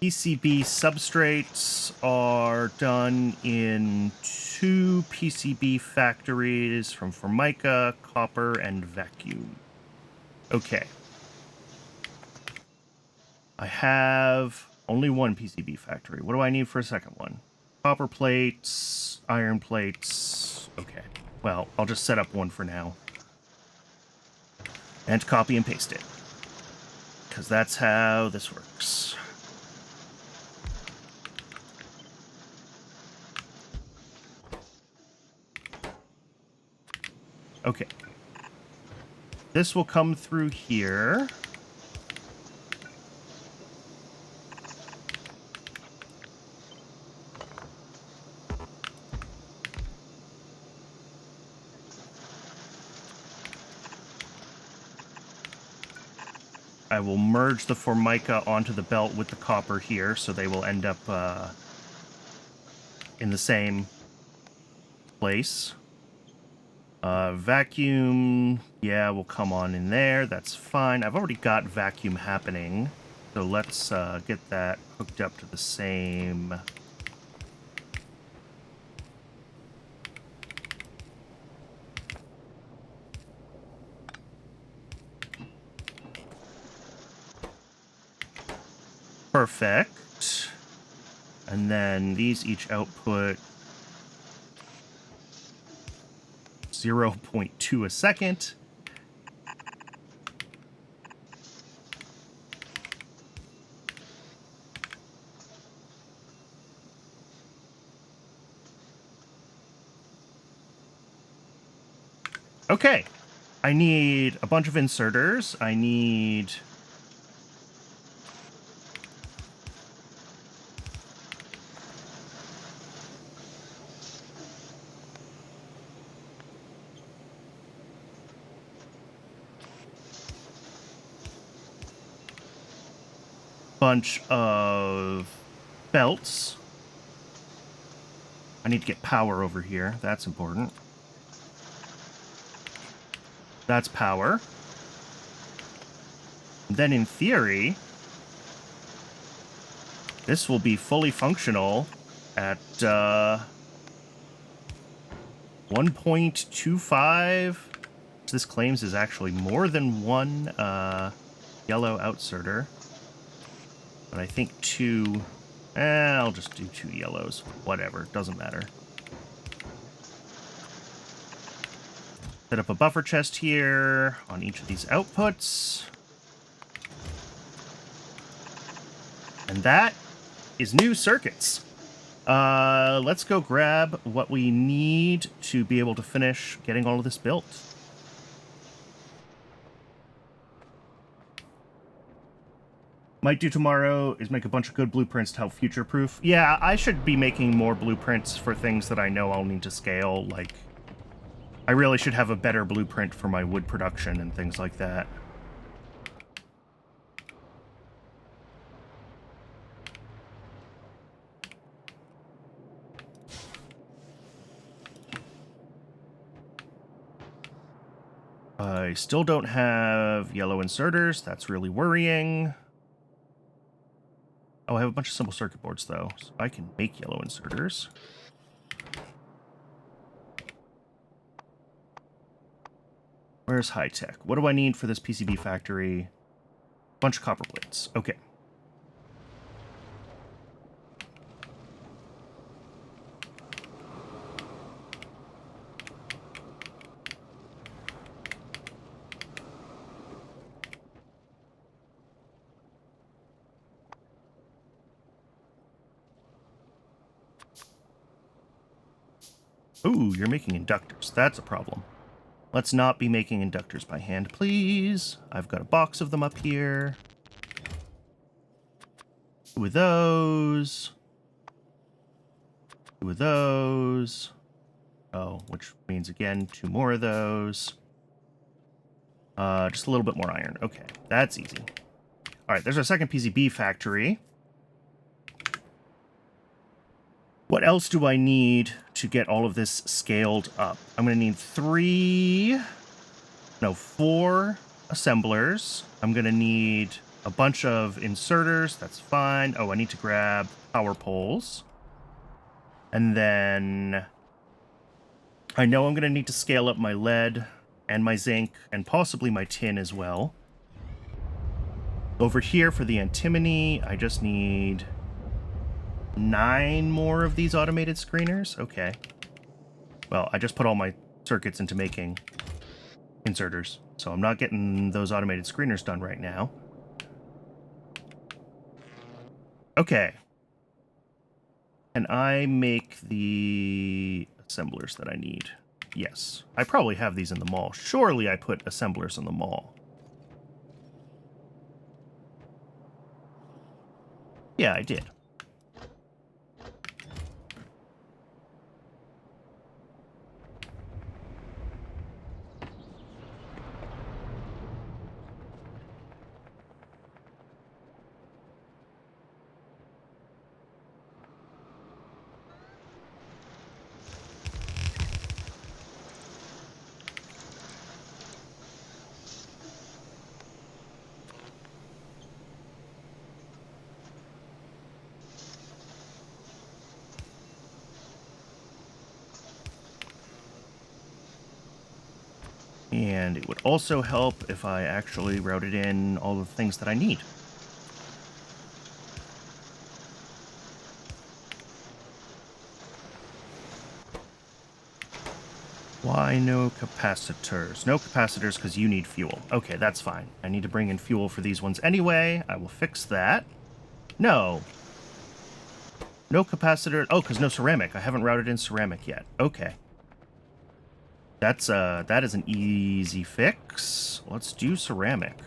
PCB substrates are done in 2 PCB factories from Formica, copper, and vacuum. Okay. I have only 1 PCB factory. What do I need for a second one? Copper plates, iron plates. Okay. Well, I'll just set up one for now. And copy and paste it. Because that's how this works. Okay. This will come through here. I will merge the Formica onto the belt with the copper here, so they will end up in the same place. Vacuum, yeah, will come on in there. That's fine. I've already got vacuum happening, so let's get that hooked up to the same. Perfect. And then these each output 0.2 a second. Okay. I need a bunch of inserters. I need... bunch of belts. I need to get power over here. That's important. That's power. Then in theory, this will be fully functional at 1.25. This claims is actually more than one yellow outserter. But I think 2... I'll just do 2 yellows. Whatever, doesn't matter. Set up a buffer chest here on each of these outputs. And that is new circuits. Let's go grab what we need to be able to finish getting all of this built. Might do tomorrow is make a bunch of good blueprints to help future-proof. Yeah, I should be making more blueprints for things that I know I'll need to scale. Like, I really should have a better blueprint for my wood production and things like that. I still don't have yellow inserters. That's really worrying. Oh, I have a bunch of simple circuit boards, though, so I can make yellow inserters. Where's high tech? What do I need for this PCB factory? Bunch of copper plates. Okay. Ooh, you're making inductors. That's a problem. Let's not be making inductors by hand, please. I've got a box of them up here. 2 of those. 2 of those. Oh, which means, again, 2 more of those. Just a little bit more iron. Okay, that's easy. All right, there's our second PCB factory. What else do I need to get all of this scaled up? I'm going to need 4 assemblers. I'm going to need a bunch of inserters. That's fine. Oh, I need to grab power poles. And then I know I'm going to need to scale up my lead and my zinc and possibly my tin as well. Over here for the antimony, I just need 9 more of these automated screeners. Okay. Well, I just put all my circuits into making inserters, so I'm not getting those automated screeners done right now. Okay. Can I make the assemblers that I need? Yes. I probably have these in the mall. Surely I put assemblers in the mall. Yeah, I did. And it would also help if I actually routed in all the things that I need. Why no capacitors? No capacitors because you need fuel. Okay, that's fine. I need to bring in fuel for these ones anyway. I will fix that. No. No capacitor. Oh, because no ceramic. I haven't routed in ceramic yet. Okay. That is an easy fix. Let's do ceramic.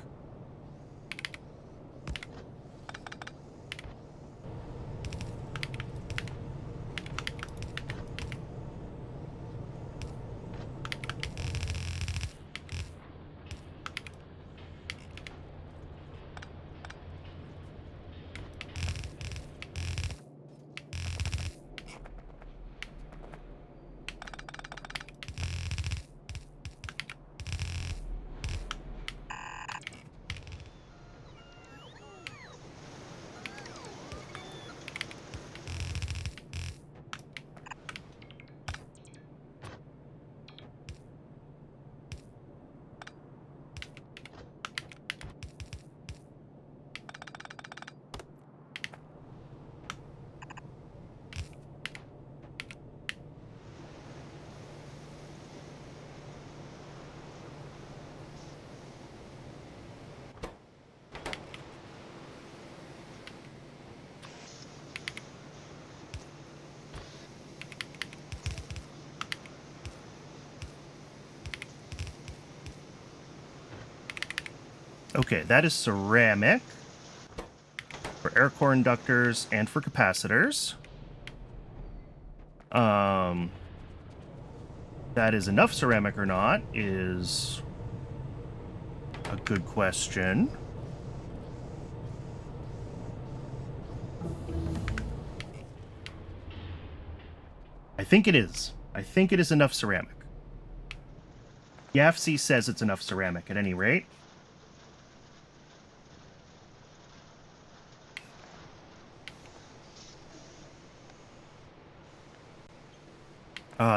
Okay, that is ceramic for air core inductors and for capacitors. That is enough ceramic or not is a good question. I think it is. I think it is enough ceramic. YAFC says it's enough ceramic at any rate.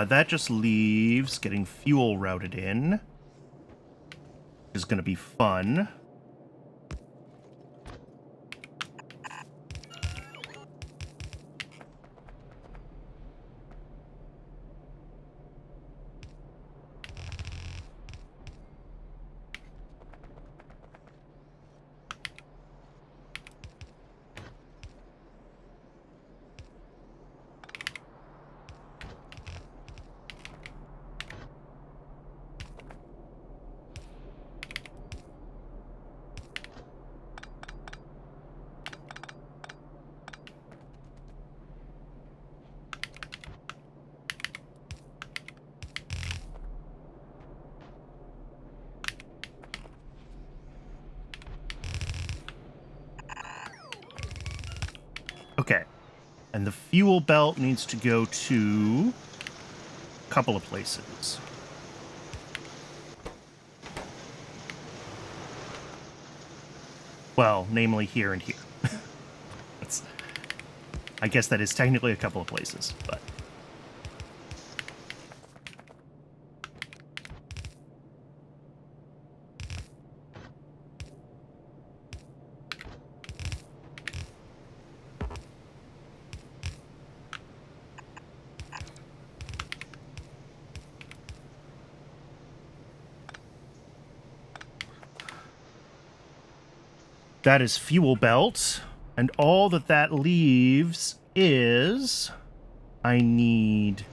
That just leaves getting fuel routed in, which is going to be fun. Okay, and the fuel belt needs to go to a couple of places. Well, namely here and here. I guess that is technically a couple of places, but... that is fuel belt, and all that leaves is I need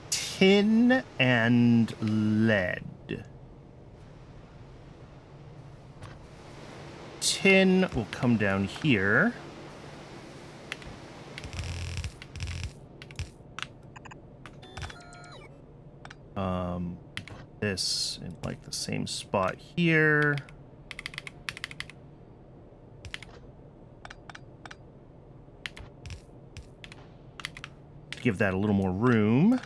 tin and lead. Tin will come down here. This in like the same spot here. Give that a little more room.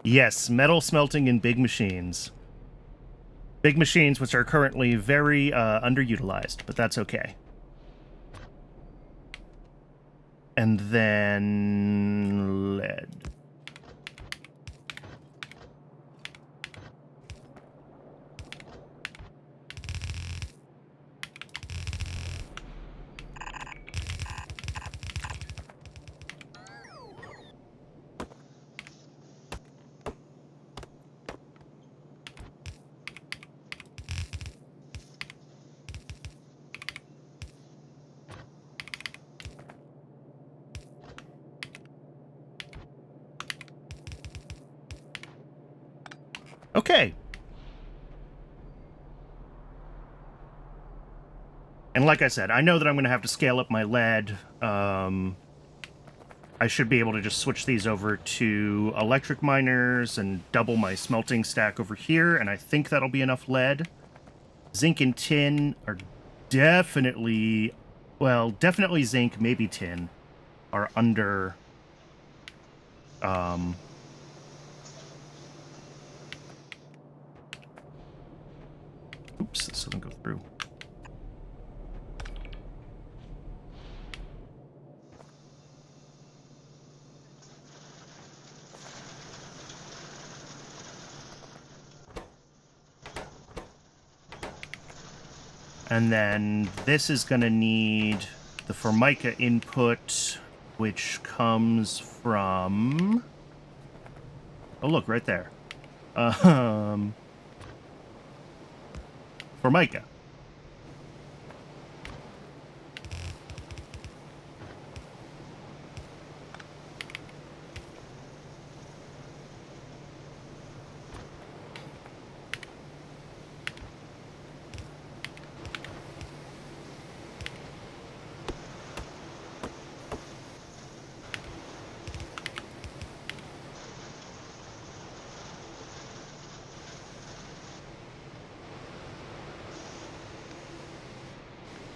Yes, metal smelting in big machines. Big machines, which are currently very underutilized, but that's okay. And then lead. Okay. And like I said, I know that I'm going to have to scale up my lead. I should be able to just switch these over to electric miners and double my smelting stack over here, and I think that'll be enough lead. Zinc and tin are definitely... Well, definitely zinc, maybe tin, are under... Oops, this doesn't go through. And then this is going to need the Formica input, which comes from... Oh, look, right there. Formica.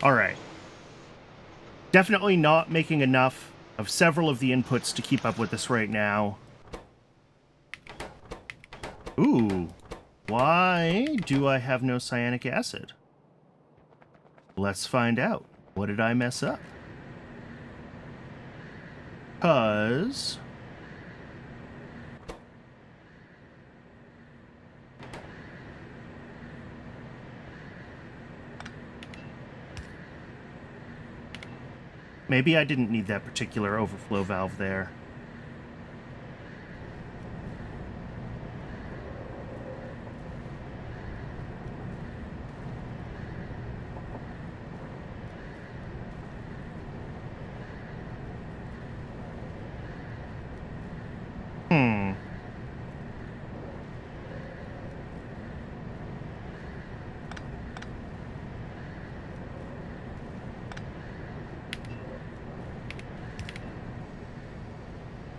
All right. Definitely not making enough of several of the inputs to keep up with this right now. Ooh. Why do I have no cyanic acid? Let's find out. What did I mess up? 'Cause... maybe I didn't need that particular overflow valve there.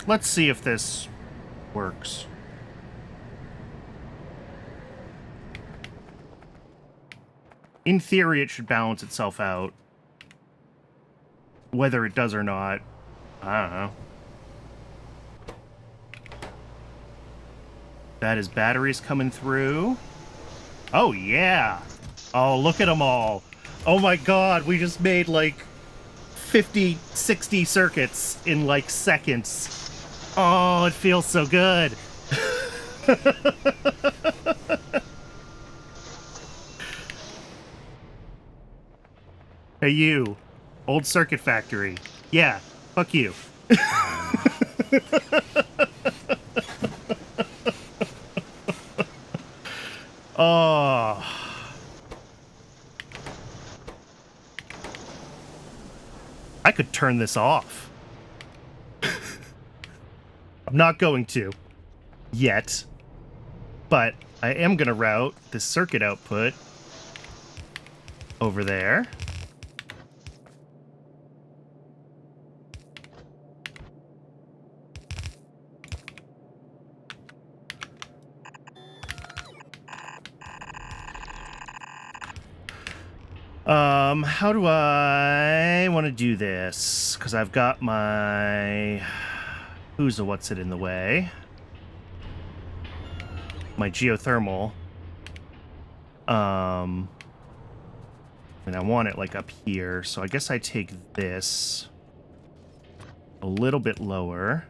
Let's see if this works. In theory, it should balance itself out. Whether it does or not, I don't know. That is batteries coming through. Oh, yeah. Oh, look at them all. Oh my god, we just made like 50, 60 circuits in like seconds. Oh, it feels so good. Hey, you. Old Circuit Factory. Yeah, fuck you. Oh. I could turn this off. I'm not going to. Yet. But I am going to route the circuit output over there. How do I want to do this? Because I've got my... who's a what's it in the way? My geothermal. And I want it like up here, so I guess I take this a little bit lower.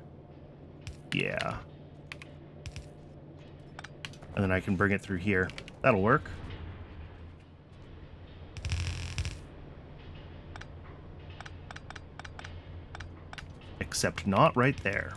Yeah. And then I can bring it through here. That'll work. Except not right there.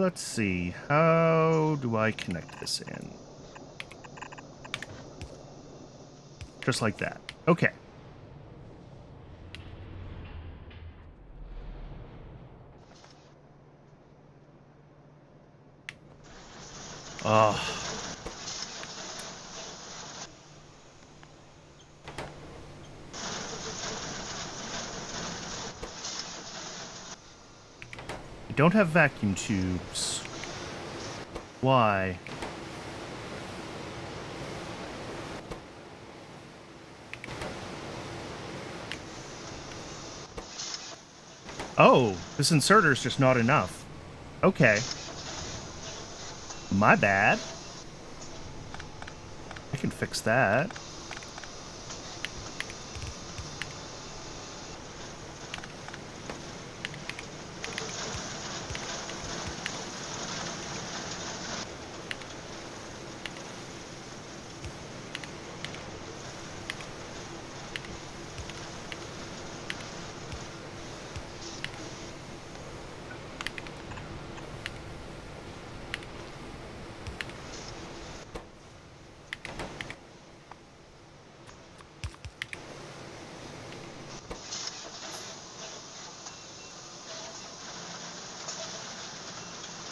Let's see. How do I connect this in? Just like that. Okay. Oh. I don't have vacuum tubes. Why? Oh, this inserter is just not enough. Okay. My bad. I can fix that.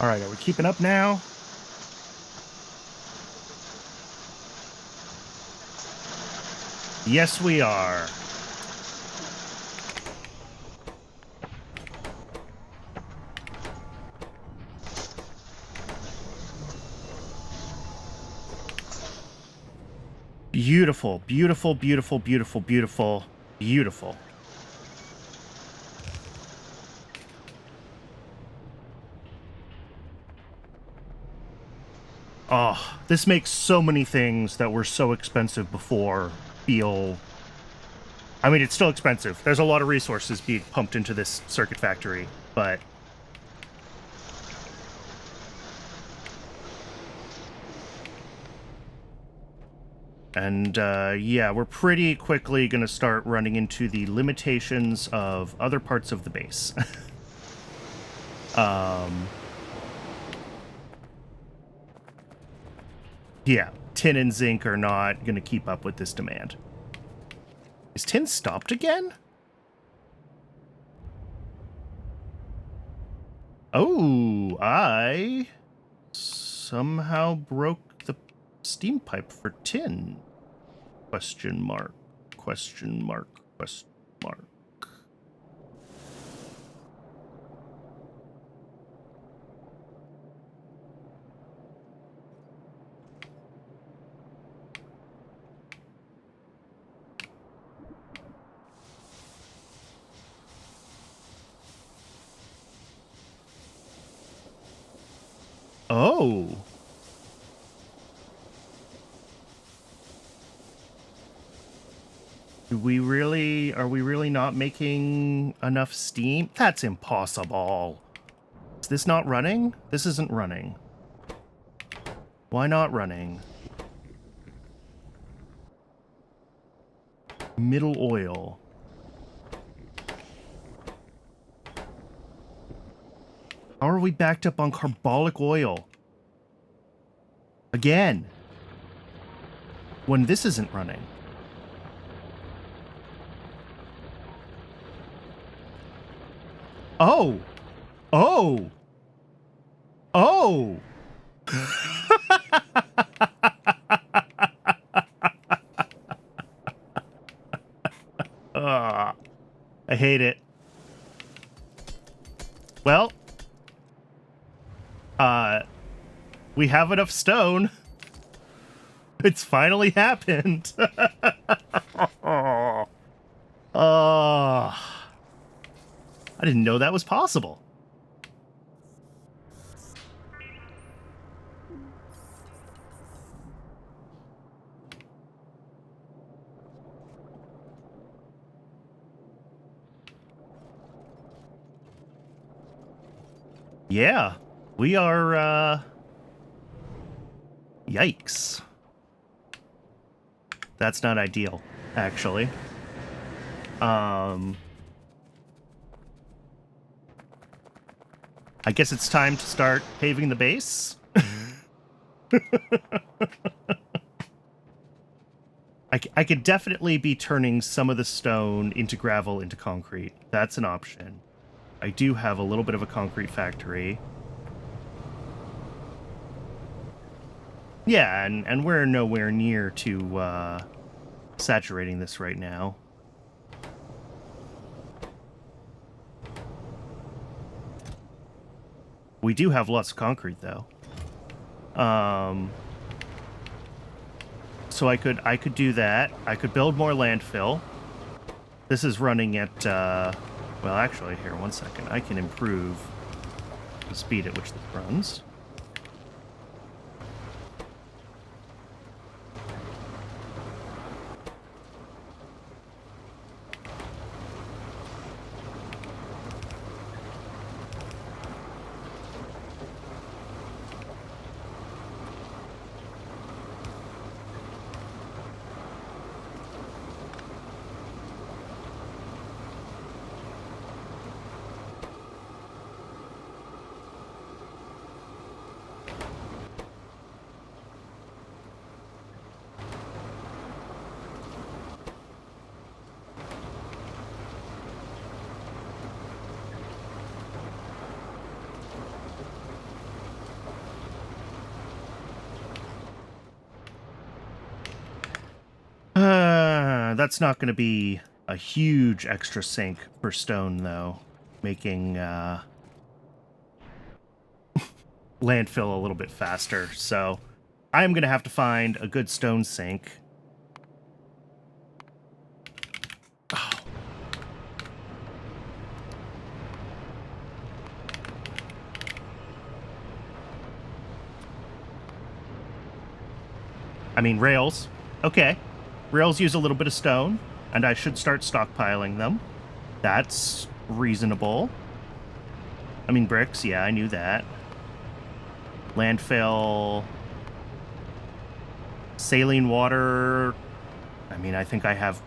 All right, are we keeping up now? Yes, we are. Beautiful, beautiful, beautiful, beautiful, beautiful, beautiful. Oh, this makes so many things that were so expensive before feel... I mean, it's still expensive. There's a lot of resources being pumped into this circuit factory, but... And, yeah, we're pretty quickly going to start running into the limitations of other parts of the base. Yeah, tin and zinc are not going to keep up with this demand. Is tin stopped again? Oh, I somehow broke the steam pipe for tin. Question mark, question mark, question mark. Oh. Are we really not making enough steam? That's impossible. Is this not running? This isn't running. Why not running? Middle oil. How are we backed up on carbolic oil? Again. When this isn't running. Oh! Oh! Oh! I hate it. Well, we have enough stone. It's finally happened. Oh, I didn't know that was possible. Yeah, we are, yikes. That's not ideal, actually. I guess it's time to start paving the base. I could definitely be turning some of the stone into gravel into concrete. That's an option. I do have a little bit of a concrete factory. Yeah, and we're nowhere near to saturating this right now. We do have lots of concrete, though. So I could do that. I could build more landfill. This is running at, well, actually, here, one second. I can improve the speed at which this runs. That's not going to be a huge extra sink for stone, though, making landfill a little bit faster. So I'm going to have to find a good stone sink. Oh. I mean, rails. Okay. Rails use a little bit of stone, and I should start stockpiling them. That's reasonable. I mean, bricks, yeah, I knew that. Landfill. Saline water. I mean, I think I have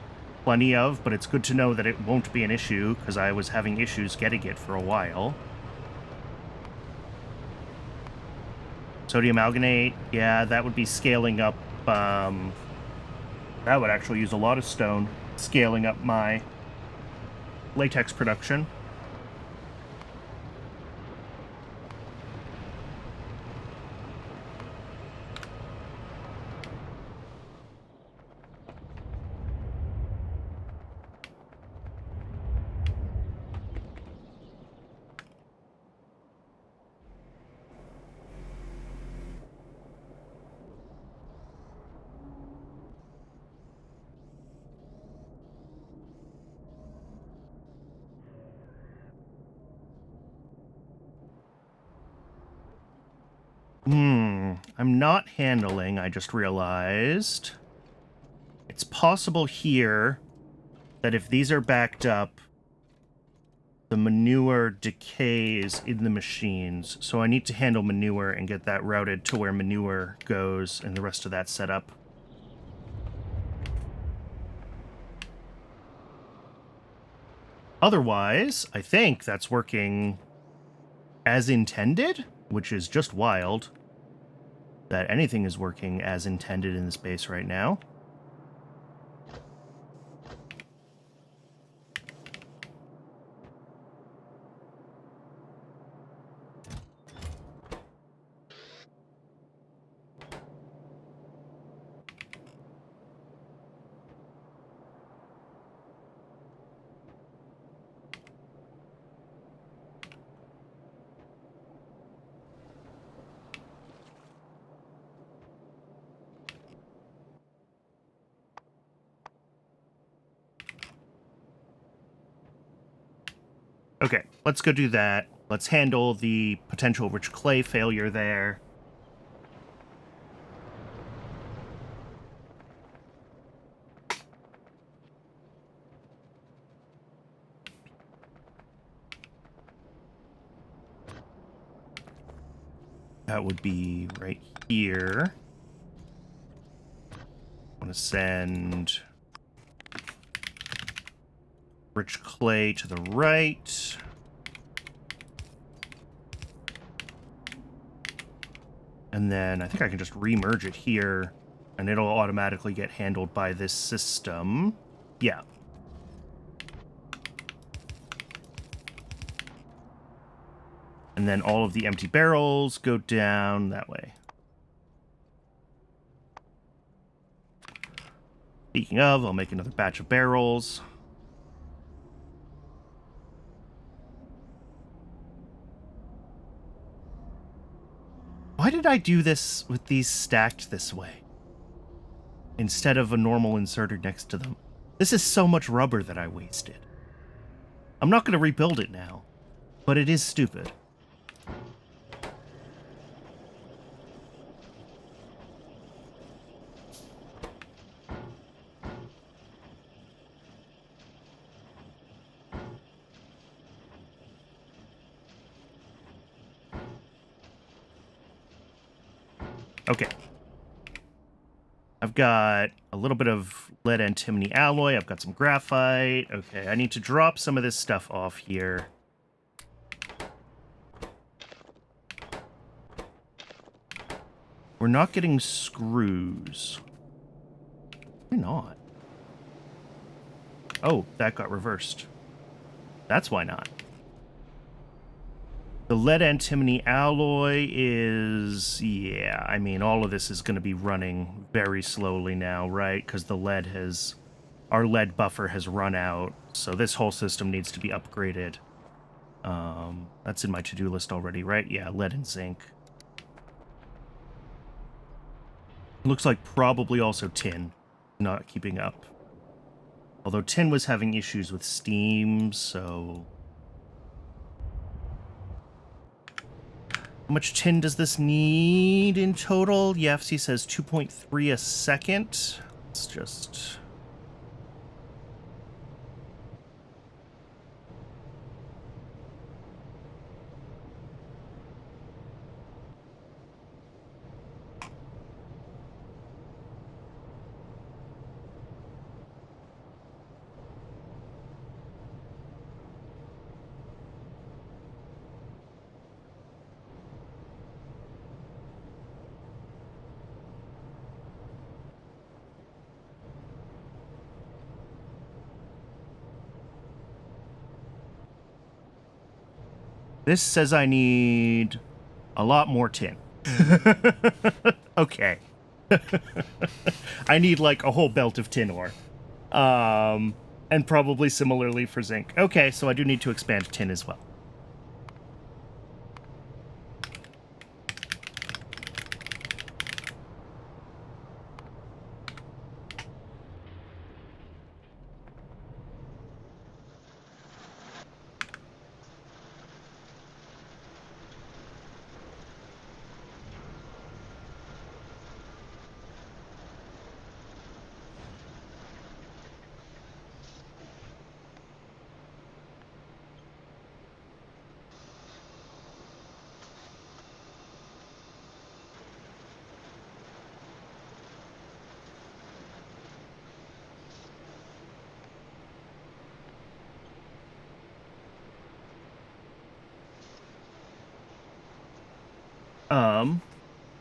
plenty of, but it's good to know that it won't be an issue, because I was having issues getting it for a while. Sodium alginate, yeah, that would be scaling up, that would actually use a lot of stone, scaling up my latex production. I'm not handling, I just realized. It's possible here that if these are backed up, the manure decays in the machines. So I need to handle manure and get that routed to where manure goes and the rest of that set up. Otherwise, I think that's working as intended, which is just wild that anything is working as intended in the space right now. Okay, let's go do that. Let's handle the potential rich clay failure there. That would be right here. I want to send rich clay to the right. And then I think I can just remerge it here, and it'll automatically get handled by this system. Yeah. And then all of the empty barrels go down that way. Speaking of, I'll make another batch of barrels. Why did I do this with these stacked this way, instead of a normal inserted next to them? This is so much rubber that I wasted. I'm not going to rebuild it now, but it is stupid. Okay. I've got a little bit of lead antimony alloy. I've got some graphite. Okay, I need to drop some of this stuff off here. We're not getting screws. Why not? Oh, that got reversed. That's why not. The lead antimony alloy is... yeah, I mean, all of this is going to be running very slowly now, right? Because the lead has... our lead buffer has run out, so this whole system needs to be upgraded. That's in my to-do list already, right? Yeah, lead and zinc. Looks like probably also tin not keeping up. Although tin was having issues with Steam, so... how much tin does this need in total? The FC says 2.3 a second. It's just... this says I need a lot more tin. Okay. I need like a whole belt of tin ore. And probably similarly for zinc. Okay, so I do need to expand tin as well.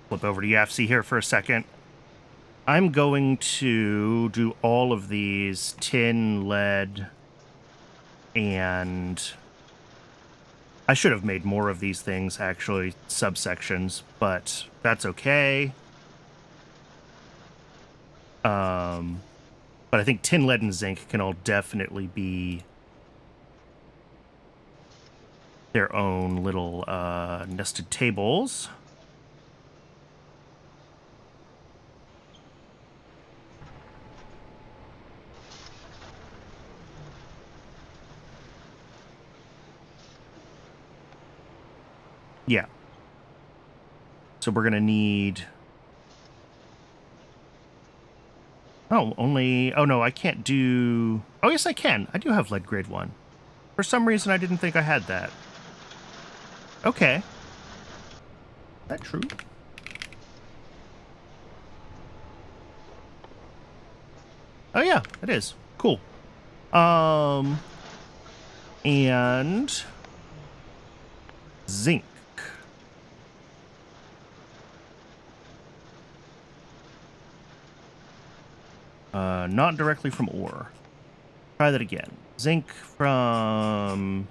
Flip over to YAFC here for a second. I'm going to do all of these tin, lead, and I should have made more of these things, actually, subsections, but that's okay. But I think tin, lead, and zinc can all definitely be their own little nested tables. Yeah. So we're going to need... Oh, only... Oh, no, I can't do... Oh, yes, I can. I do have lead grade 1. For some reason, I didn't think I had that. Okay. Is that true? Oh, yeah, it is. Cool. And... zinc. Not directly from ore. Try that again. Zinc from...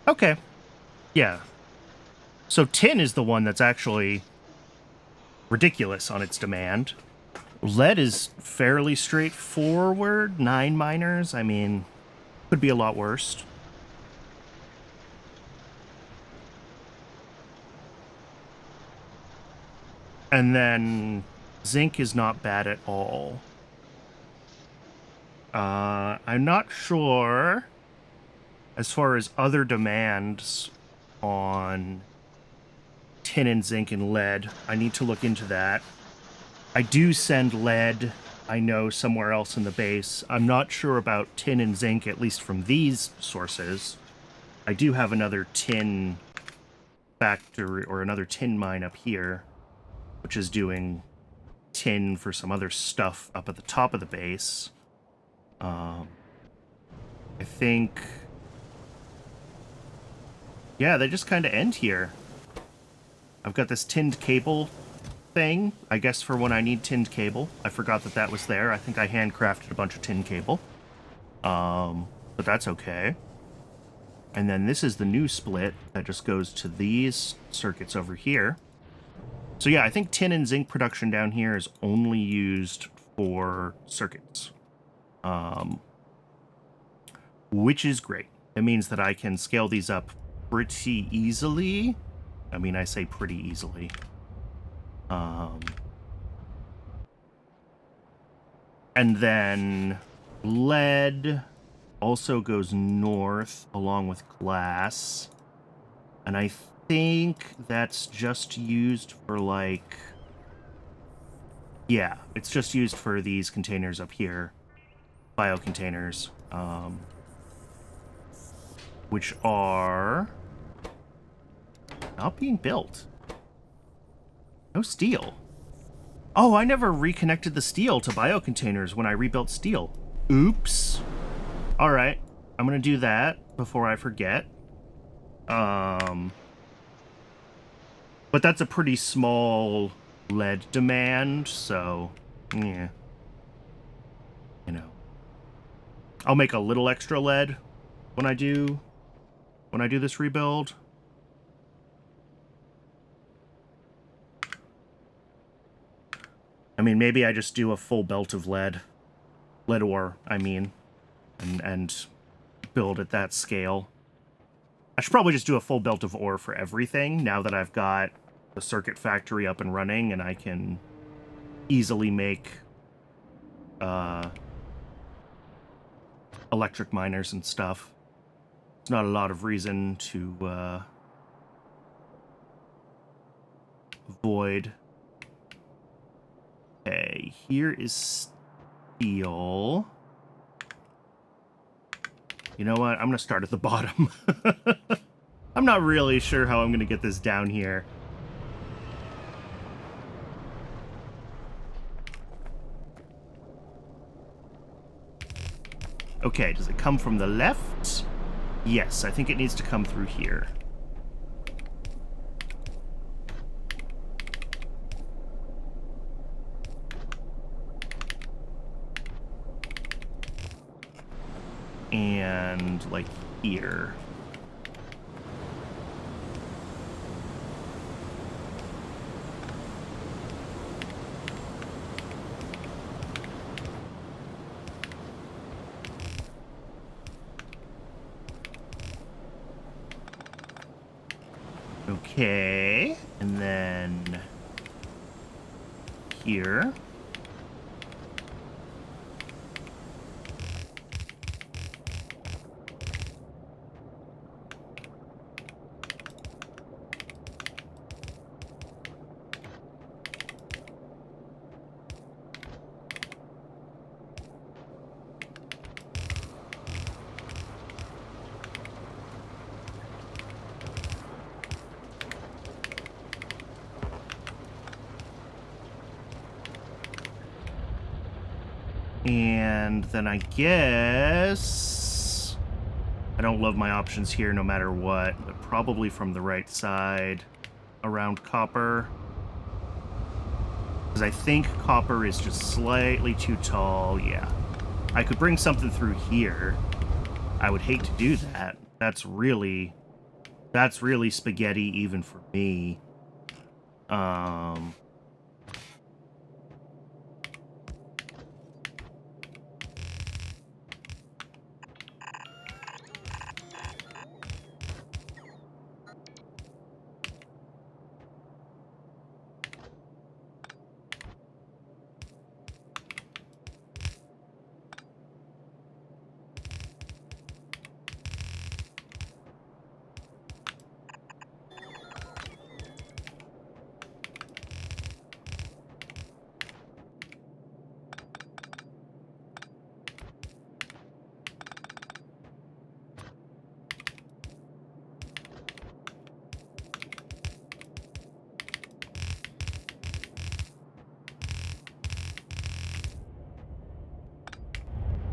Okay. Yeah. So tin is the one that's actually ridiculous on its demand. Lead is fairly straightforward. 9 miners. I mean, could be a lot worse. And then zinc is not bad at all. I'm not sure as far as other demands on tin and zinc and lead. I need to look into that. I do send lead, I know, somewhere else in the base. I'm not sure about tin and zinc, at least from these sources. I do have another tin factory, or another tin mine up here, which is doing tin for some other stuff up at the top of the base. I think... Yeah, they just kind of end here. I've got this tinned cable thing, I guess for when I need tinned cable. I forgot that that was there. I think I handcrafted a bunch of tin cable. But that's okay. And then this is the new split that just goes to these circuits over here. So yeah, I think tin and zinc production down here is only used for circuits. Which is great. It means that I can scale these up pretty easily. I mean, I say pretty easily. And then lead also goes north along with glass. And I think that's just used for, like... Yeah, it's just used for these containers up here. Biocontainers. Which are not being built. No steel. Oh, I never reconnected the steel to biocontainers when I rebuilt steel. Oops. All right, I'm gonna do that before I forget. But that's a pretty small lead demand, so yeah. You know, I'll make a little extra lead when I do this rebuild. I mean, maybe I just do a full belt of lead ore, I mean, and build at that scale. I should probably just do a full belt of ore for everything now that I've got the circuit factory up and running and I can easily make electric miners and stuff. It's not a lot of reason to avoid. Okay, here is steel. You know what? I'm going to start at the bottom. I'm not really sure how I'm going to get this down here. Okay, does it come from the left? Yes, I think it needs to come through here. And, like, here. Okay. And then here. And then I guess I don't love my options here no matter what, but probably from the right side around copper. Because I think copper is just slightly too tall. Yeah. I could bring something through here. I would hate to do that. That's really spaghetti even for me.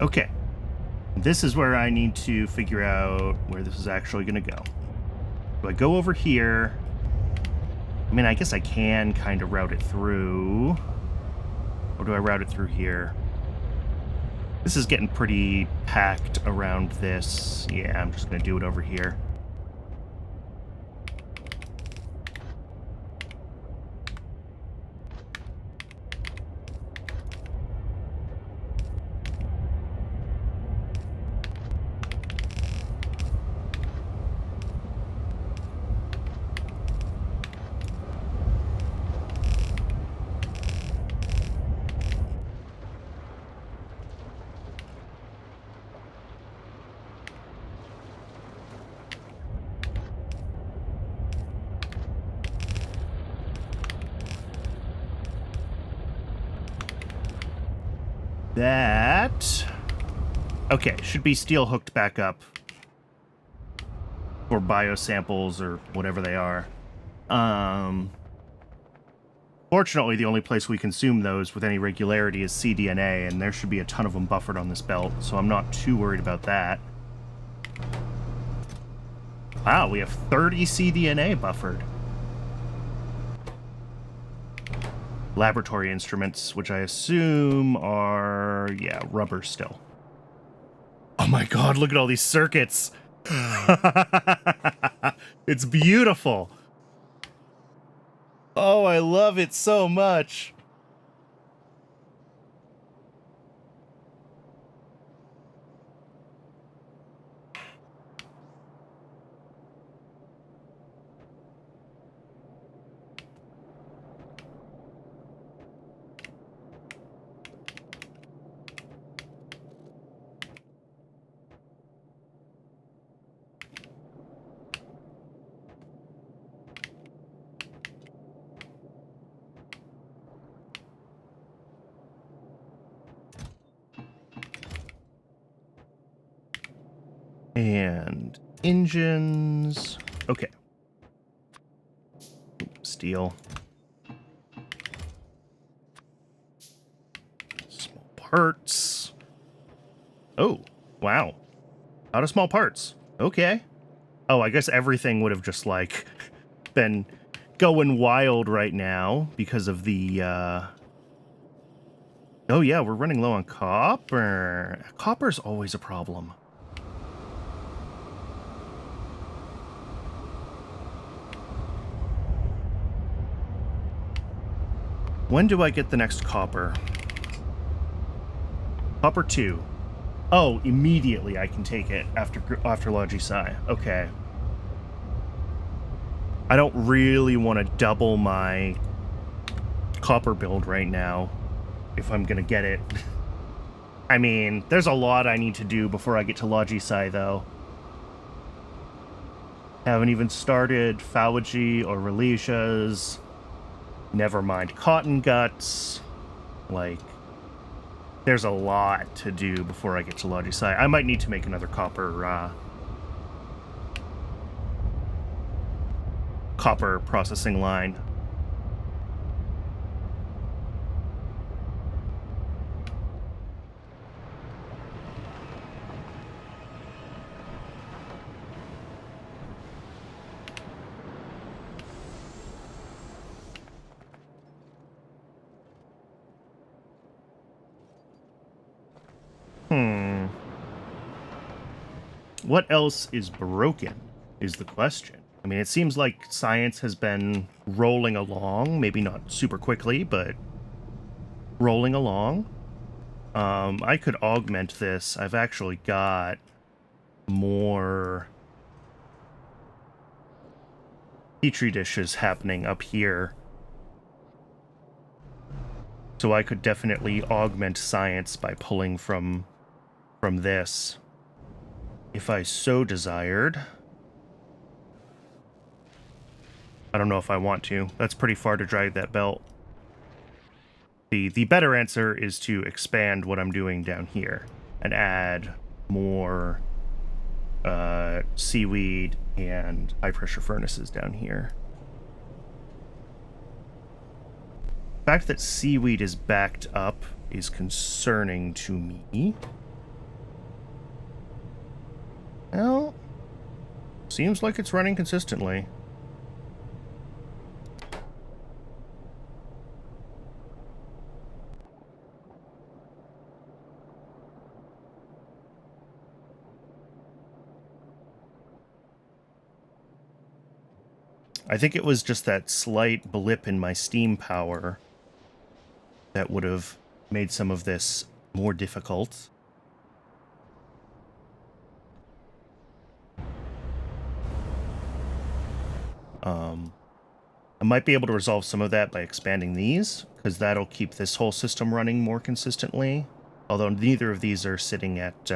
Okay. This is where I need to figure out where this is actually going to go. Do I go over here? I mean, I guess I can kind of route it through. Or do I route it through here? This is getting pretty packed around this. Yeah, I'm just going to do it over here. That... Okay, should be steel hooked back up. For biosamples or whatever they are. Fortunately, the only place we consume those with any regularity is cDNA, and there should be a ton of them buffered on this belt, so I'm not too worried about that. Wow, we have 30 cDNA buffered. Laboratory instruments, which I assume are, yeah, rubber still. Oh my god, look at all these circuits! It's beautiful! Oh, I love it so much! And engines. Okay. Steel. Small parts. Oh, wow. Out of small parts. Okay. Oh, I guess everything would have just, like, been going wild right now because of the, Oh, yeah, we're running low on copper. Copper's always a problem. When do I get the next copper? Copper 2. Oh, immediately I can take it after Logi Psi. Okay. I don't really want to double my copper build right now if I'm going to get it. I mean, there's a lot I need to do before I get to Logisai, though. Haven't even started Phalangy or Relisias. Never mind Cotton Guts. Like, there's a lot to do before I get to Logisai. I might need to make another copper processing line. What else is broken is the question. I mean, it seems like science has been rolling along, maybe not super quickly, but rolling along. I could augment this. I've actually got more petri dishes happening up here. So I could definitely augment science by pulling from this, if I so desired. I don't know if I want to. That's pretty far to drag that belt. The better answer is to expand what I'm doing down here and add more seaweed and high-pressure furnaces down here. The fact that seaweed is backed up is concerning to me. Well, seems like it's running consistently. I think it was just that slight blip in my steam power that would have made some of this more difficult. I might be able to resolve some of that by expanding these, because that'll keep this whole system running more consistently. Although neither of these are sitting at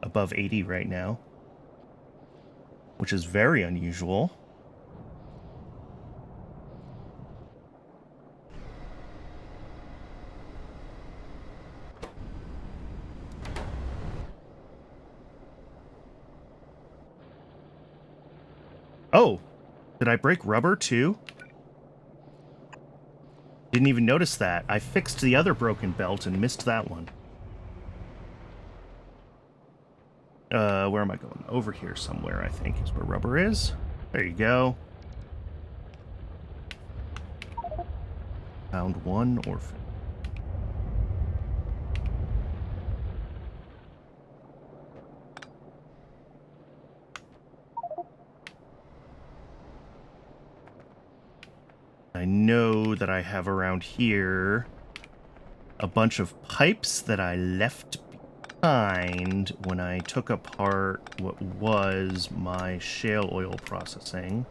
above 80 right now, which is very unusual. Oh, did I break rubber too? Didn't even notice that. I fixed the other broken belt and missed that one. Where am I going? Over here somewhere, I think, is where rubber is. There you go. Found one orphan. I know that I have around here a bunch of pipes that I left behind when I took apart what was my shale oil processing.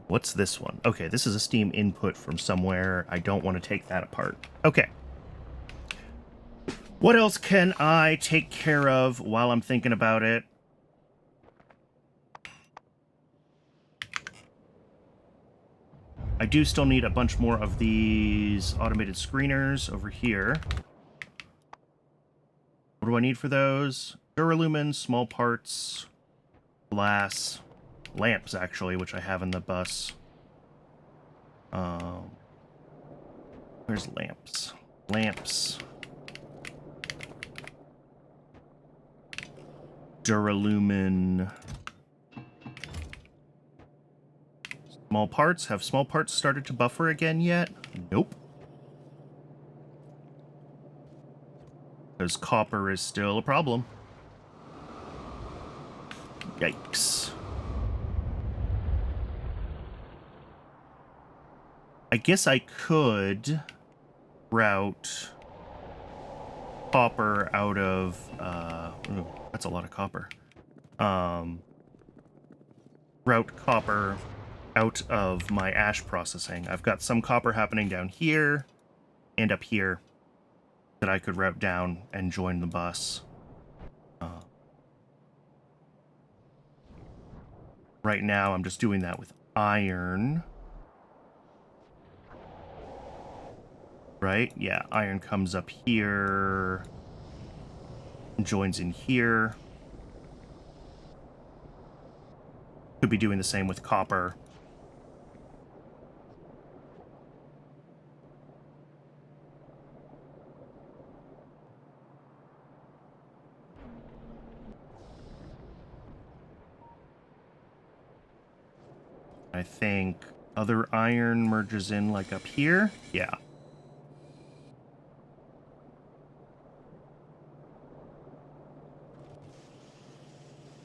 What's this one? Okay, this is a steam input from somewhere. I don't want to take that apart. Okay. What else can I take care of while I'm thinking about it? I do still need a bunch more of these automated screeners over here. What do I need for those? Duralumin, small parts, glass, lamps, actually, which I have in the bus. Where's lamps? Lamps. Duralumin. Small parts. Have small parts started to buffer again yet? Nope. Because copper is still a problem. Yikes. I guess I could route copper out of... ooh, that's a lot of copper. Route copper out of my ash processing. I've got some copper happening down here and up here that I could route down and join the bus. Right now, I'm just doing that with iron. Right? Yeah, iron comes up here, joins in here. Could be doing the same with copper. I think other iron merges in like up here. Yeah.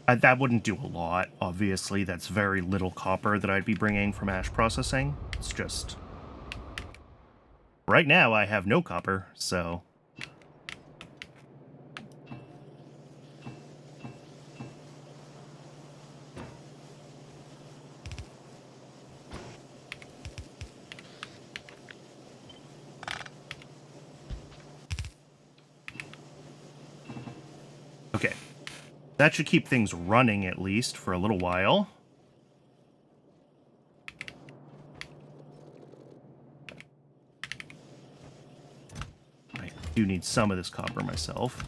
That wouldn't do a lot, obviously. That's very little copper that I'd be bringing from ash processing. It's just... right now, I have no copper, so... okay. That should keep things running, at least, for a little while. I do need some of this copper myself.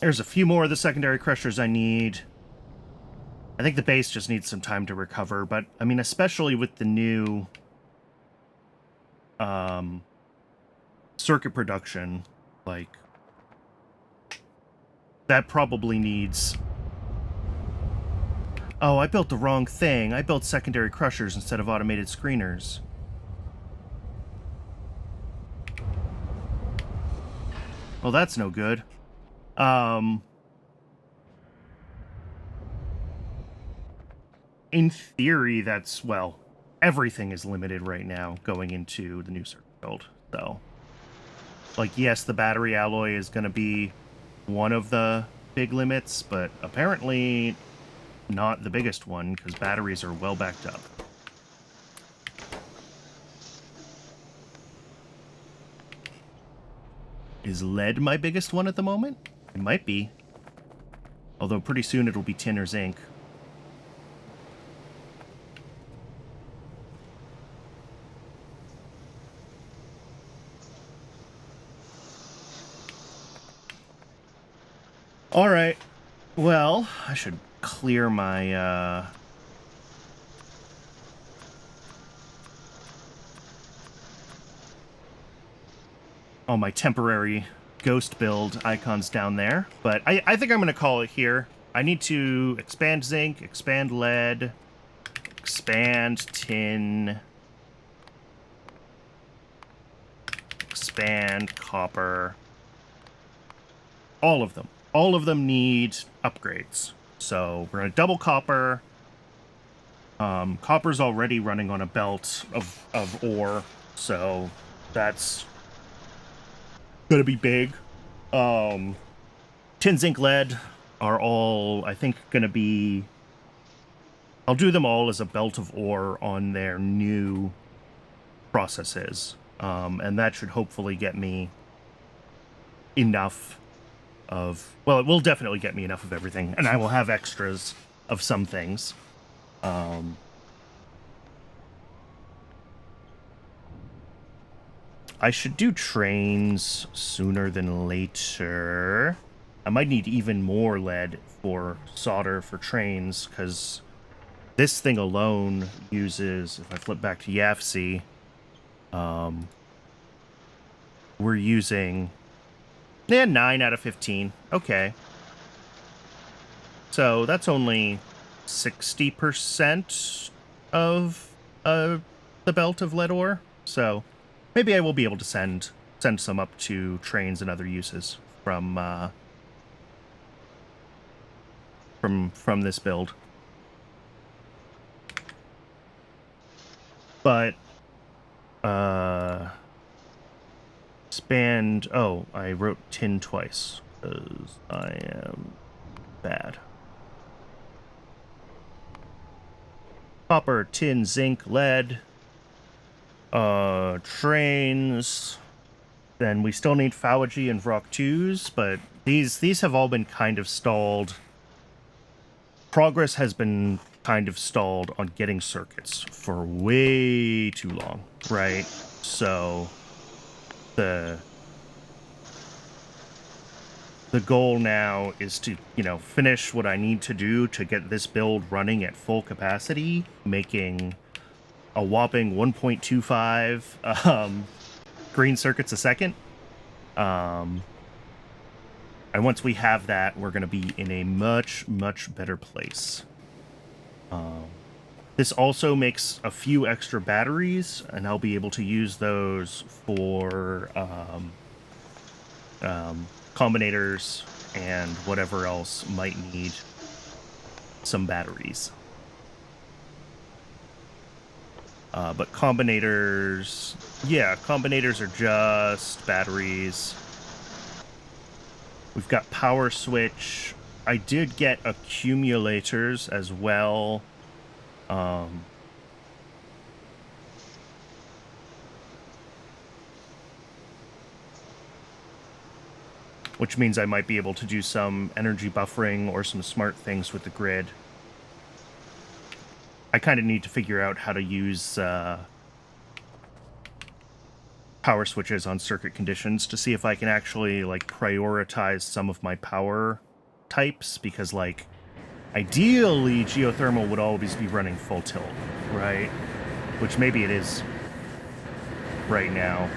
There's a few more of the secondary crushers I need. I think the base just needs some time to recover, but, I mean, especially with the new circuit production, like, that probably needs... oh, I built the wrong thing. I built secondary crushers instead of automated screeners. Well, that's no good. In theory, that's, well, everything is limited right now going into the new circuit build, so... like, yes, the battery alloy is going to be one of the big limits, but apparently not the biggest one, because batteries are well backed up. Is lead my biggest one at the moment? It might be. Although pretty soon it'll be tin or zinc. Alright. Well, I should clear my, all my temporary ghost build icons down there. But I think I'm going to call it here. I need to expand zinc, expand lead, expand tin, expand copper. All of them. All of them need upgrades. So we're going to double copper. Copper's already running on a belt of ore, so that's going to be big. Tin, zinc, lead are all, I think, going to be... I'll do them all as a belt of ore on their new processes. And that should hopefully get me enough of... Well, it will definitely get me enough of everything, and I will have extras of some things. I should do trains sooner than later. I might need even more lead for solder for trains, because this thing alone uses, if I flip back to YAFC, we're using 9 out of 15. Okay. So that's only 60% of the belt of lead ore. So maybe I will be able to send some up to trains and other uses from this build. But expand. Oh, I wrote tin twice because I am bad. Copper, tin, zinc, lead. Trains. Then we still need Phawagy and Vrock 2s, but these have all been kind of stalled. Progress has been kind of stalled on getting circuits for way too long, right? So the goal now is to, finish what I need to do to get this build running at full capacity, making a whopping 1.25 green circuits a second. And once we have that, we're going to be in a much, much better place. This also makes a few extra batteries, and I'll be able to use those for combinators and whatever else might need some batteries. But combinators, combinators are just batteries. We've got power switch. I did get accumulators as well. Which means I might be able to do some energy buffering or some smart things with the grid. I kind of need to figure out how to use power switches on circuit conditions to see if I can actually prioritize some of my power types, because ideally geothermal would always be running full tilt, right? Which maybe it is right now.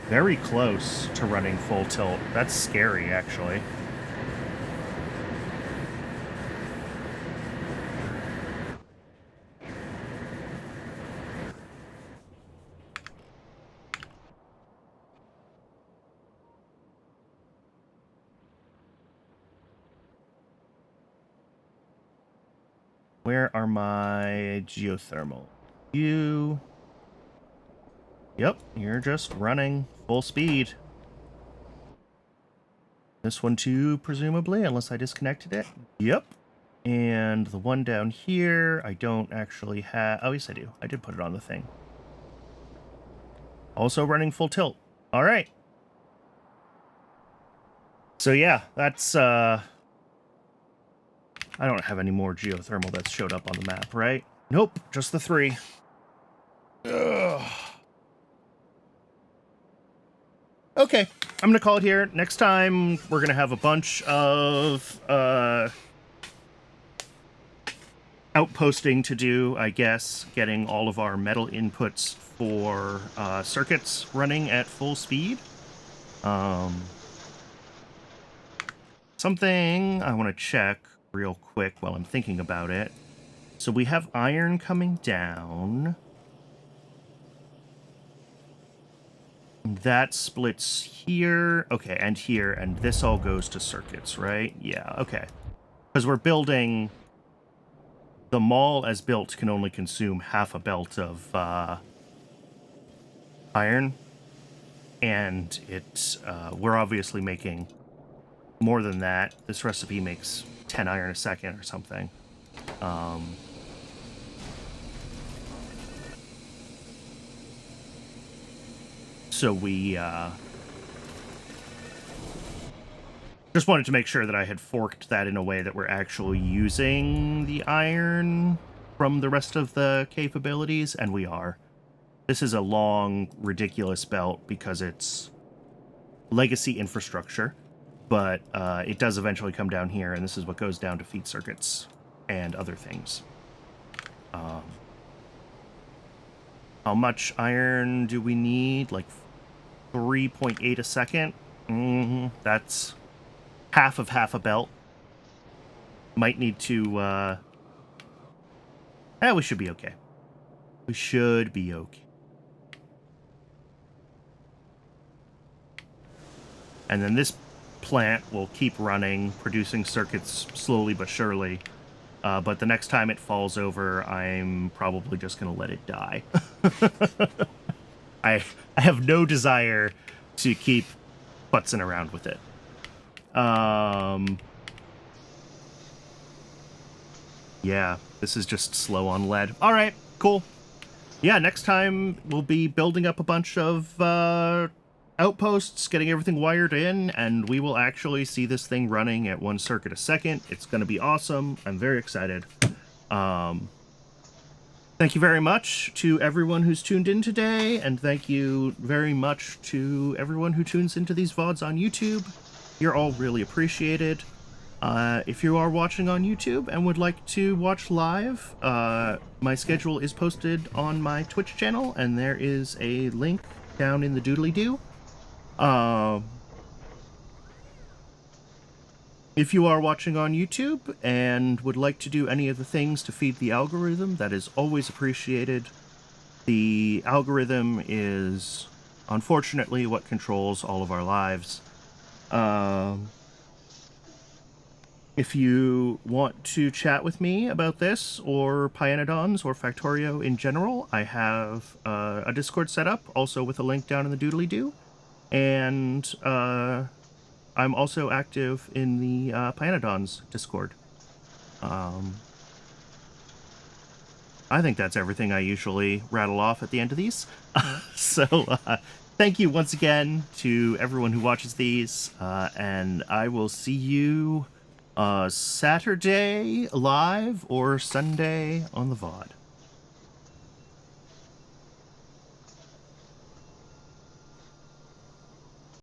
Very close to running full tilt. That's scary, actually. Where are my geothermal? You... Yep, you're just running full speed. This one too, presumably, unless I disconnected it. Yep. And the one down here, I don't actually have... Oh, yes, I do. I did put it on the thing. Also running full tilt. All right. So, yeah, that's... I don't have any more geothermal that's showed up on the map, right? Nope, just the 3. Ugh. Okay, I'm going to call it here. Next time, we're going to have a bunch of outposting to do, I guess, getting all of our metal inputs for circuits running at full speed. Something I want to check real quick while I'm thinking about it. So we have iron coming down. That splits here. Okay, and here, and this all goes to circuits, right? Yeah, okay. Because we're building... The mall as built can only consume half a belt of iron. And it's... we're obviously making more than that. This recipe makes 10 iron a second or something. So we just wanted to make sure that I had forked that in a way that we're actually using the iron from the rest of the capabilities, and we are. This is a long, ridiculous belt because it's legacy infrastructure, but it does eventually come down here, and this is what goes down to feed circuits and other things. How much iron do we need? Like 3.8 a second? That's half of half a belt. Might need to, we should be okay. We should be okay. And then this plant will keep running, producing circuits slowly but surely. But the next time it falls over, I'm probably just going to let it die. I have no desire to keep futzing around with it. Yeah, this is just slow on lead. All right, cool. Yeah, next time we'll be building up a bunch of outposts, getting everything wired in, and we will actually see this thing running at 1 circuit a second. It's going to be awesome. I'm very excited. Thank you very much to everyone who's tuned in today, and thank you very much to everyone who tunes into these VODs on YouTube. You're all really appreciated. If you are watching on YouTube and would like to watch live, my schedule is posted on my Twitch channel, and there is a link down in the doodly-doo. If you are watching on YouTube and would like to do any of the things to feed the algorithm, that is always appreciated. The algorithm is, unfortunately, what controls all of our lives. If you want to chat with me about this, or Pyanodons, or Factorio in general, I have a Discord set up, also with a link down in the doodly-doo. And I'm also active in the Pyanodons Discord. I think that's everything I usually rattle off at the end of these. So thank you once again to everyone who watches these, and I will see you Saturday live or Sunday on the VOD.